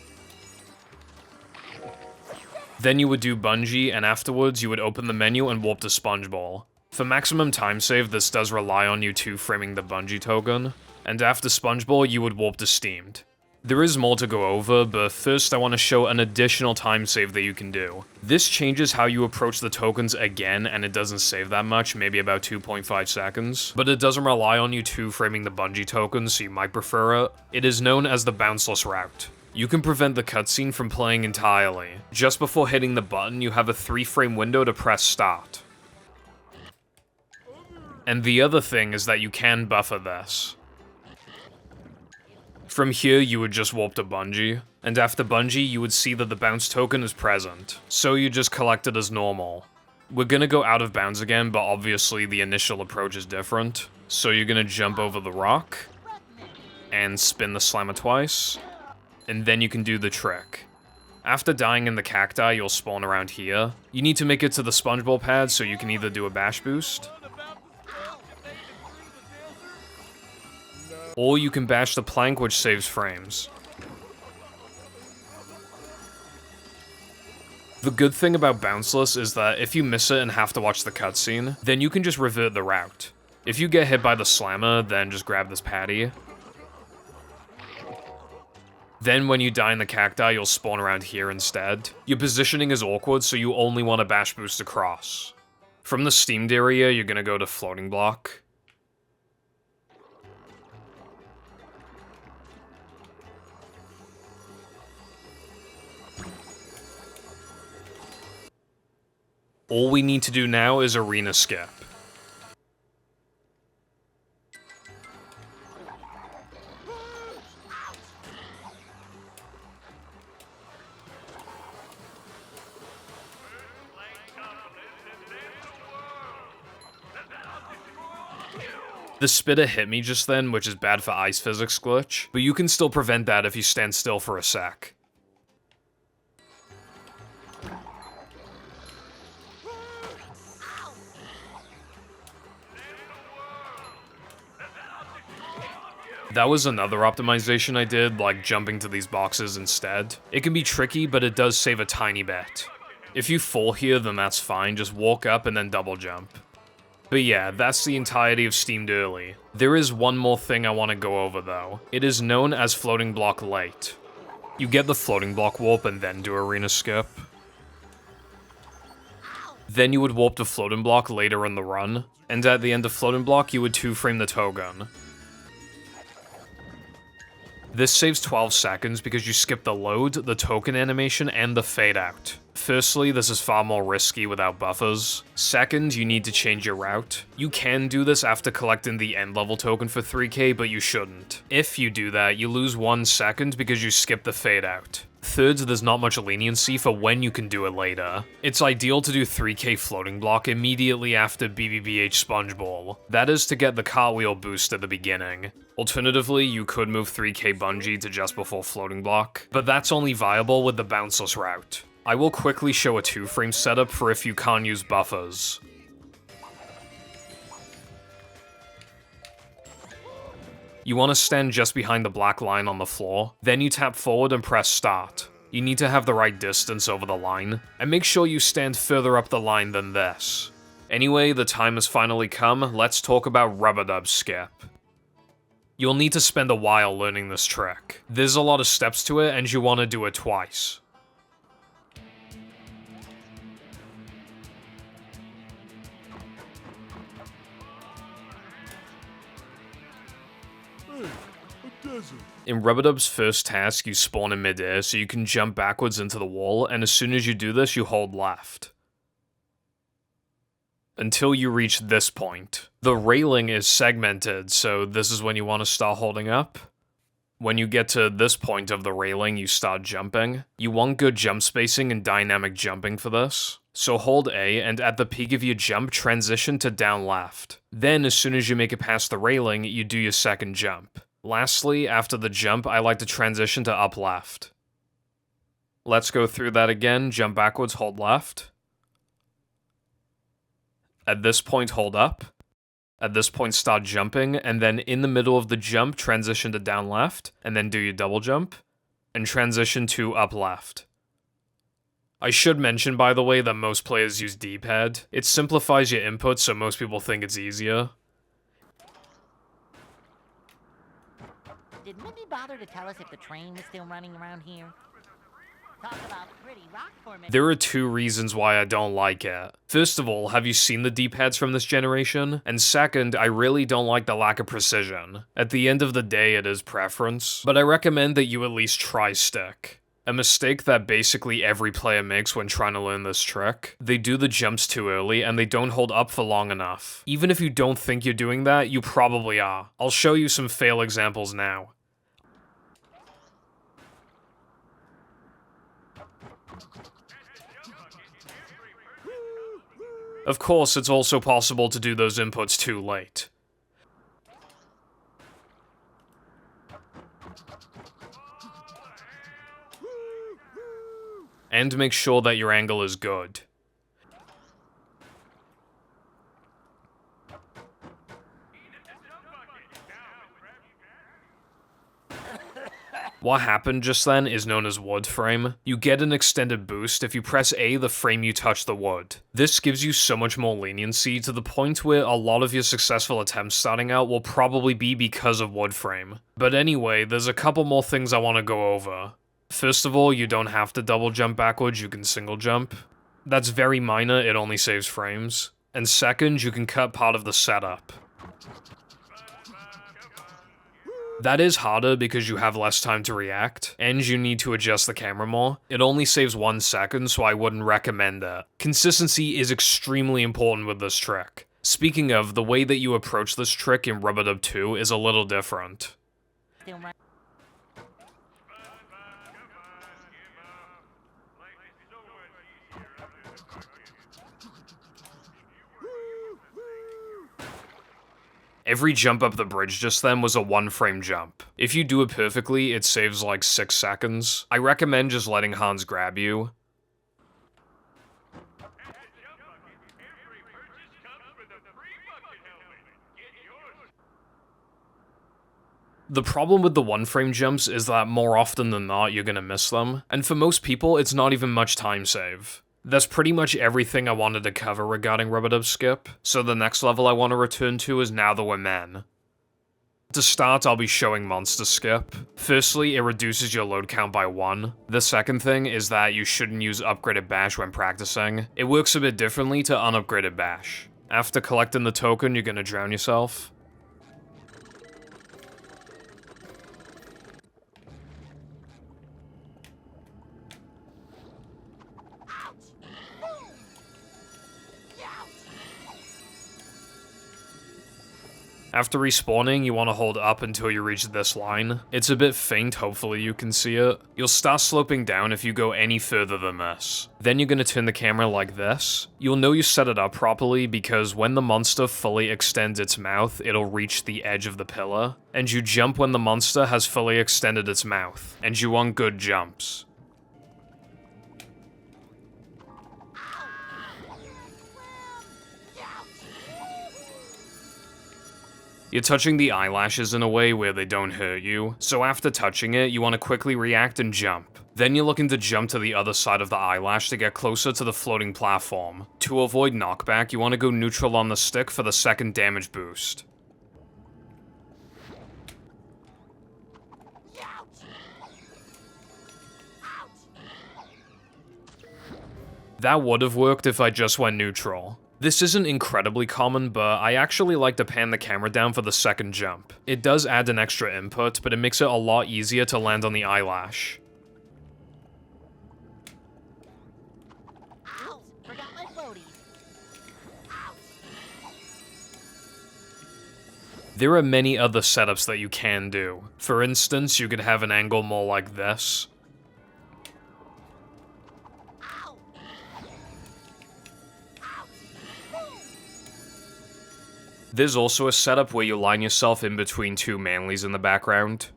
Then you would do bungee, and afterwards you would open the menu and warp to Spongeball. For maximum time save, this does rely on you two-framing the bungee token, and after Spongeball you would warp to Steamed. There is more to go over, but first I want to show an additional time save that you can do. This changes how you approach the tokens again, and it doesn't save that much, maybe about 2.5 seconds, but it doesn't rely on you two-framing the bungee token, so you might prefer it. It is known as the bounceless route. You can prevent the cutscene from playing entirely. Just before hitting the button, you have a 3-frame window to press start. And the other thing is that you can buffer this. From here, you would just warp to bungee, and after bungee, you would see that the bounce token is present, so you just collect it as normal. We're gonna go out of bounds again, but obviously the initial approach is different. So you're gonna jump over the rock, and spin the slammer twice, and then you can do the trick. After dying in the cacti, you'll spawn around here. You need to make it to the SpongeBob pad so you can either do a bash boost, or you can bash the plank, which saves frames. The good thing about Bounceless is that if you miss it and have to watch the cutscene, then you can just revert the route. If you get hit by the slammer, then just grab this patty. Then when you die in the cacti, you'll spawn around here instead. Your positioning is awkward, so you only want to bash boost across. From the steamed area, you're gonna go to floating block. All we need to do now is arena skip. The spitter hit me just then, which is bad for ice physics glitch, but you can still prevent that if you stand still for a sec. That was another optimization I did, like jumping to these boxes instead. It can be tricky, but it does save a tiny bit. If you fall here, then that's fine, just walk up and then double jump. But yeah, that's the entirety of Steamed Early. There is one more thing I want to go over though. It is known as Floating Block Late. You get the Floating Block warp and then do arena skip. Then you would warp to Floating Block later in the run, and at the end of Floating Block you would 2-frame the tow gun. This saves 12 seconds because you skip the load, the token animation, and the fade out. Firstly, this is far more risky without buffers. Second, you need to change your route. You can do this after collecting the end level token for 3k, but you shouldn't. If you do that, you lose 1 second because you skip the fade out. Third, there's not much leniency for when you can do it later. It's ideal to do 3k floating block immediately after BBBH Spongeball. That is to get the cartwheel boost at the beginning. Alternatively, you could move 3k bungee to just before floating block, but that's only viable with the bounceless route. I will quickly show a 2-frame setup for if you can't use buffers. You want to stand just behind the black line on the floor, then you tap forward and press start. You need to have the right distance over the line, and make sure you stand further up the line than this. Anyway, the time has finally come, let's talk about Rub-a-Dub skip. You'll need to spend a while learning this trick. There's a lot of steps to it, and you want to do it twice. In Rub-a-Dub's first task, you spawn in midair so you can jump backwards into the wall, and as soon as you do this, you hold left. Until you reach this point. The railing is segmented, so this is when you want to start holding up. When you get to this point of the railing, you start jumping. You want good jump spacing and dynamic jumping for this. So hold A, and at the peak of your jump, transition to down left. Then, as soon as you make it past the railing, you do your second jump. Lastly, after the jump, I like to transition to up left. Let's go through that again. Jump backwards, hold left. At this point, hold up. At this point, start jumping, and then in the middle of the jump, transition to down left, and then do your double jump, and transition to up left. I should mention, by the way, that most players use D-pad. It simplifies your input, so most people think it's easier. Did Mindy bother to tell us if the train was still running around here? Talk about pretty rock formation. There are 2 reasons why I don't like it. First of all, have you seen the D-pads from this generation? And second, I really don't like the lack of precision. At the end of the day, it is preference, but I recommend that you at least try stick. A mistake that basically every player makes when trying to learn this trick. They do the jumps too early and they don't hold up for long enough. Even if you don't think you're doing that, you probably are. I'll show you some fail examples now. Of course, it's also possible to do those inputs too late. and make sure that your angle is good. What happened just then is known as wood frame. You get an extended boost if you press A the frame you touch the wood. This gives you so much more leniency to the point where a lot of your successful attempts starting out will probably be because of wood frame. But anyway, there's a couple more things I want to go over. First of all, you don't have to double jump backwards, you can single jump. That's very minor, it only saves frames. And second, you can cut part of the setup. That is harder because you have less time to react, and you need to adjust the camera more. It only saves 1 second, so I wouldn't recommend it. Consistency is extremely important with this trick. Speaking of, the way that you approach this trick in Rub-a-Dub 2 is a little different. Still running. Every jump up the bridge just then was a 1-frame jump. If you do it perfectly, it saves like 6 seconds. I recommend just letting Hans grab you. The problem with the 1-frame jumps is that more often than not, you're gonna miss them. And for most people, it's not even much time save. That's pretty much everything I wanted to cover regarding Rub-a-Dub Skip, so the next level I want to return to is Now That We're Men. To start, I'll be showing Monster Skip. Firstly, it reduces your load count by 1. The second thing is that you shouldn't use Upgraded Bash when practicing. It works a bit differently to Unupgraded Bash. After collecting the token, you're gonna drown yourself. After respawning, you want to hold up until you reach this line. It's a bit faint, hopefully you can see it. You'll start sloping down if you go any further than this. Then you're going to turn the camera like this. You'll know you set it up properly because when the monster fully extends its mouth, it'll reach the edge of the pillar. And you jump when the monster has fully extended its mouth. And you want good jumps. You're touching the eyelashes in a way where they don't hurt you, so after touching it, you want to quickly react and jump. Then you're looking to jump to the other side of the eyelash to get closer to the floating platform. To avoid knockback, you want to go neutral on the stick for the second damage boost. That would have worked if I just went neutral. This isn't incredibly common, but I actually like to pan the camera down for the second jump. It does add an extra input, but it makes it a lot easier to land on the eyelash. Ow! Forgot my floaties. Ow! There are many other setups that you can do. For instance, you could have an angle more like this. There's also a setup where you line yourself in between 2 Manleys in the background.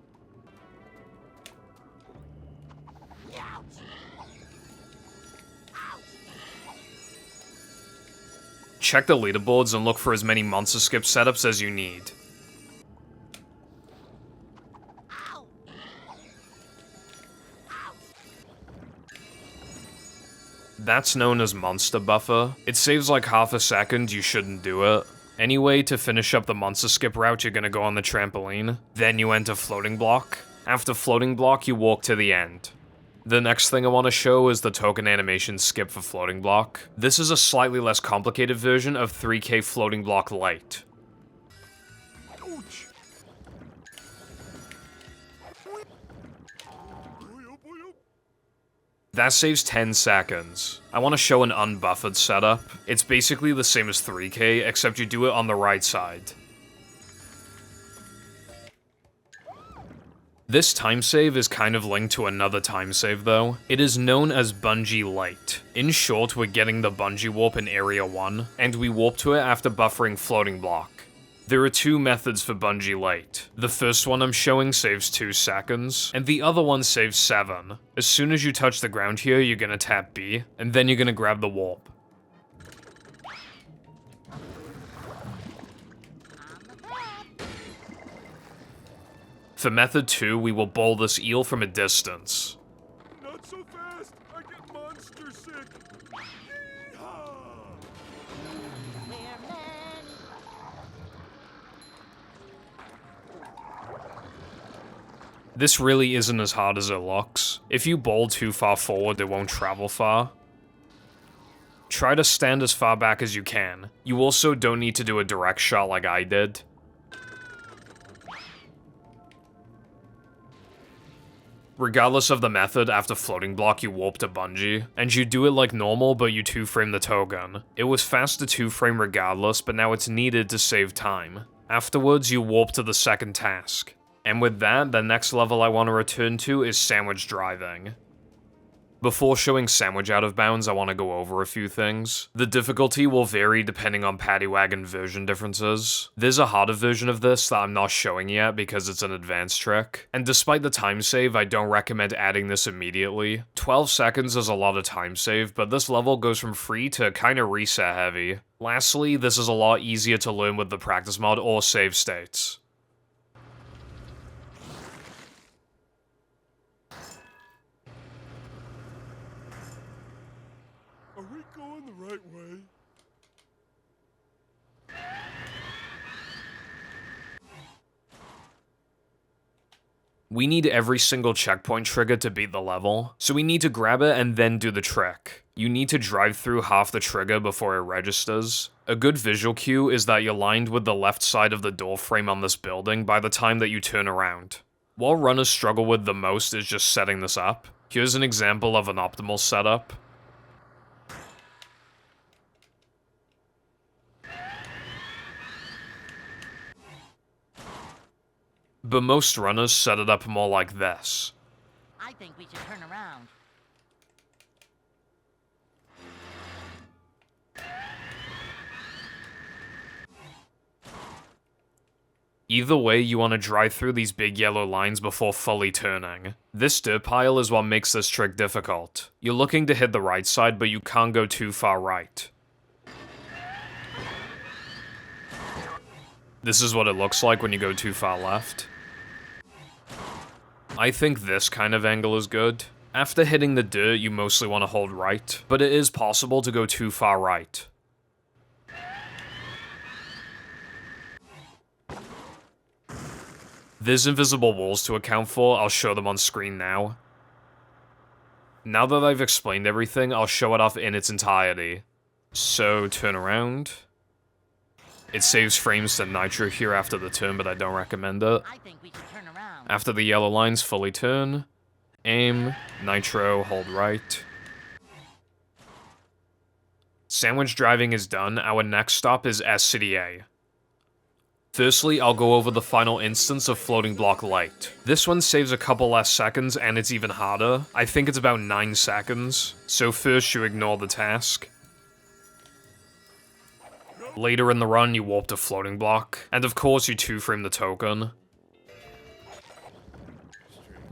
Check the leaderboards and look for as many Monster Skip setups as you need. That's known as Monster Buffer. It saves like half a second, you shouldn't do it. Anyway, to finish up the Monster Skip route, you're gonna go on the trampoline. Then you enter Floating Block. After Floating Block, you walk to the end. The next thing I want to show is the token animation skip for Floating Block. This is a slightly less complicated version of 3K Floating Block Lite. That saves 10 seconds. I want to show an unbuffered setup. It's basically the same as 3K, except you do it on the right side. This time save is kind of linked to another time save though. It is known as Bungee Light. In short, we're getting the bungee warp in Area 1, and we warp to it after buffering Floating Block. There are two methods for bungee late. The first one I'm showing saves 2 seconds, and the other one saves 7. As soon as you touch the ground here, you're gonna tap B, and then you're gonna grab the warp. For method 2, we will bowl this eel from a distance. Not so fast! I get monster sick! Yeehaw! We're men. This really isn't as hard as it looks. If you bowl too far forward, it won't travel far. Try to stand as far back as you can. You also don't need to do a direct shot like I did. Regardless of the method, after floating block you warp to bungee, and you do it like normal but you 2-frame the token. It was fast to 2-frame regardless, but now it's needed to save time. Afterwards you warp to the second task. And with that, the next level I want to return to is Sandwich Driving. Before showing Sandwich out of bounds, I want to go over a few things. The difficulty will vary depending on Paddy Wagon version differences. There's a harder version of this that I'm not showing yet because it's an advanced trick. And despite the time save, I don't recommend adding this immediately. 12 seconds is a lot of time save, but this level goes from free to kinda reset heavy. Lastly, this is a lot easier to learn with the practice mod or save states. Are we going the right way? We need every single checkpoint trigger to beat the level, so we need to grab it and then do the trick. You need to drive through half the trigger before it registers. A good visual cue is that you're lined with the left side of the door frame on this building by the time that you turn around. What runners struggle with the most is just setting this up. Here's an example of an optimal setup. But most runners set it up more like this. I think we should turn around. Either way, you want to drive through these big yellow lines before fully turning. This dirt pile is what makes this trick difficult. You're looking to hit the right side, but you can't go too far right. This is what it looks like when you go too far left. I think this kind of angle is good. After hitting the dirt, you mostly want to hold right, but it is possible to go too far right. There's invisible walls to account for, I'll show them on screen now. Now that I've explained everything, I'll show it off in its entirety. So, turn around. It saves frames to nitro here after the turn, but I don't recommend it. I think we should turn around. After the yellow lines fully turn, aim, nitro, hold right. Sandwich driving is done, our next stop is SCDA. Firstly, I'll go over the final instance of floating block light. This one saves a couple less seconds and it's even harder. I think it's about 9 seconds. So first you ignore the task. Later in the run, you warp to floating block, and of course you 2-frame the token.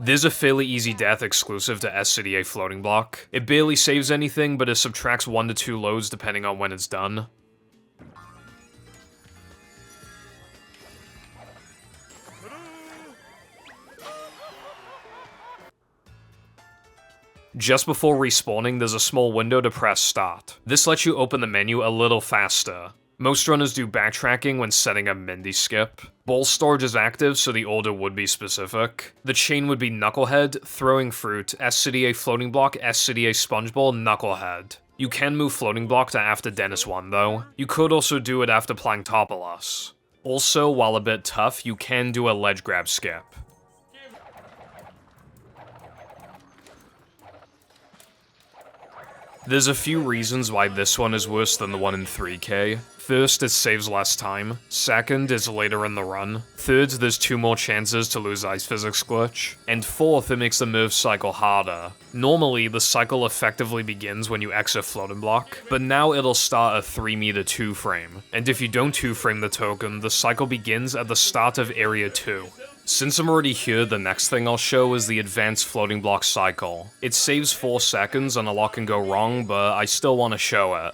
There's a fairly easy death exclusive to SCDA floating block. It barely saves anything, but it subtracts 1 to 2 loads depending on when it's done. Just before respawning, there's a small window to press start. This lets you open the menu a little faster. Most runners do backtracking when setting up Mindy skip. Bowl storage is active, so the order would be specific. The chain would be Knucklehead, Throwing Fruit, SCDA Floating Block, SCDA Spongeball, Knucklehead. You can move Floating Block to after Dennis 1 though. You could also do it after Planktopolis. Also, while a bit tough, you can do a ledge grab skip. There's a few reasons why this one is worse than the one in 3K. First, it saves less time. Second, it's later in the run. Third, there's 2 more chances to lose ice physics glitch. And fourth, it makes the move cycle harder. Normally, the cycle effectively begins when you exit floating block, but now it'll start a 3 meter 2 frame. And if you don't 2 frame the token, the cycle begins at the start of area 2. Since I'm already here, the next thing I'll show is the advanced floating block cycle. It saves 4 seconds and a lot can go wrong, but I still want to show it.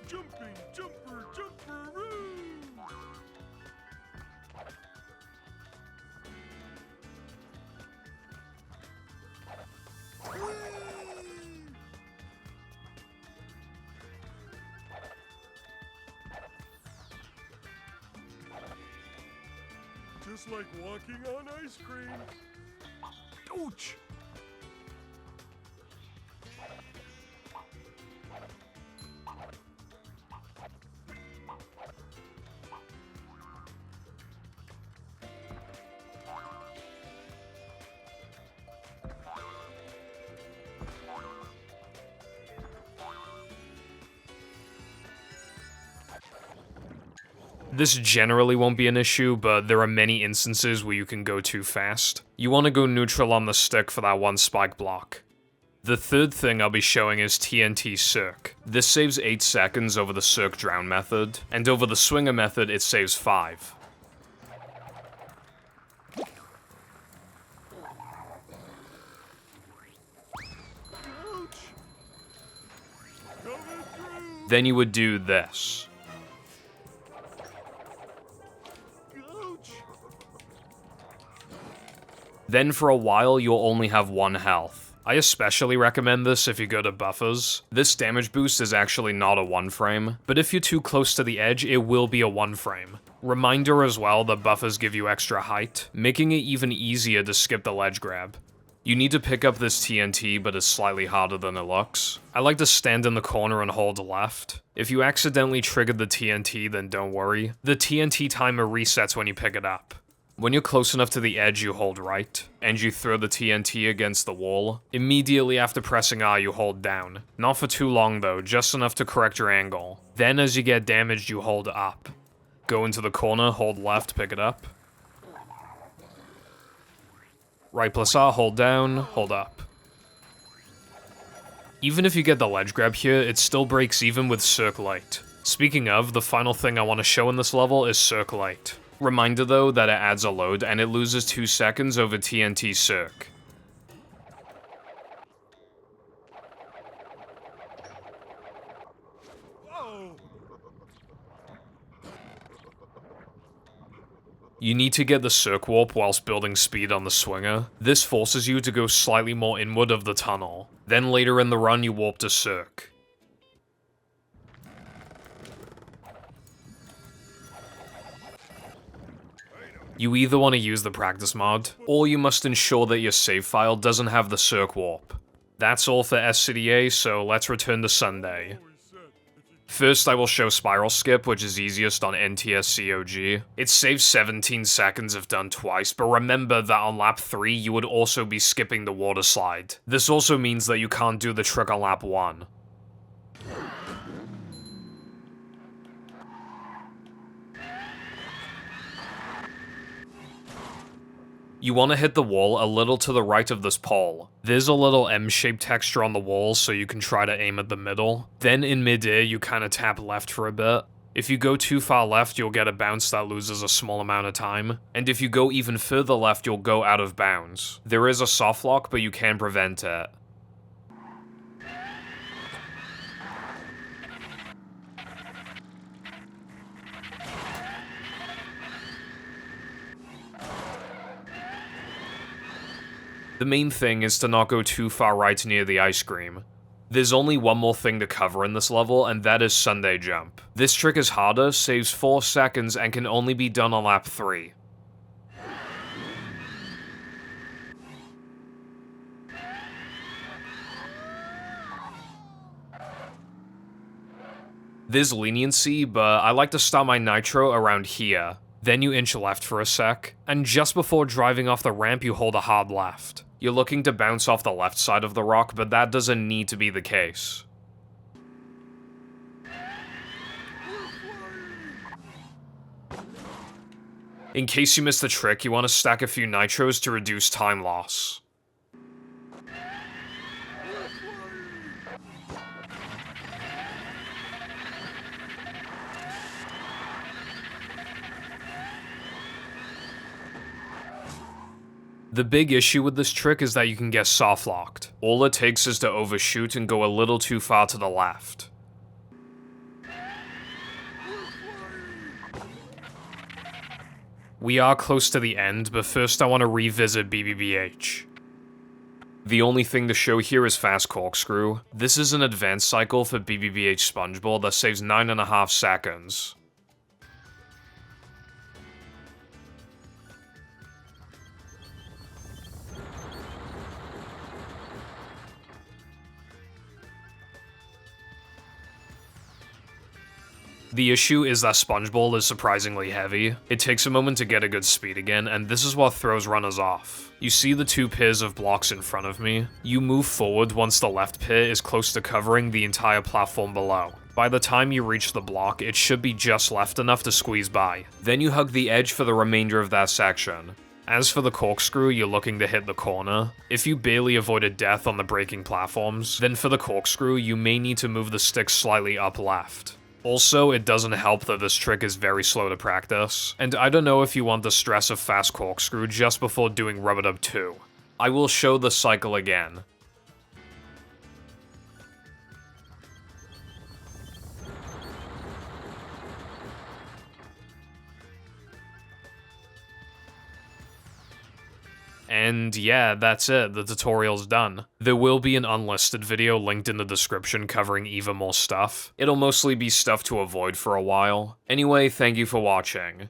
Jumping, jumper, jumperoo! Just like walking on ice cream. Ouch! This generally won't be an issue, but there are many instances where you can go too fast. You want to go neutral on the stick for that one spike block. The third thing I'll be showing is TNT Circ. This saves 8 seconds over the Circ Drown method, and over the Swinger method it saves 5. Then you would do this. Then for a while, you'll only have 1 health. I especially recommend this if you go to buffers. This damage boost is actually not a 1 frame, but if you're too close to the edge, it will be a 1 frame. Reminder as well that buffers give you extra height, making it even easier to skip the ledge grab. You need to pick up this TNT, but it's slightly harder than it looks. I like to stand in the corner and hold left. If you accidentally triggered the TNT, then don't worry. The TNT timer resets when you pick it up. When you're close enough to the edge, you hold right, and you throw the TNT against the wall. Immediately after pressing R, you hold down. Not for too long though, just enough to correct your angle. Then as you get damaged, you hold up. Go into the corner, hold left, pick it up. Right plus R, hold down, hold up. Even if you get the ledge grab here, it still breaks even with Circ Light. Speaking of, the final thing I want to show in this level is Circ Light. Reminder though that it adds a load and it loses 2 seconds over TNT Circ. Whoa! You need to get the Circ Warp whilst building speed on the Swinger. This forces you to go slightly more inward of the tunnel. Then later in the run you warp to Circ. You either want to use the practice mod, or you must ensure that your save file doesn't have the Circ Warp. That's all for SCDA, so let's return to Sundae. First, I will show Spiral Skip, which is easiest on NTSCOG. It saves 17 seconds if done twice, but remember that on lap 3 you would also be skipping the water slide. This also means that you can't do the trick on lap 1. You want to hit the wall a little to the right of this pole. There's a little M-shaped texture on the wall, so you can try to aim at the middle. Then in mid-air, you kind of tap left for a bit. If you go too far left, you'll get a bounce that loses a small amount of time. And if you go even further left, you'll go out of bounds. There is a soft lock, but you can prevent it. The main thing is to not go too far right near the ice cream. There's only one more thing to cover in this level, and that is Sundae Jump. This trick is harder, saves 4 seconds, and can only be done on lap 3. There's leniency, but I like to start my nitro around here. Then you inch left for a sec, and just before driving off the ramp you hold a hard left. You're looking to bounce off the left side of the rock, but that doesn't need to be the case. In case you missed the trick, you want to stack a few nitros to reduce time loss. The big issue with this trick is that you can get soft-locked. All it takes is to overshoot and go a little too far to the left. We are close to the end, but first I want to revisit BBBH. The only thing to show here is fast corkscrew. This is an advanced cycle for BBBH Spongeball that saves 9.5 seconds. The issue is that Spongeball is surprisingly heavy. It takes a moment to get a good speed again, and this is what throws runners off. You see the two pairs of blocks in front of me? You move forward once the left pair is close to covering the entire platform below. By the time you reach the block, it should be just left enough to squeeze by. Then you hug the edge for the remainder of that section. As for the corkscrew, you're looking to hit the corner. If you barely avoided death on the braking platforms, then for the corkscrew, you may need to move the stick slightly up left. Also, it doesn't help that this trick is very slow to practice, and I don't know if you want the stress of fast corkscrew just before doing Rub-a-Dub 2. I will show the cycle again. And yeah, that's it, the tutorial's done. There will be an unlisted video linked in the description covering even more stuff. It'll mostly be stuff to avoid for a while. Anyway, thank you for watching.